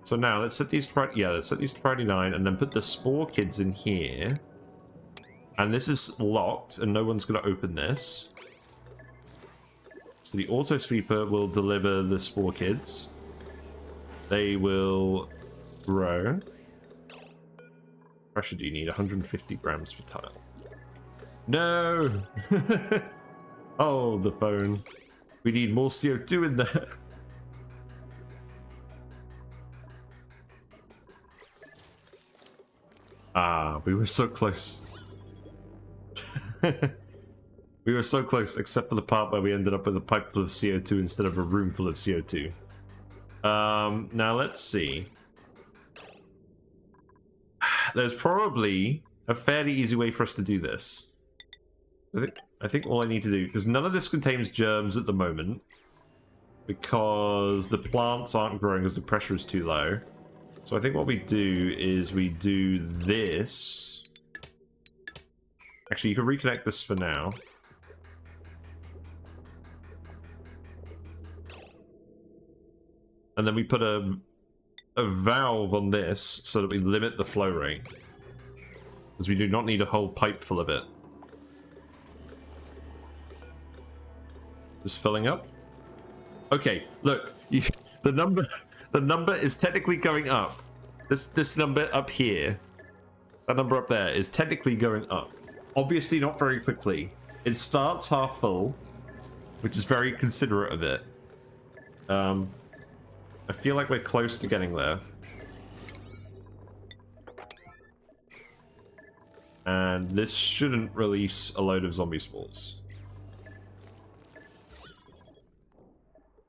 So now let's set these to let's set these to priority 9 and then put the Sporechids in here. And this is locked and no one's going to open this. So the auto sweeper will deliver the Sporechids. They will grow. Pressure do you need? 150 grams per tile. No! Oh, the phone. We need more CO2 in there. Ah, we were so close. We were so close, except for the part where we ended up with a pipe full of CO2 instead of a room full of CO2. Now let's see. There's probably a fairly easy way for us to do this. I think all I need to do, because none of this contains germs at the moment, because the plants aren't growing because the pressure is too low. So I think what we do is we do this. Actually, you can reconnect this for now. And then we put a valve on this so that we limit the flow rate. Because we do not need a whole pipe full of it. Just filling up. Okay, look, the number is technically going up. This number up here, that number up there is technically going up. Obviously not very quickly. It starts half full, which is very considerate of it. I feel like we're close to getting there. And this shouldn't release a load of zombie spores.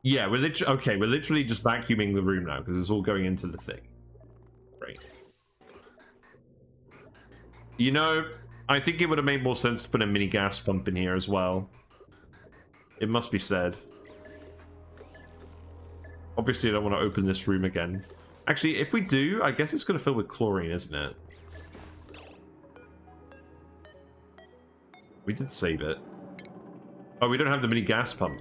Yeah, we're literally just vacuuming the room now because it's all going into the thing. Right. You know, I think it would have made more sense to put a mini gas pump in here as well. It must be said. Obviously, I don't want to open this room again. Actually, if we do, I guess it's going to fill with chlorine, isn't it? We did save it. Oh, we don't have the mini gas pump.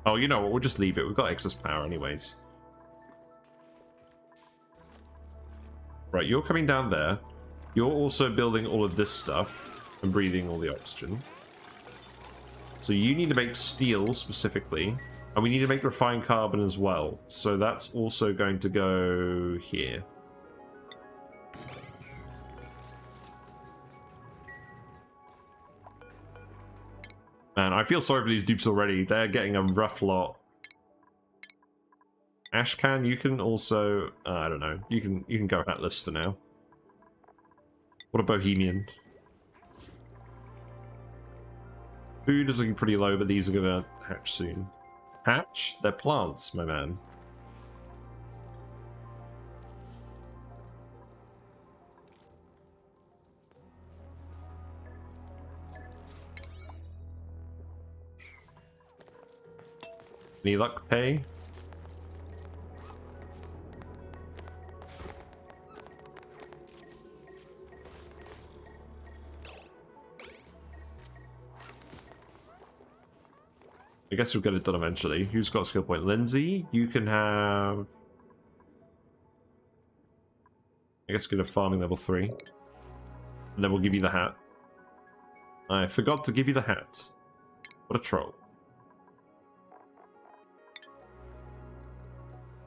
Oh, you know what? We'll just leave it. We've got excess power anyways. Right, you're coming down there. You're also building all of this stuff and breathing all the oxygen. So you need to make steel specifically. And we need to make refined carbon as well. So that's also going to go here. Man, I feel sorry for these dupes already. They're getting a rough lot. Ashcan, you can also... I don't know. You can go Atlas for now. What a Bohemian. Food is looking pretty low, but these are going to hatch soon. Hatch? They're plants, my man. Any luck pay? I guess we'll get it done eventually. Who's got a skill point? Lindsay, you can have... I guess get a farming level 3. And then we'll give you the hat. I forgot to give you the hat. What a troll.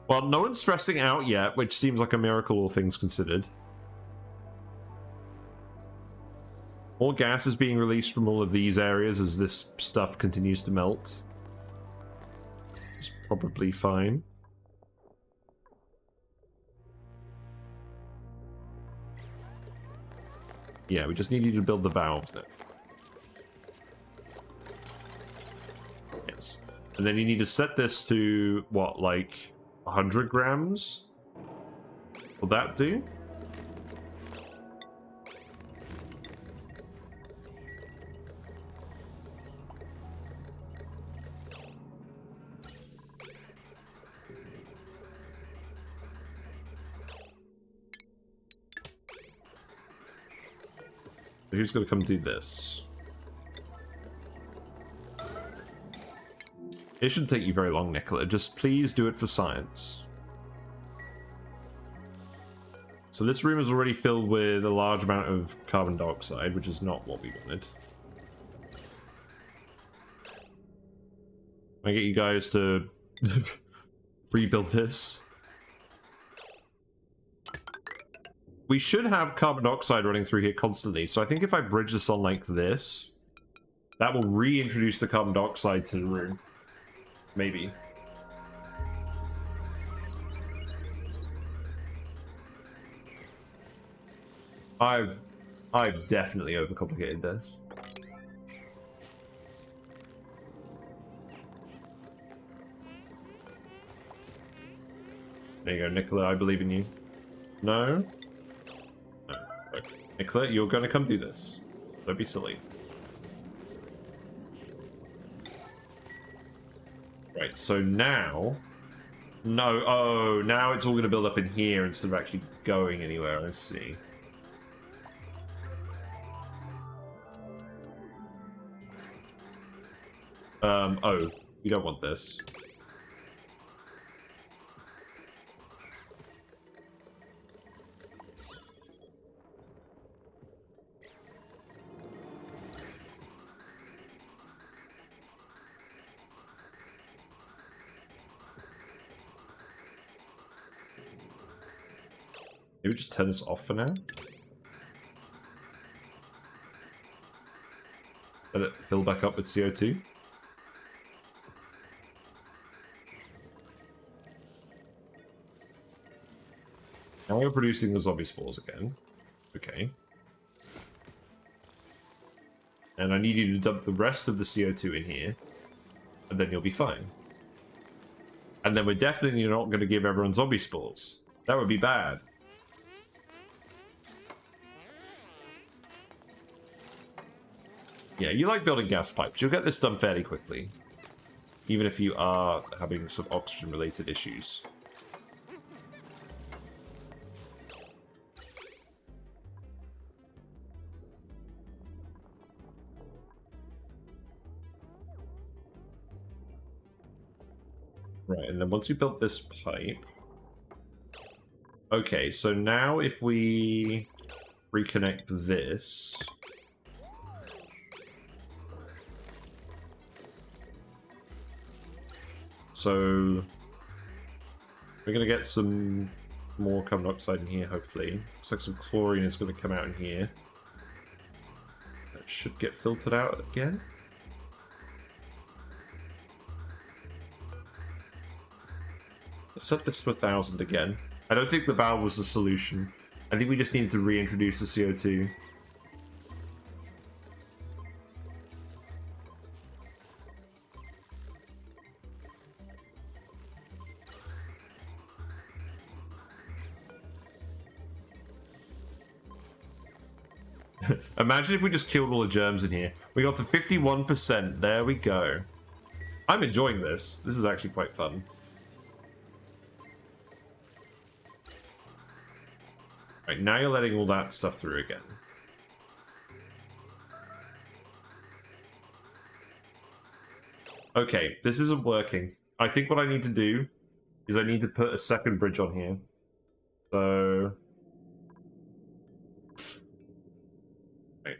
Well, no one's stressing out yet, which seems like a miracle, all things considered. More gas is being released from all of these areas as this stuff continues to melt. It's probably fine. Yeah, we just need you to build the valves there. Yes. And then you need to set this to, what, like 100 grams? Will that do? Who's going to come do this? It shouldn't take you very long, Nicola. Just please do it for science. So this room is already filled with a large amount of carbon dioxide, which is not what we wanted. I get you guys to rebuild this. We should have carbon dioxide running through here constantly, so I think if I bridge this on like this, that will reintroduce the carbon dioxide to the room. Maybe. I've definitely overcomplicated this. There you go, Nicola, I believe in you. No? No. Okay. Nicola, you're gonna come do this. Don't be silly. Right, so now... No, oh, now it's all gonna build up in here instead of actually going anywhere, I see. Oh, you don't want this. Maybe just turn this off for now. Let it fill back up with CO2. Now we're producing the zombie spores again. Okay. And I need you to dump the rest of the CO2 in here, and then you'll be fine. And then we're definitely not going to give everyone zombie spores. That would be bad. Yeah, you like building gas pipes. You'll get this done fairly quickly. Even if you are having some oxygen-related issues. Right, and then once you built this pipe... Okay, so now if we reconnect this... So... we're going to get some more carbon dioxide in here, hopefully. Looks like some chlorine is going to come out in here. That should get filtered out again. Let's set this to 1,000 again. I don't think the valve was the solution. I think we just needed to reintroduce the CO2. Imagine if we just killed all the germs in here. We got to 51%. There we go. I'm enjoying this. This is actually quite fun. Right, now you're letting all that stuff through again. Okay, this isn't working. I think what I need to do is I need to put a second bridge on here. So... Right.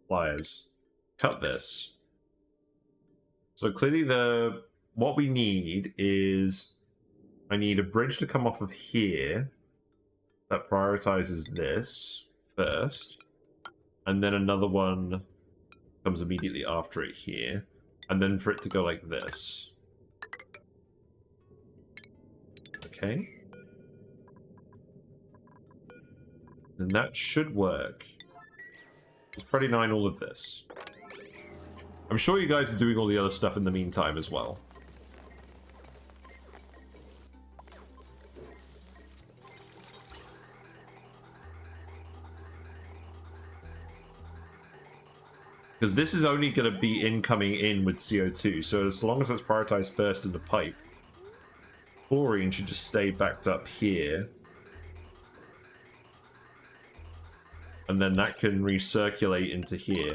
Pliers. Cut this. So clearly what we need is... I need a bridge to come off of here that prioritizes this first. And then another one comes immediately after it here. And then for it to go like this. Okay. And that should work. Let's Pretty 9 all of this. I'm sure you guys are doing all the other stuff in the meantime as well. Because this is only going to be incoming in with CO2, so as long as it's prioritized first in the pipe, chlorine should just stay backed up here. And then that can recirculate into here.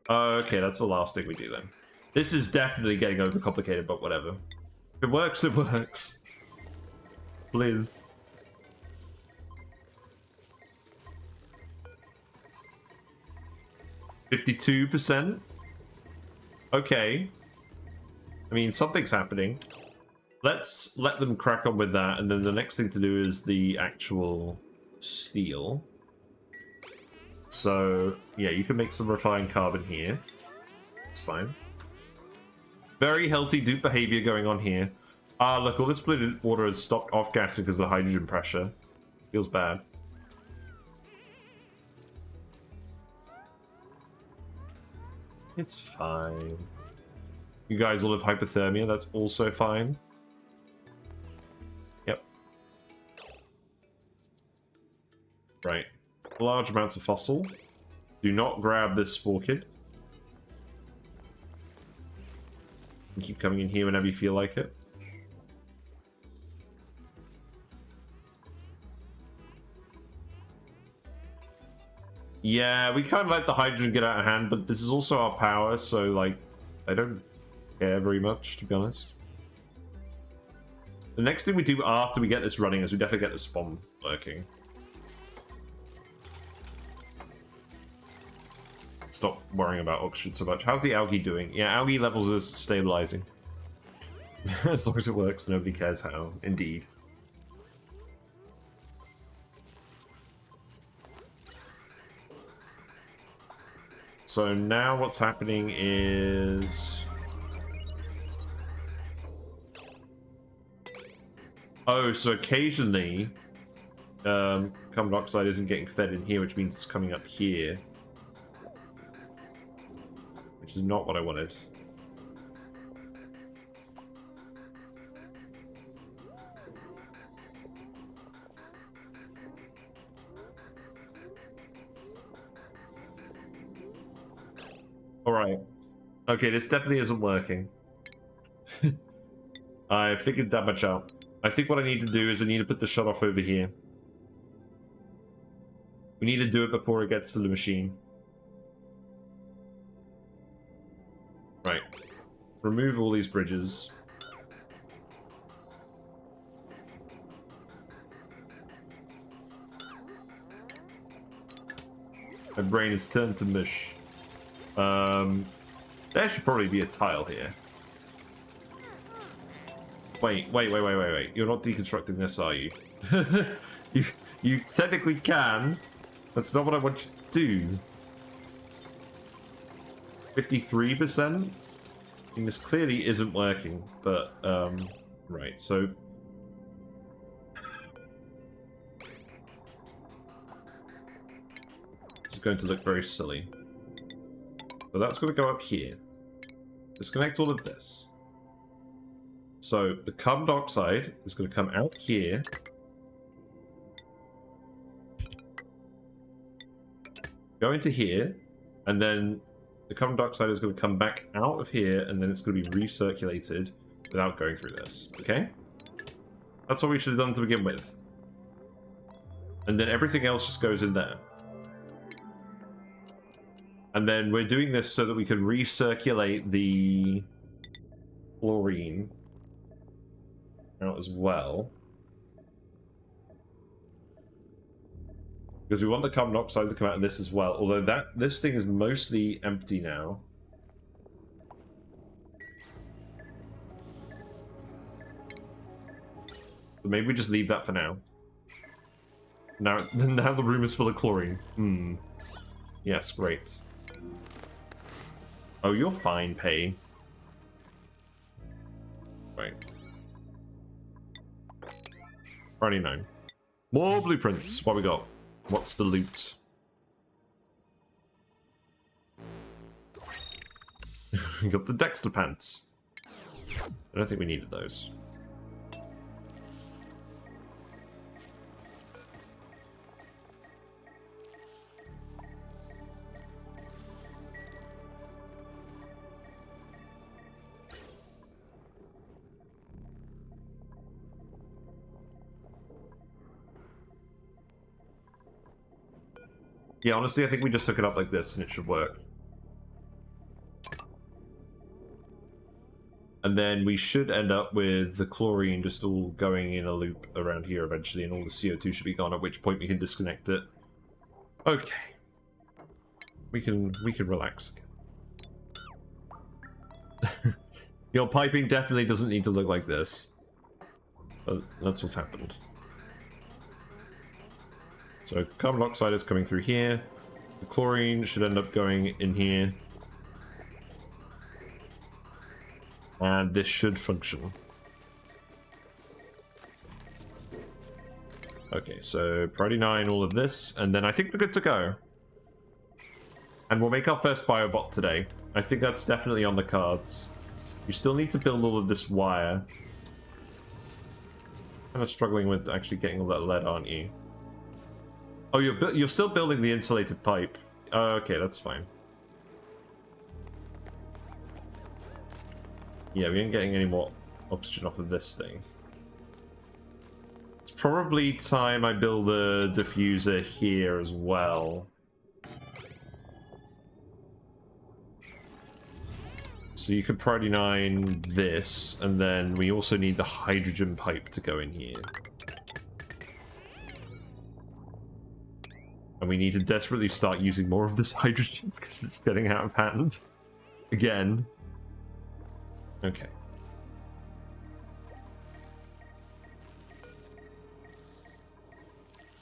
Okay, that's the last thing we do then. This is definitely getting overcomplicated, but whatever. If it works, it works. Please. %52%? Okay. I mean, something's happening. Let's let them crack on with that, and then the next thing to do is the actual steel. So, yeah, you can make some refined carbon here. It's fine. Very healthy dupe behavior going on here. Ah, look, all this polluted water has stopped off-gassing because of the hydrogen pressure. Feels bad. It's fine. You guys all have hypothermia, that's also fine. Yep. Right. Large amounts of fossil. Do not grab this Sporekid. And keep coming in here whenever you feel like it. Yeah, we kind of let the hydrogen get out of hand, but this is also our power, so, like, I don't care very much, to be honest. The next thing we do after we get this running is we definitely get the spawn working. Stop worrying about oxygen so much. How's the algae doing? Yeah, algae levels are stabilizing. As long as it works, nobody cares how. Indeed. So now what's happening is... Oh, so occasionally carbon dioxide isn't getting fed in here, which means it's coming up here. Which is not what I wanted. Alright. Okay, this definitely isn't working. I figured that much out. I think what I need to do is I need to put the shut off over here. We need to do it before it gets to the machine. Right. Remove all these bridges. My brain is turned to mush. There should probably be a tile here. Wait. You're not deconstructing this, are you? You technically can. That's not what I want you to do. 53%? I mean, this clearly isn't working, but, right, so... This is going to look very silly. So that's going to go up here. Disconnect all of this. So the carbon dioxide is going to come out here. Go into here. And then the carbon dioxide is going to come back out of here, and then it's going to be recirculated without going through this. Okay? That's what we should have done to begin with. And then everything else just goes in there. And then we're doing this so that we can recirculate the chlorine out as well. Because we want the carbon dioxide to come out of this as well. Although this thing is mostly empty now. But maybe we just leave that for now. Now the room is full of chlorine. Yes, great. Oh, you're fine, Pay. Right. Friday 9. More blueprints. What we got? What's the loot? We got the Dexter pants. I don't think we needed those. Yeah, honestly, I think we just hook it up like this and it should work. And then we should end up with the chlorine just all going in a loop around here eventually, and all the CO2 should be gone, at which point we can disconnect it. Okay. We can relax again. Your piping definitely doesn't need to look like this. But that's what's happened. So carbon dioxide is coming through here. The chlorine should end up going in here. And this should function. Okay, so priority 9, all of this, and then I think we're good to go. And we'll make our first Biobot today. I think that's definitely on the cards. You still need to build all of this wire. Kind of struggling with actually getting all that lead, aren't you? Oh, you're still building the insulated pipe. Okay, that's fine. Yeah, we ain't getting any more oxygen off of this thing. It's probably time I build a diffuser here as well. So you could priority 9 this, and then we also need the hydrogen pipe to go in here. And we need to desperately start using more of this hydrogen because it's getting out of hand. Again. Okay.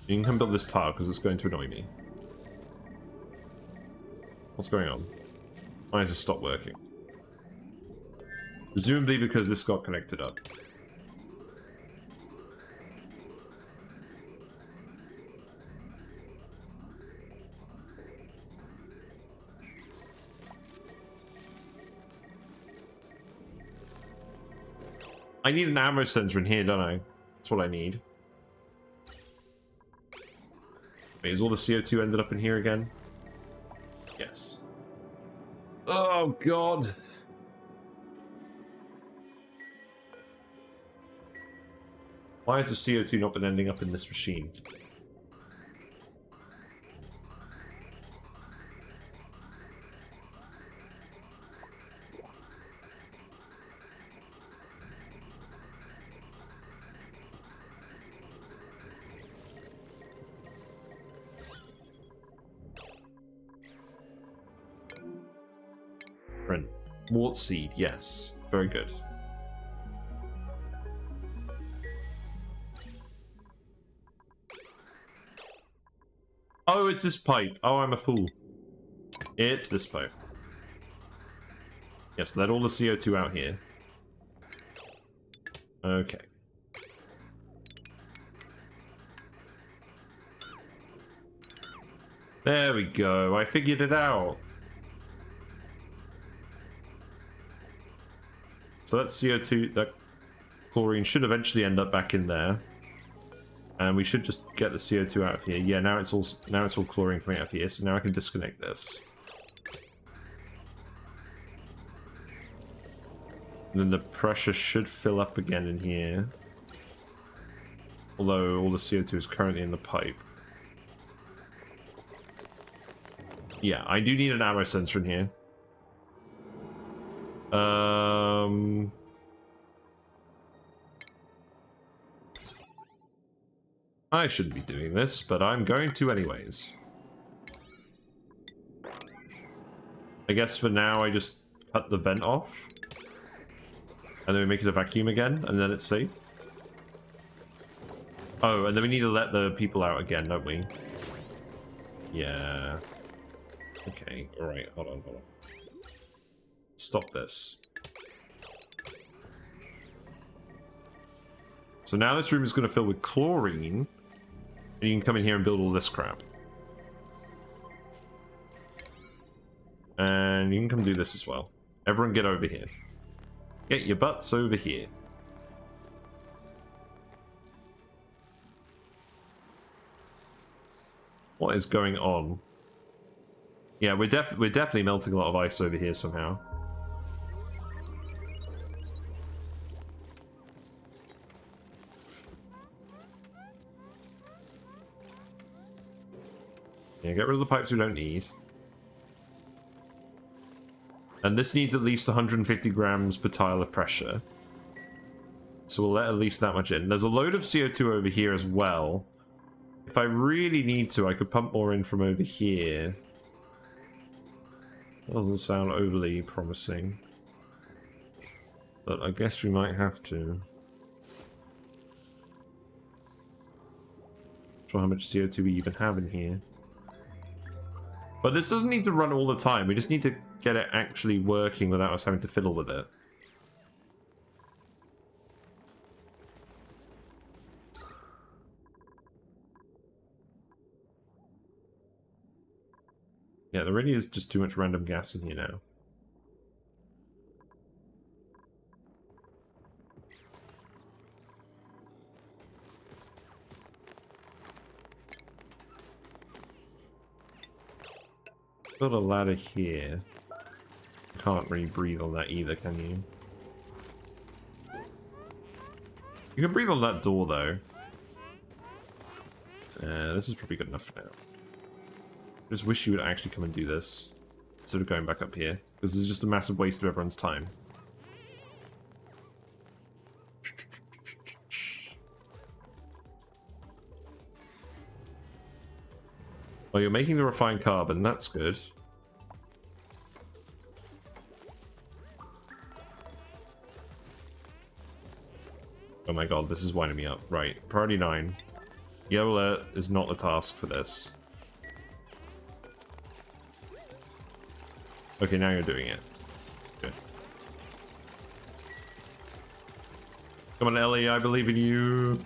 You can come build this tile because it's going to annoy me. What's going on? Why has it stopped working? Presumably because this got connected up. I need an ammo sensor in here, don't I? That's what I need. Wait, is all the CO2 ended up in here again? Yes. Oh, God. Why has the CO2 not been ending up in this machine? Wart seed, yes. Very good. Oh, it's this pipe. Oh, I'm a fool. It's this pipe. Yes, let all the CO2 out here. Okay. There we go. I figured it out. So that CO2, that chlorine should eventually end up back in there. And we should just get the CO2 out of here. Yeah, now it's all chlorine coming out of here, so now I can disconnect this. And then the pressure should fill up again in here. Although all the CO2 is currently in the pipe. Yeah, I do need an ammo sensor in here. I shouldn't be doing this, but I'm going to anyways. I guess for now I just cut the vent off. And then we make it a vacuum again, and then it's safe. Oh, and then we need to let the people out again, don't we? Yeah. Okay, alright, hold on. Stop this. So now this room is going to fill with chlorine, and you can come in here and build all this crap. And you can come do this as well. Everyone get over here. Get your butts over here. What is going on? Yeah, we're definitely melting a lot of ice over here somehow. Yeah, get rid of the pipes we don't need. And this needs at least 150 grams per tile of pressure. So we'll let at least that much in. There's a load of CO2 over here as well. If I really need to, I could pump more in from over here. Doesn't sound overly promising. But I guess we might have to. Not sure how much CO2 we even have in here. But this doesn't need to run all the time. We just need to get it actually working without us having to fiddle with it. Yeah, there really is just too much random gas in here now. Got a ladder here. Can't really breathe on that either, can you? You can breathe on that door, though. This is probably good enough for now. Just wish you would actually come and do this instead of going back up here, because this is just a massive waste of everyone's time. Well, you're making the refined carbon, that's good. Oh my god, this is winding me up. Right, priority 9. Yellow alert is not the task for this. Okay, now you're doing it. Good. Come on, Ellie, I believe in you.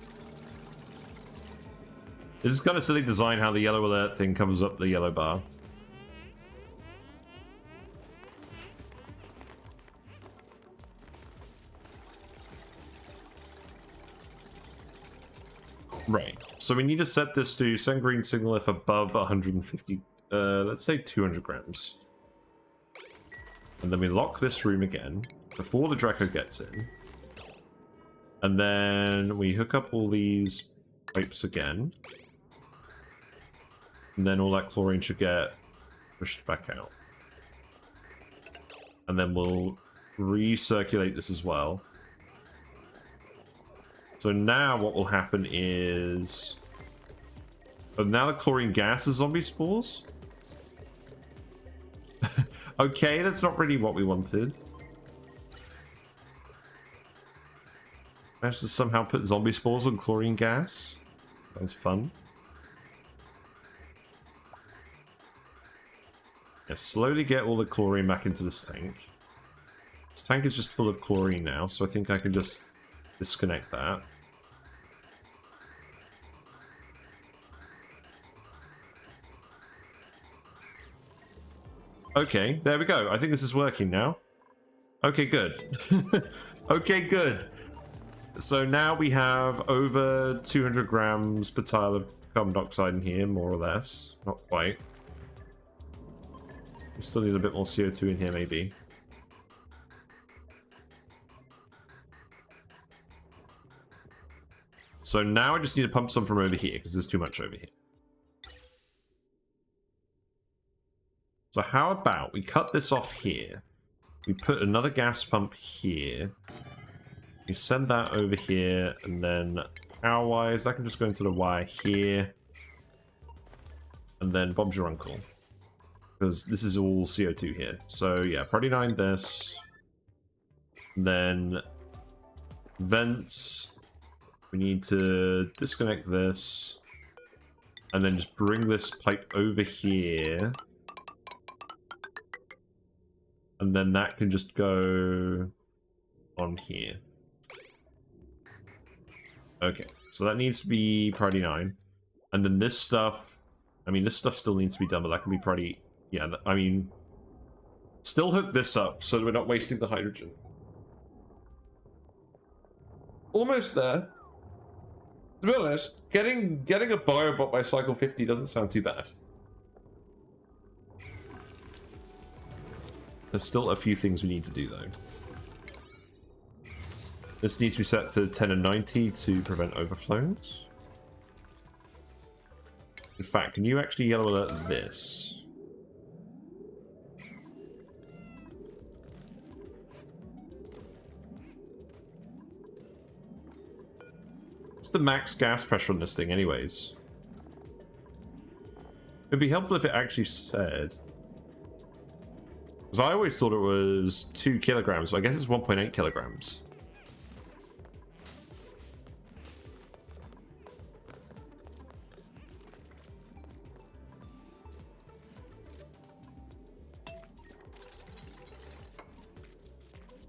This is kind of silly design how the yellow alert thing covers up the yellow bar. Right, so we need to set this to send green signal if above 150, let's say 200 grams. And then we lock this room again before the Draco gets in. And then we hook up all these pipes again. And then all that chlorine should get pushed back out. And then we'll recirculate this as well. So now what will happen is... Oh, now the chlorine gas is zombie spores? Okay, that's not really what we wanted. Managed to somehow put zombie spores on chlorine gas. That's fun. Yeah, slowly get all the chlorine back into this tank. This tank is just full of chlorine now, so I think I can just disconnect that. Okay, there we go. I think this is working now. Okay, good. Okay, good. So now we have over 200 grams per tile of carbon dioxide in here, more or less. Not quite. We still need a bit more CO2 in here, maybe. So now I just need to pump some from over here, because there's too much over here. So how about we cut this off here. We put another gas pump here. We send that over here, and then power-wise, that can just go into the wire here. And then Bob's your uncle. Because this is all CO2 here. So yeah, priority 9 this. And then vents. We need to disconnect this. And then just bring this pipe over here. And then that can just go on here. Okay, so that needs to be priority 9. And then this stuff, I mean, this stuff still needs to be done, but that can be priority, yeah, I mean, still hook this up so we're not wasting the hydrogen. Almost there. To be honest, getting a biobot by cycle 50 doesn't sound too bad. There's still a few things we need to do, though. This needs to be set to 10 and 90 to prevent overflows. In fact, can you actually yellow alert this? What's the max gas pressure on this thing, anyways? It'd be helpful if it actually said... Because I always thought it was 2 kilograms, but I guess it's 1.8 kilograms.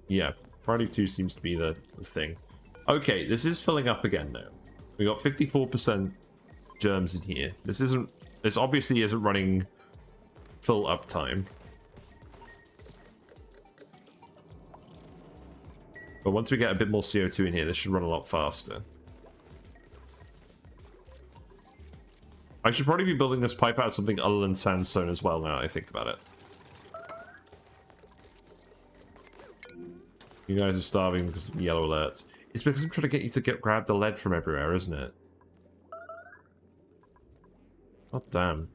Yeah, priority 2 seems to be the thing. Okay, this is filling up again now. We got 54% germs in here. This obviously isn't running full uptime. But once we get a bit more CO2 in here, this should run a lot faster. I should probably be building this pipe out of something other than sandstone as well now that I think about it. You guys are starving because of yellow alerts. It's because I'm trying to get you to grab the lead from everywhere, isn't it? Oh, damn.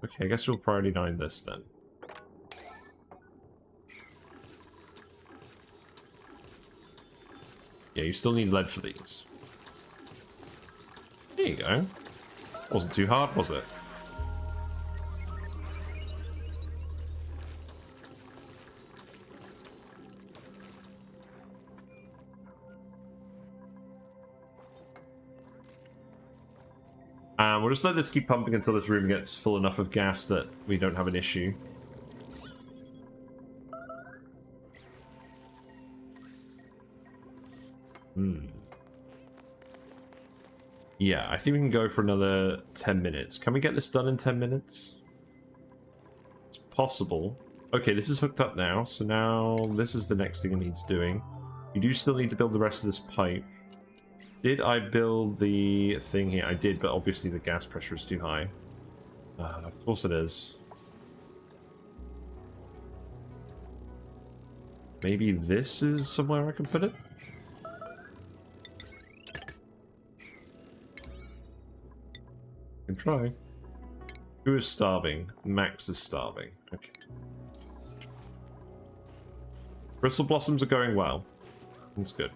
Okay, I guess we'll priority 9 this then. Yeah, you still need lead for these. There you go. Wasn't too hard, was it? We'll just let this keep pumping until this room gets full enough of gas that we don't have an issue. Yeah, I think we can go for another 10 minutes. Can we get this done in 10 minutes? It's possible. Okay, this is hooked up now, so now this is the next thing it needs doing. You do still need to build the rest of this pipe. Did I build the thing here? I did, but obviously the gas pressure is too high. Of course it is. Maybe this is somewhere I can put it? Can try. Who is starving? Max is starving. Okay. Bristle blossoms are going well. That's good.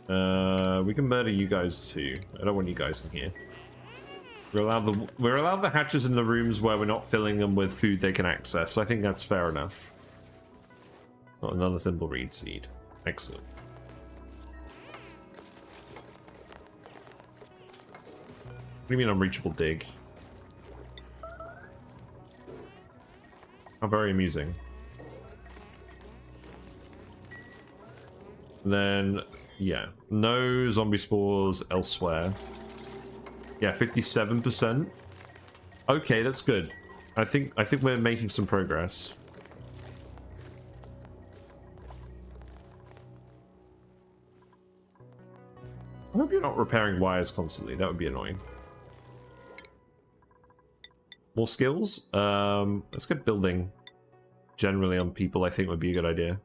We can murder you guys too. I don't want you guys in here. We're allowed the hatches in the rooms where we're not filling them with food they can access. I think that's fair enough. Not another thimbleweed seed. Excellent. What do you mean unreachable dig? How very amusing. Then, yeah, no zombie spores elsewhere. Yeah, 57%. Okay, that's good. I think we're making some progress. I hope you're not repairing wires constantly. That would be annoying. More skills? Let's get building. Generally on people, I think would be a good idea.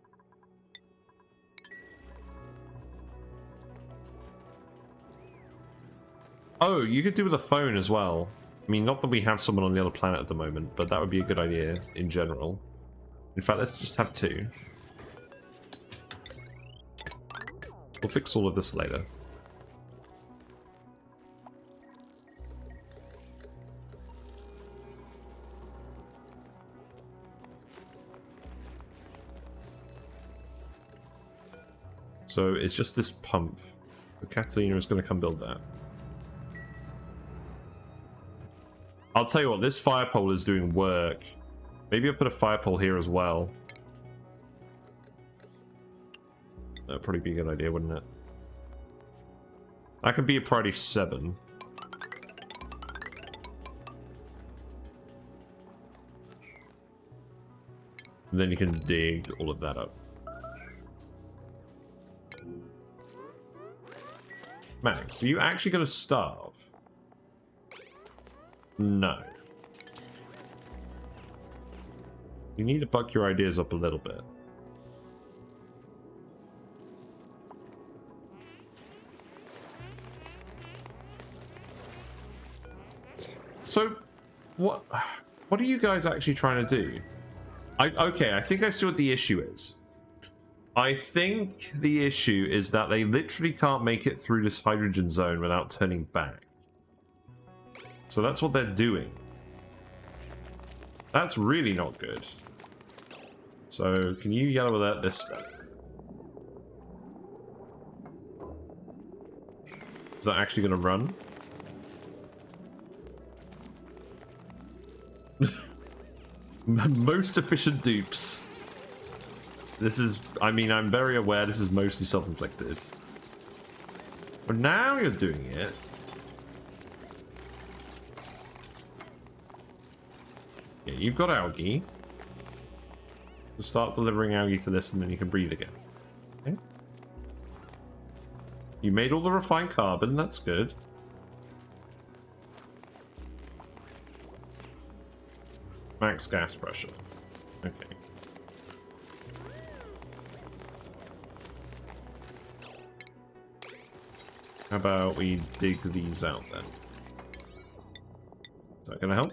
Oh, you could do with a phone as well. I mean, not that we have someone on the other planet at the moment, but that would be a good idea in general. In fact, let's just have 2. We'll fix all of this later. So it's just this pump. Catalina is going to come build that. I'll tell you what, this fire pole is doing work. Maybe I'll put a fire pole here as well. That'd probably be a good idea, wouldn't it? That could be a priority 7. And then you can dig all of that up. Max, are you actually going to starve? No. You need to buck your ideas up a little bit. So, what are you guys actually trying to do? Okay, I think I see what the issue is. I think the issue is that they literally can't make it through this hydrogen zone without turning back. So that's what they're doing. That's really not good. So, can you yellow alert this step? Is that actually going to run? Most efficient dupes. This is, I mean, I'm very aware this is mostly self-inflicted. But now you're doing it. Yeah, you've got algae. So start delivering algae to this and then you can breathe again. Okay. You made all the refined carbon, that's good. Max gas pressure. Okay. How about we dig these out then? Is that gonna help?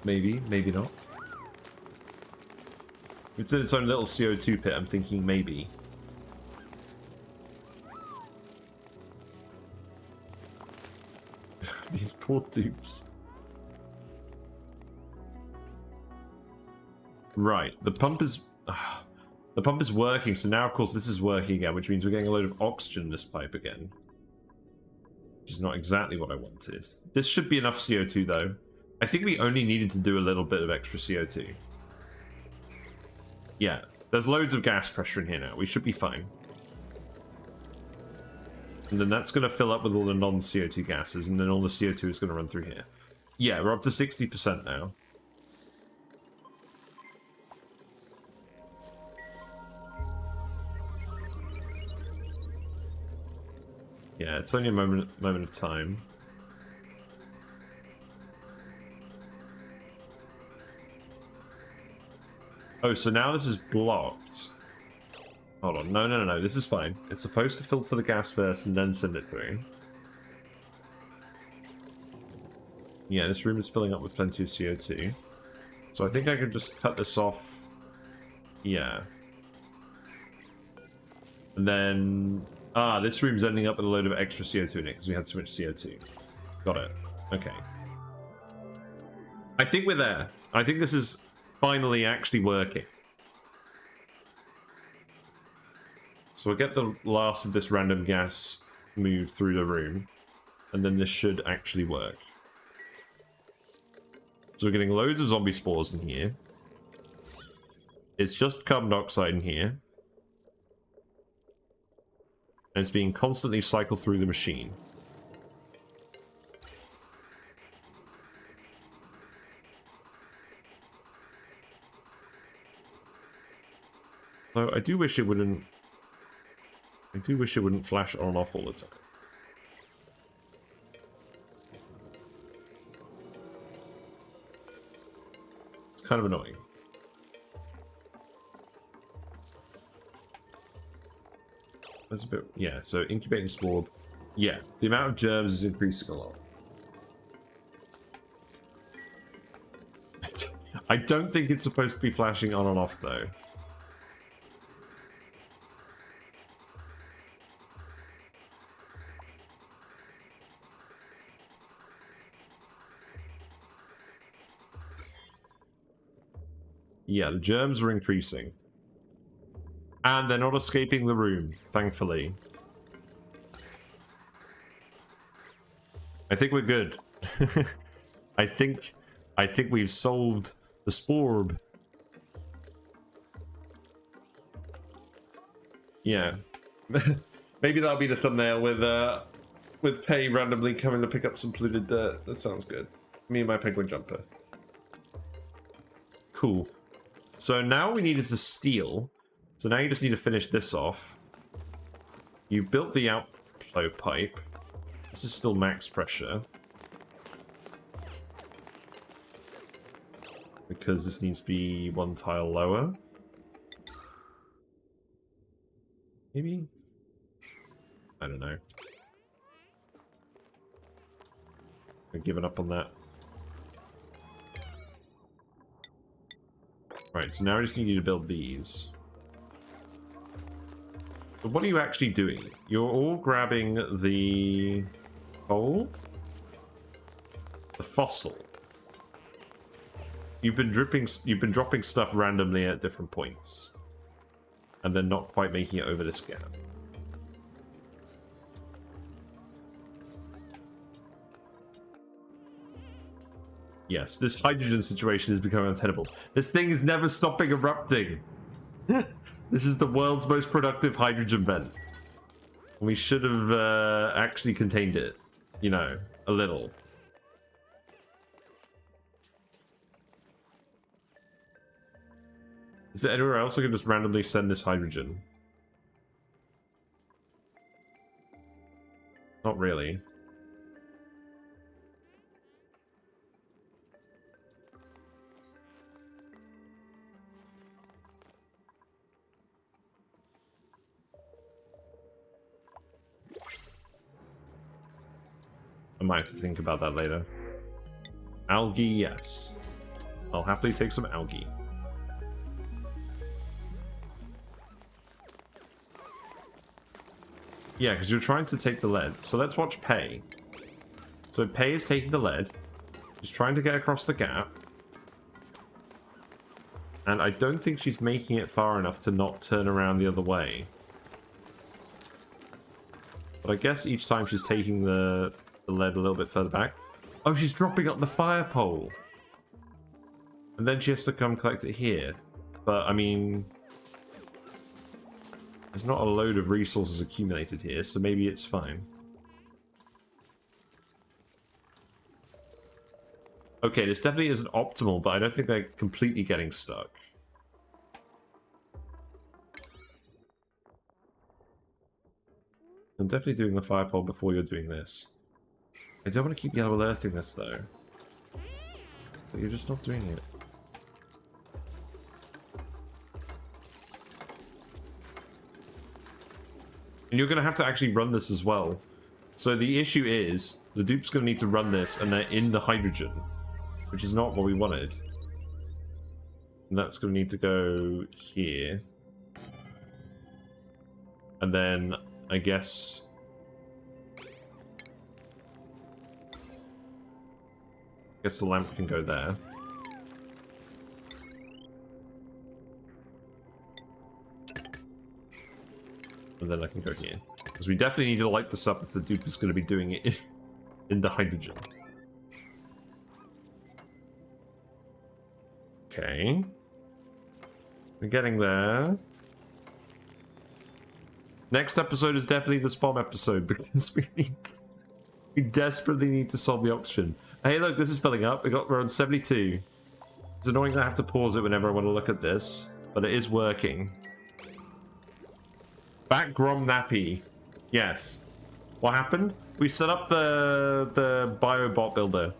Maybe, maybe not. It's in its own little CO2 pit, I'm thinking maybe. These poor dupes. Right, the pump is working, so now of course this is working again, which means we're getting a load of oxygen in this pipe again. Which is not exactly what I wanted. This should be enough CO2 though. I think we only needed to do a little bit of extra CO2. Yeah, there's loads of gas pressure in here now. We should be fine. And then that's going to fill up with all the non-CO2 gases, and then all the CO2 is going to run through here. Yeah, we're up to 60% now. Yeah, it's only a moment of time. Oh, so now this is blocked. Hold on, no, this is fine. It's supposed to filter the gas first and then send it through. Yeah, this room is filling up with plenty of CO2. So I think I could just cut this off. Yeah. And then... Ah, this room's ending up with a load of extra CO2 in it because we had so much CO2. Got it. Okay. I think we're there. I think this is finally actually working. So we'll get the last of this random gas moved through the room, and then this should actually work. So we're getting loads of zombie spores in here. It's just carbon dioxide in here. And it's being constantly cycled through the machine. So I do wish it wouldn't... I do wish it wouldn't flash on and off all the time. It's kind of annoying. That's a bit... Yeah, so incubating spore. Yeah, the amount of germs is increasing a lot. I don't think it's supposed to be flashing on and off, though. Yeah, the germs are increasing. And they're not escaping the room, thankfully. I think we're good. I think we've solved the sporb. Yeah. Maybe that'll be the thumbnail with Pei randomly coming to pick up some polluted dirt. That sounds good. Me and my penguin jumper. Cool. So now we needed to steal. So now you just need to finish this off. You built the outflow pipe. This is still max pressure. Because this needs to be one tile lower. Maybe? I don't know. I've given up on that. Right, so now I just need you to build these. But what are you actually doing? You're all grabbing the coal? The fossil. You've been dropping stuff randomly at different points. And then not quite making it over this gap. Yes, this hydrogen situation is becoming untenable. This thing is never stopping erupting. This is the world's most productive hydrogen vent. We should have actually contained it. You know, a little. Is there anywhere else I can just randomly send this hydrogen? Not really. I might have to think about that later. Algae, yes. I'll happily take some algae. Yeah, because you're trying to take the lead. So let's watch Pei. So Pei is taking the lead. She's trying to get across the gap. And I don't think she's making it far enough to not turn around the other way. But I guess each time she's taking the lead a little bit further back. Oh, she's dropping up the fire pole. And then she has to come collect it here. But, I mean... there's not a load of resources accumulated here, so maybe it's fine. Okay, this definitely isn't optimal, but I don't think they're completely getting stuck. I'm definitely doing the fire pole before you're doing this. I don't want to keep yellow alerting this, though. But you're just not doing it. And you're going to have to actually run this as well. So the issue is, the dupe's going to need to run this, and they're in the hydrogen. Which is not what we wanted. And that's going to need to go here. And then, I guess... the lamp can go there. And then I can go here. Because we definitely need to light this up if the dupe is going to be doing it in the hydrogen. Okay. We're getting there. Next episode is definitely the spawn episode because we desperately need to solve the oxygen. Hey, look, this is filling up. We're on 72. It's annoying that I have to pause it whenever I want to look at this, but it is working. Back Grom Nappy. Yes. What happened? We set up the Biobot Builder.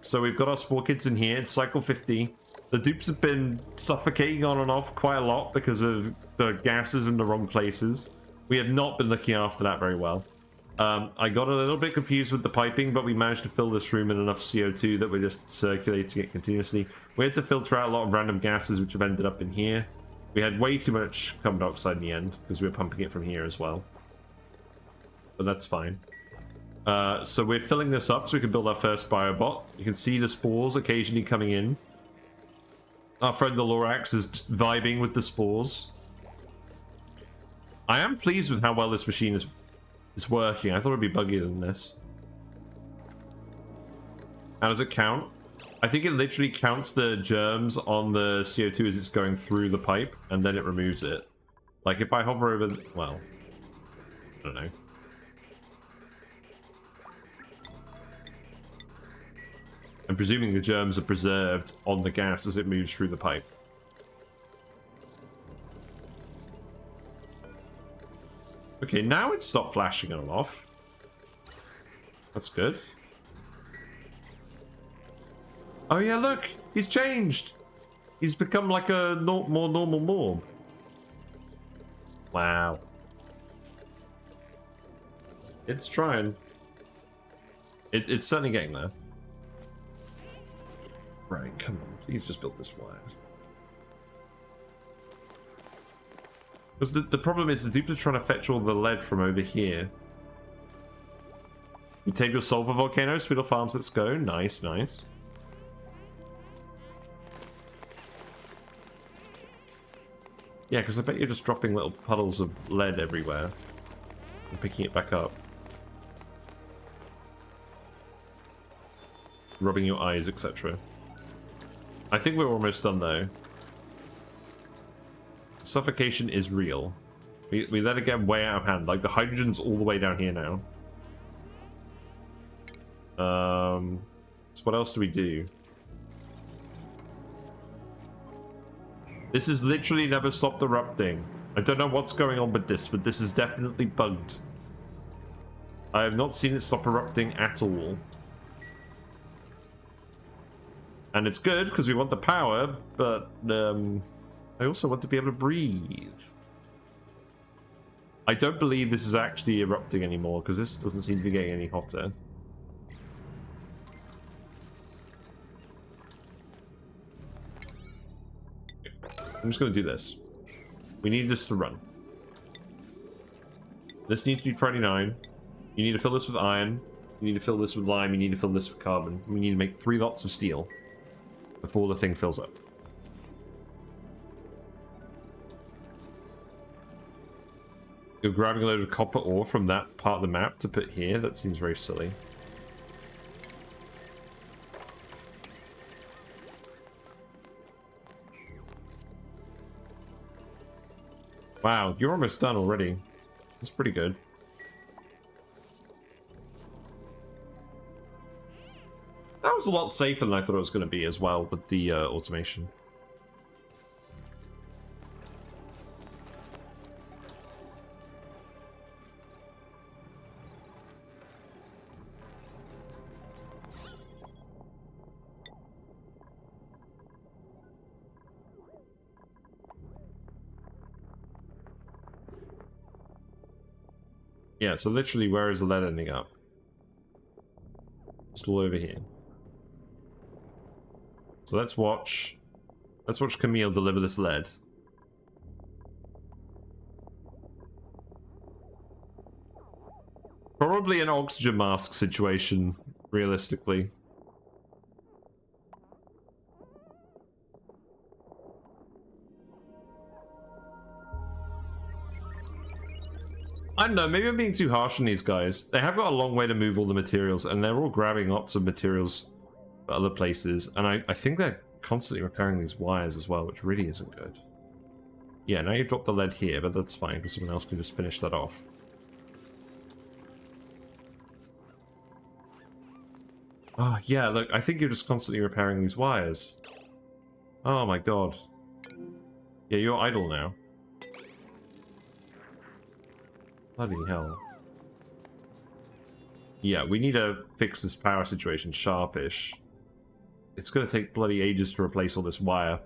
So we've got our Sporechids in here. It's cycle 50. The dupes have been suffocating on and off quite a lot because of the gases in the wrong places. We have not been looking after that very well. I got a little bit confused with the piping, but we managed to fill this room in enough CO2 that we're just circulating it continuously. We had to filter out a lot of random gases, which have ended up in here. We had way too much carbon dioxide in the end, because we were pumping it from here as well. But that's fine. So we're filling this up so we can build our first biobot. You can see the spores occasionally coming in. Our friend the Lorax is just vibing with the spores. I am pleased with how well this machine is working. I thought it'd be buggier than this. How does it count? I think it literally counts the germs on the CO2 as it's going through the pipe, and then it removes it. Like, if I hover over... well, I don't know. I'm presuming the germs are preserved on the gas as it moves through the pipe. Okay, now it's stopped flashing on and off. That's good. Oh yeah, look! He's changed! He's become like a more normal morb. Wow. It's trying. It's certainly getting there. Right, come on. Please just build this wire. Because the problem is the dudes are trying to fetch all the lead from over here. You take your sulfur volcano, Spittle Farms, let's go. Nice, nice. Yeah, because I bet you're just dropping little puddles of lead everywhere. And picking it back up. Rubbing your eyes, etc. I think we're almost done though. Suffocation is real. We let it get way out of hand. Like, the hydrogen's all the way down here now. So what else do we do? This has literally never stopped erupting. I don't know what's going on with this, but this is definitely bugged. I have not seen it stop erupting at all. And it's good, because we want the power, but I also want to be able to breathe. I don't believe this is actually erupting anymore, because this doesn't seem to be getting any hotter. I'm just going to do this. We need this to run. This needs to be 29. You need to fill this with iron. You need to fill this with lime. You need to fill this with carbon. We need to make 3 lots of steel before the thing fills up. You're grabbing a load of copper ore from that part of the map to put here? That seems very silly. Wow, you're almost done already. That's pretty good. That was a lot safer than I thought it was going to be as well with the automation. Yeah, so literally, where is the lead ending up? Just all over here. So let's watch Camille deliver this lead. Probably an oxygen mask situation, realistically. I don't know, maybe I'm being too harsh on these guys. They have got a long way to move all the materials, and they're all grabbing lots of materials for other places, and I think they're constantly repairing these wires as well, which really isn't good. Yeah, now you drop the lead here, but that's fine, because someone else can just finish that off. Oh, yeah, look, I think you're just constantly repairing these wires. Oh my god. Yeah, you're idle now. Bloody hell. Yeah, we need to fix this power situation sharpish. It's going to take bloody ages to replace all this wire.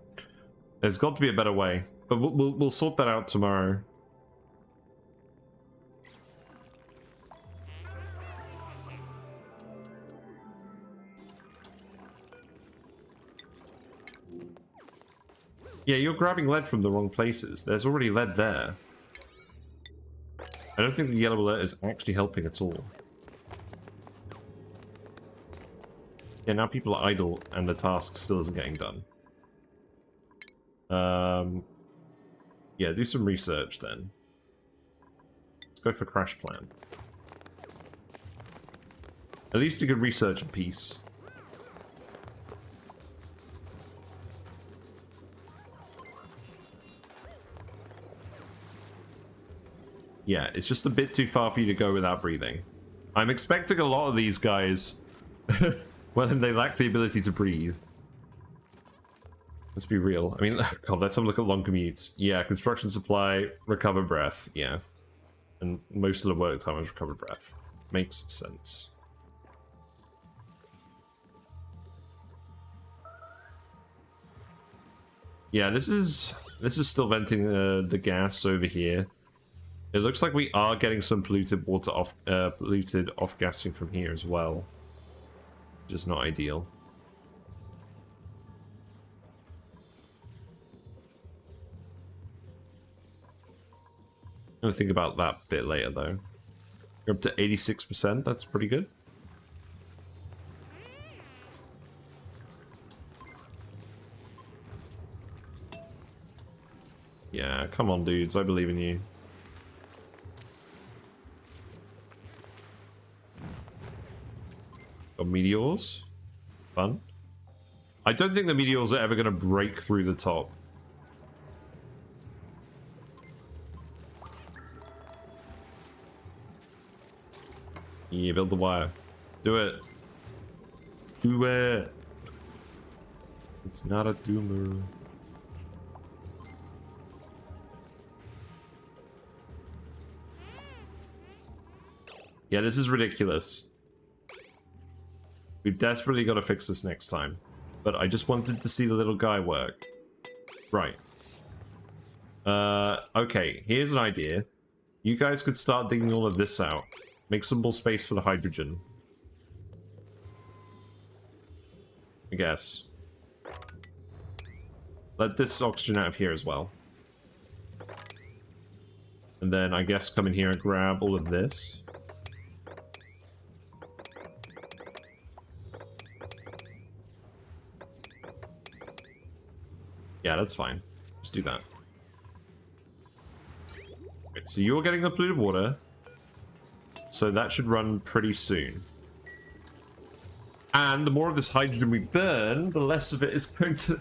There's got to be a better way. But we'll sort that out tomorrow. Yeah, you're grabbing lead from the wrong places. There's already lead there. I don't think the yellow alert is actually helping at all. Yeah, now people are idle and the task still isn't getting done. Yeah, do some research then. Let's go for crash plan. At least you could research in peace. Yeah, it's just a bit too far for you to go without breathing. I'm expecting a lot of these guys, well, they lack the ability to breathe. Let's be real. I mean, God, let's have a look at long commutes. Yeah, construction supply, recover breath. Yeah. And most of the work time is recover breath. Makes sense. Yeah, this is still venting the gas over here. It looks like we are getting some polluted water off, polluted off-gassing from here as well, which is not ideal. I'm gonna think about that a bit later, though. You're up to 86%. That's pretty good. Yeah, come on, dudes. I believe in you. Got meteors. Fun. I don't think the meteors are ever going to break through the top. Yeah, build the wire. Do it. Do it. It's not a doomer. Yeah, this is ridiculous. We've desperately got to fix this next time. But I just wanted to see the little guy work. Right. Okay, here's an idea. You guys could start digging all of this out. Make some more space for the hydrogen. I guess. Let this oxygen out of here as well. And then I guess come in here and grab all of this. Yeah, that's fine. Just do that. Okay, so you're getting the polluted water. So that should run pretty soon. And the more of this hydrogen we burn, the less of it is going to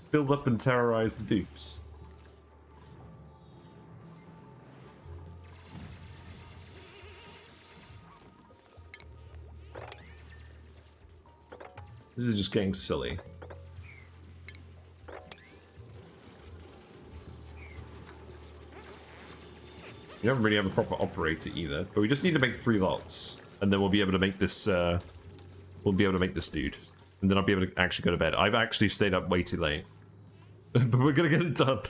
build up and terrorize the dupes. This is just getting silly. We don't really have a proper operator either, but we just need to make 3 lots, and then we'll be able to make this. We'll be able to make this dude, and then I'll be able to actually go to bed. I've actually stayed up way too late, but we're gonna get it done.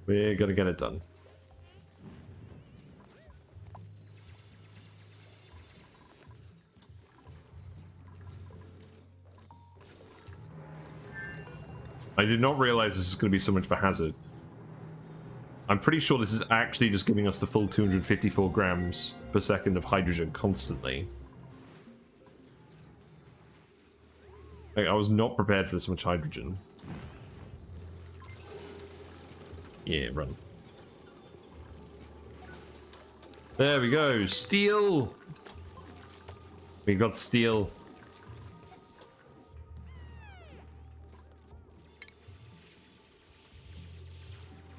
We're gonna get it done. I did not realize this is going to be so much of a hazard. I'm pretty sure this is actually just giving us the full 254 grams per second of hydrogen constantly. Like, I was not prepared for this much hydrogen. Yeah, run. There we go. Steel! We got steel.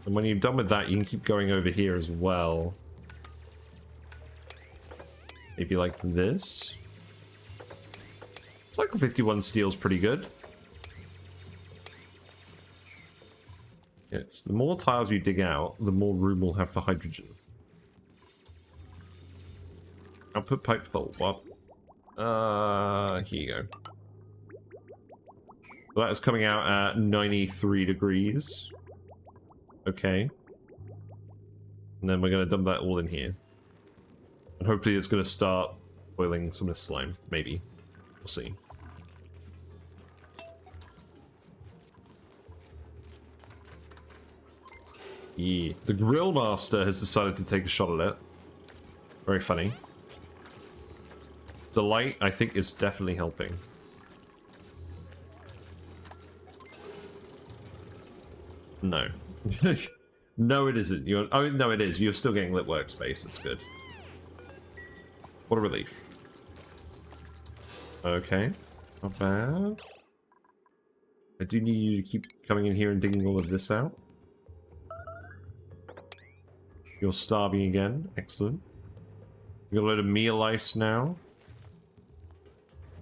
And when you're done with that, you can keep going over here as well. Maybe like this. Cycle 51 steel's pretty good. Yes, the more tiles you dig out, the more room we'll have for hydrogen. Output pipe full. What? Here you go. So that is coming out at 93 degrees. Okay. And then we're going to dump that all in here. And hopefully it's going to start boiling some of this slime. Maybe. We'll see. Yeah. The Grill Master has decided to take a shot at it. Very funny. The light, I think, is definitely helping. No. No, it isn't. You're... Oh, no, it is. You're still getting lit workspace. That's good. What a relief. Okay. Not bad. I do need you to keep coming in here and digging all of this out. You're starving again. Excellent. We got a load of meal ice now.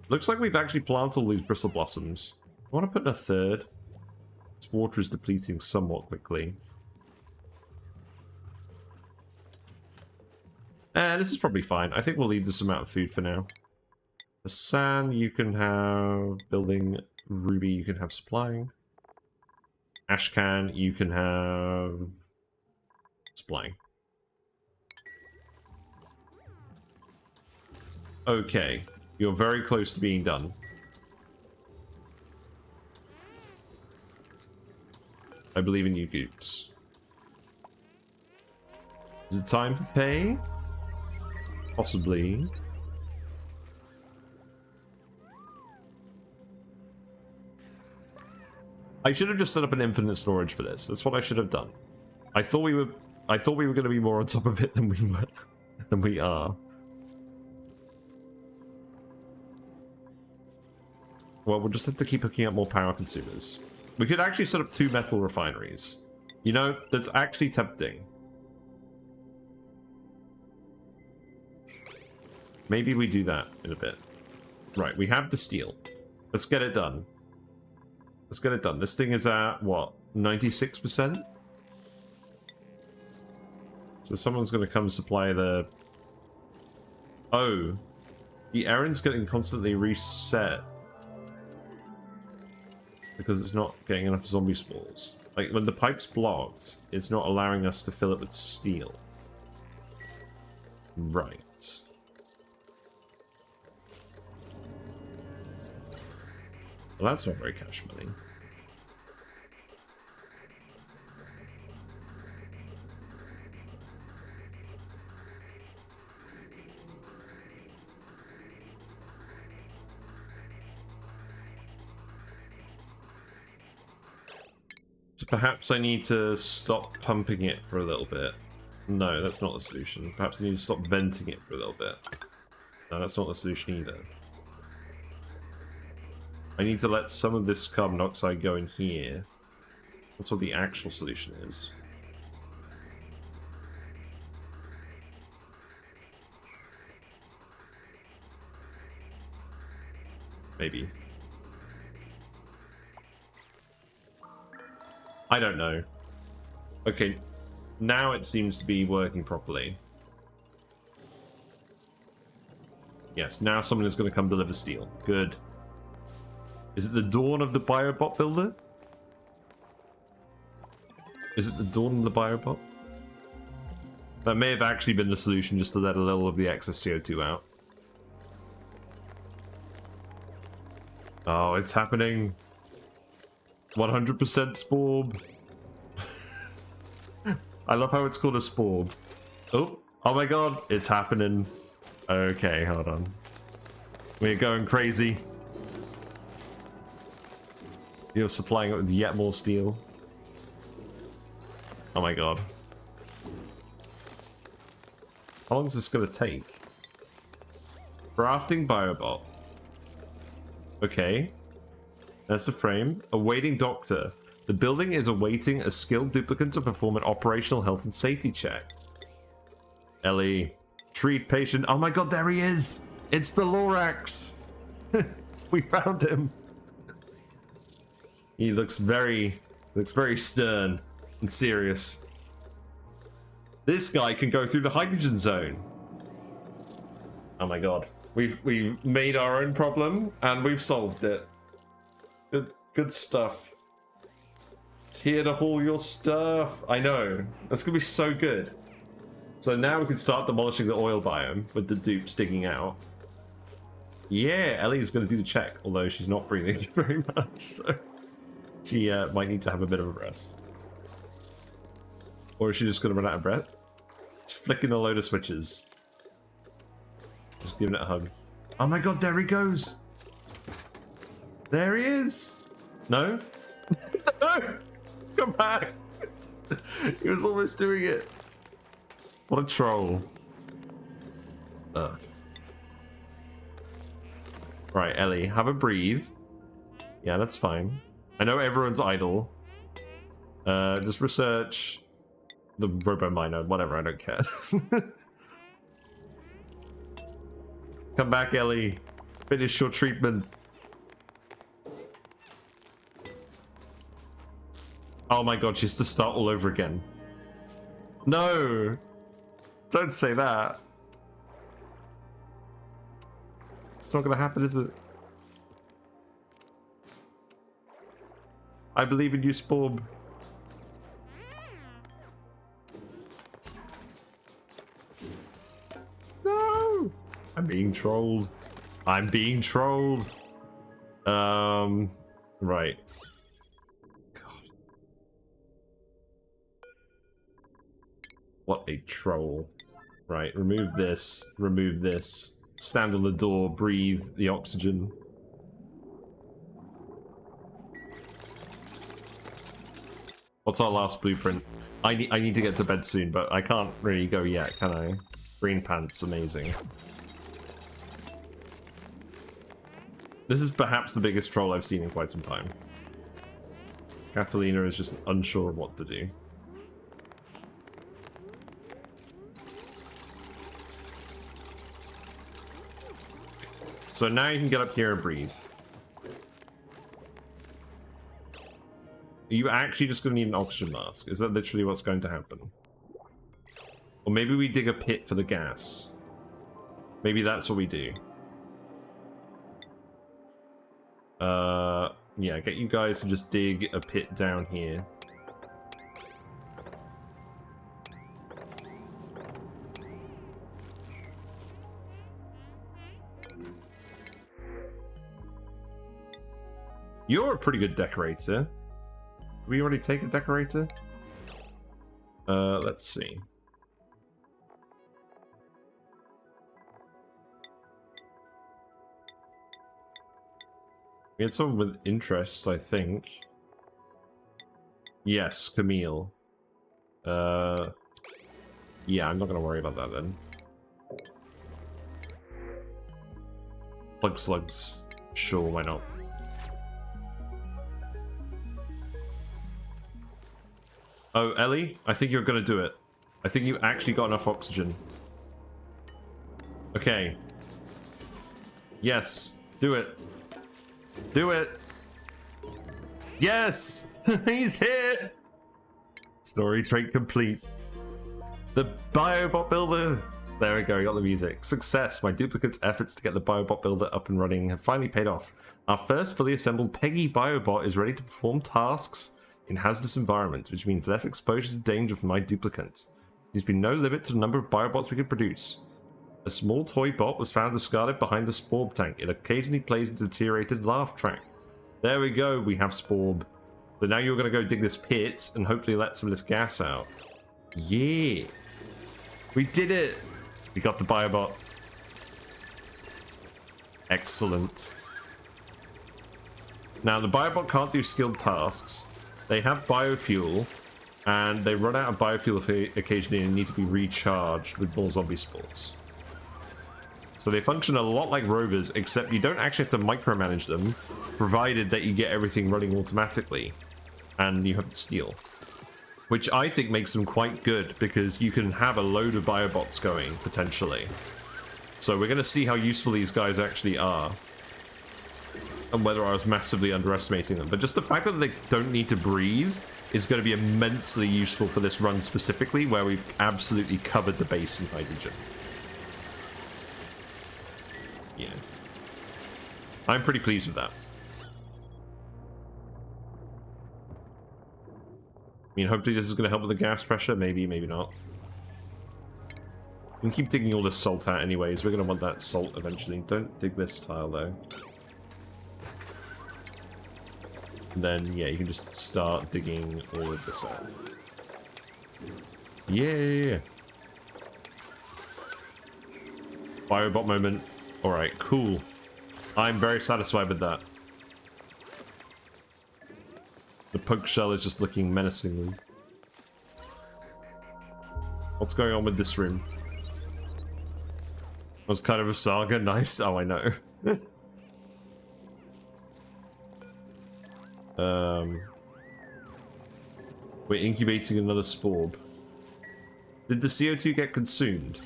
Looks like we've actually planted all these bristle blossoms. I want to put in a third. This water is depleting somewhat quickly. And this is probably fine. I think we'll leave this amount of food for now. The sand you can have building. Ruby you can have supplying. Ashcan you can have supplying. Okay. You're very close to being done. I believe in you, Goops. Is it time for pay? Possibly. I should have just set up an infinite storage for this. That's what I should have done. I thought we were going to be more on top of it than we are. Well, we'll just have to keep hooking up more power consumers. We could actually set up 2 metal refineries. You know, that's actually tempting. Maybe we do that in a bit. Right, we have the steel. Let's get it done. Let's get it done. This thing is at, what, 96%? So someone's going to come supply the... Oh. The errand's getting constantly reset. Because it's not getting enough zombie spores. Like, when the pipe's blocked, it's not allowing us to fill it with steel. Right. Well, that's not very cash money. So perhaps I need to stop pumping it for a little bit. No, that's not the solution. Perhaps I need to stop venting it for a little bit. No, that's not the solution either. I need to let some of this carbon dioxide go in here. That's what the actual solution is. Maybe. I don't know. Okay, now it seems to be working properly. Yes, now someone is going to come deliver steel. Good. Is it the dawn of the Biobot Builder? Is it the dawn of the Biobot? That may have actually been the solution, just to let a little of the excess CO2 out. Oh, it's happening. 100% Sporb. I love how it's called a Sporb. Oh my god, it's happening. Okay, hold on. We're going crazy. You're supplying it with yet more steel. Oh my god. How long is this going to take? Crafting Biobot. Okay. That's the frame. Awaiting doctor. The building is awaiting a skilled duplicant to perform an operational health and safety check. Ellie. Treat patient. Oh my god, there he is! It's the Lorax! We found him. He looks very stern and serious. This guy can go through the hydrogen zone. Oh my god. We've made our own problem and we've solved it. Good stuff. It's here to haul your stuff. I know. That's gonna be so good. So now we can start demolishing the oil biome with the dupes digging out. Yeah, Ellie's gonna do the check, although she's not breathing very much, so she might need to have a bit of a rest. Or is she just gonna run out of breath? Just flicking a load of switches. Just giving it a hug. Oh my god, there he goes! There he is! No? No! Come back! He was almost doing it. What a troll. Ugh. Right, Ellie, have a breathe. Yeah, that's fine. I know everyone's idle. Just research the robo miner, whatever, I don't care. Come back, Ellie. Finish your treatment. Oh my god, she has to start all over again. No! Don't say that. It's not gonna happen, is it? I believe in you, Sporb. No! I'm being trolled. I'm being trolled. Right. God. What a troll. Right, remove this. Remove this. Stand on the door, breathe the oxygen. What's our last blueprint? I need to get to bed soon, but I can't really go yet, can I? Green pants, amazing. This is perhaps the biggest troll I've seen in quite some time. Catalina is just unsure of what to do. So now you can get up here and breathe. Are you actually just going to need an oxygen mask? Is that literally what's going to happen? Or maybe we dig a pit for the gas. Maybe that's what we do. Yeah, get you guys to just dig a pit down here. You're a pretty good decorator. Did we already take a decorator? Let's see. We had someone with interest, I think. Yes, Camille. Yeah, I'm not gonna worry about that then. Plug slugs. Sure, why not? Oh, Ellie, I think you're gonna do it. I think you actually got enough oxygen. Okay. Yes, do it. Do it. Yes! He's here! Story trait complete. The Biobot Builder! There we go, we got the music. Success! My duplicate's efforts to get the Biobot Builder up and running have finally paid off. Our first fully assembled Peggy Biobot is ready to perform tasks in hazardous environments, which means less exposure to danger for my duplicates. There's been no limit to the number of Biobots we could produce. A small toy bot was found discarded behind the Sporb tank. It occasionally plays a deteriorated laugh track. There we go, we have Sporb. So now you're going to go dig this pit and hopefully let some of this gas out. Yeah! We did it! We got the Biobot. Excellent. Now, the Biobot can't do skilled tasks. They have biofuel, and they run out of biofuel occasionally and need to be recharged with more zombie spores. So they function a lot like rovers, except you don't actually have to micromanage them, provided that you get everything running automatically, and you have the steel. Which I think makes them quite good, because you can have a load of biobots going, potentially. So we're going to see how useful these guys actually are, and whether I was massively underestimating them. But just the fact that they don't need to breathe is going to be immensely useful for this run specifically, where we've absolutely covered the base in hydrogen. Yeah. I'm pretty pleased with that. I mean, hopefully this is going to help with the gas pressure. Maybe, maybe not. We can keep digging all this salt out anyways. We're going to want that salt eventually. Don't dig this tile, though. And then, yeah, you can just start digging all of this out. Yeah. Biobot moment. Alright, cool. I'm very satisfied with that. The poke shell is just looking menacingly. What's going on with this room? Was kind of a saga. Nice. Oh, I know. We're incubating another spore. Did the CO2 get consumed?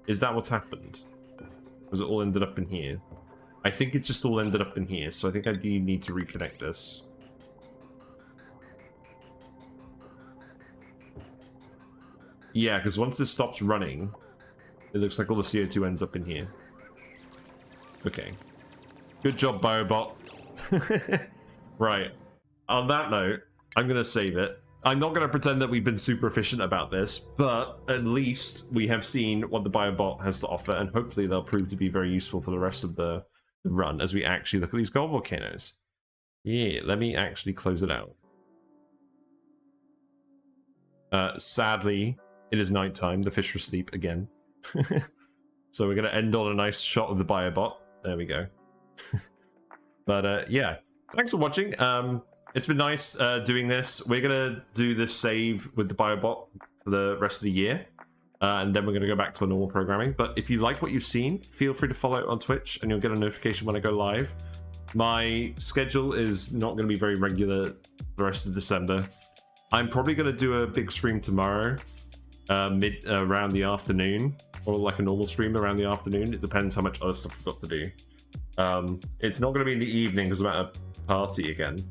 Is that what's happened? Was it all ended up in here? I think it's just all ended up in here, so I think I do need to reconnect this. Yeah, because once this stops running, it looks like all the CO2 ends up in here. Okay. Good job, Biobot. Right. On that note, I'm going to save it. I'm not going to pretend that we've been super efficient about this, but at least we have seen what the Biobot has to offer, and hopefully they'll prove to be very useful for the rest of the run as we actually look at these gold volcanoes. Yeah, let me actually close it out. Sadly, it is nighttime. The fish are asleep again. So we're going to end on a nice shot of the Biobot. There we go. But yeah, thanks for watching. It's been nice doing this. We're going to do this save with the Biobot for the rest of the year. And then we're going to go back to our normal programming. But if you like what you've seen, feel free to follow on Twitch and you'll get a notification when I go live. My schedule is not going to be very regular the rest of December. I'm probably going to do a big stream tomorrow, around the afternoon, or like a normal stream around the afternoon. It depends how much other stuff I've got to do. It's not going to be in the evening because I'm at a party again.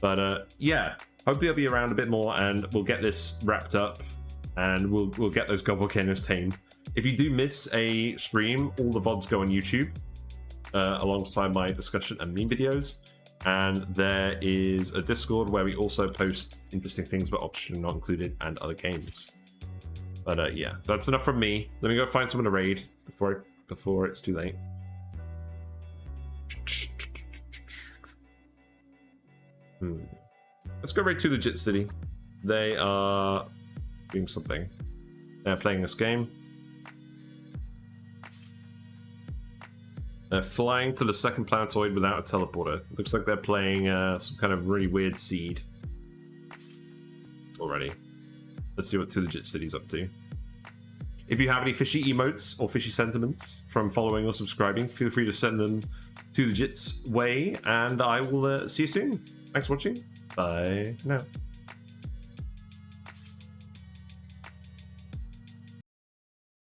But yeah, hopefully I'll be around a bit more and we'll get this wrapped up and we'll get those Gold Volcanoes tamed. If you do miss a stream, all the VODs go on YouTube alongside my discussion and meme videos. And there is a Discord where we also post interesting things about Option Not Included and other games. But yeah, that's enough from me. Let me go find someone to raid before it's too late. Let's go raid to Legit City. They are doing something. They're playing this game. They're flying to the second planetoid without a teleporter. Looks like they're playing some kind of really weird seed already. Let's see what Two Legit City's up to. If you have any fishy emotes or fishy sentiments from following or subscribing, feel free to send them to Legit's way, and I will see you soon. Thanks for watching. Bye for now.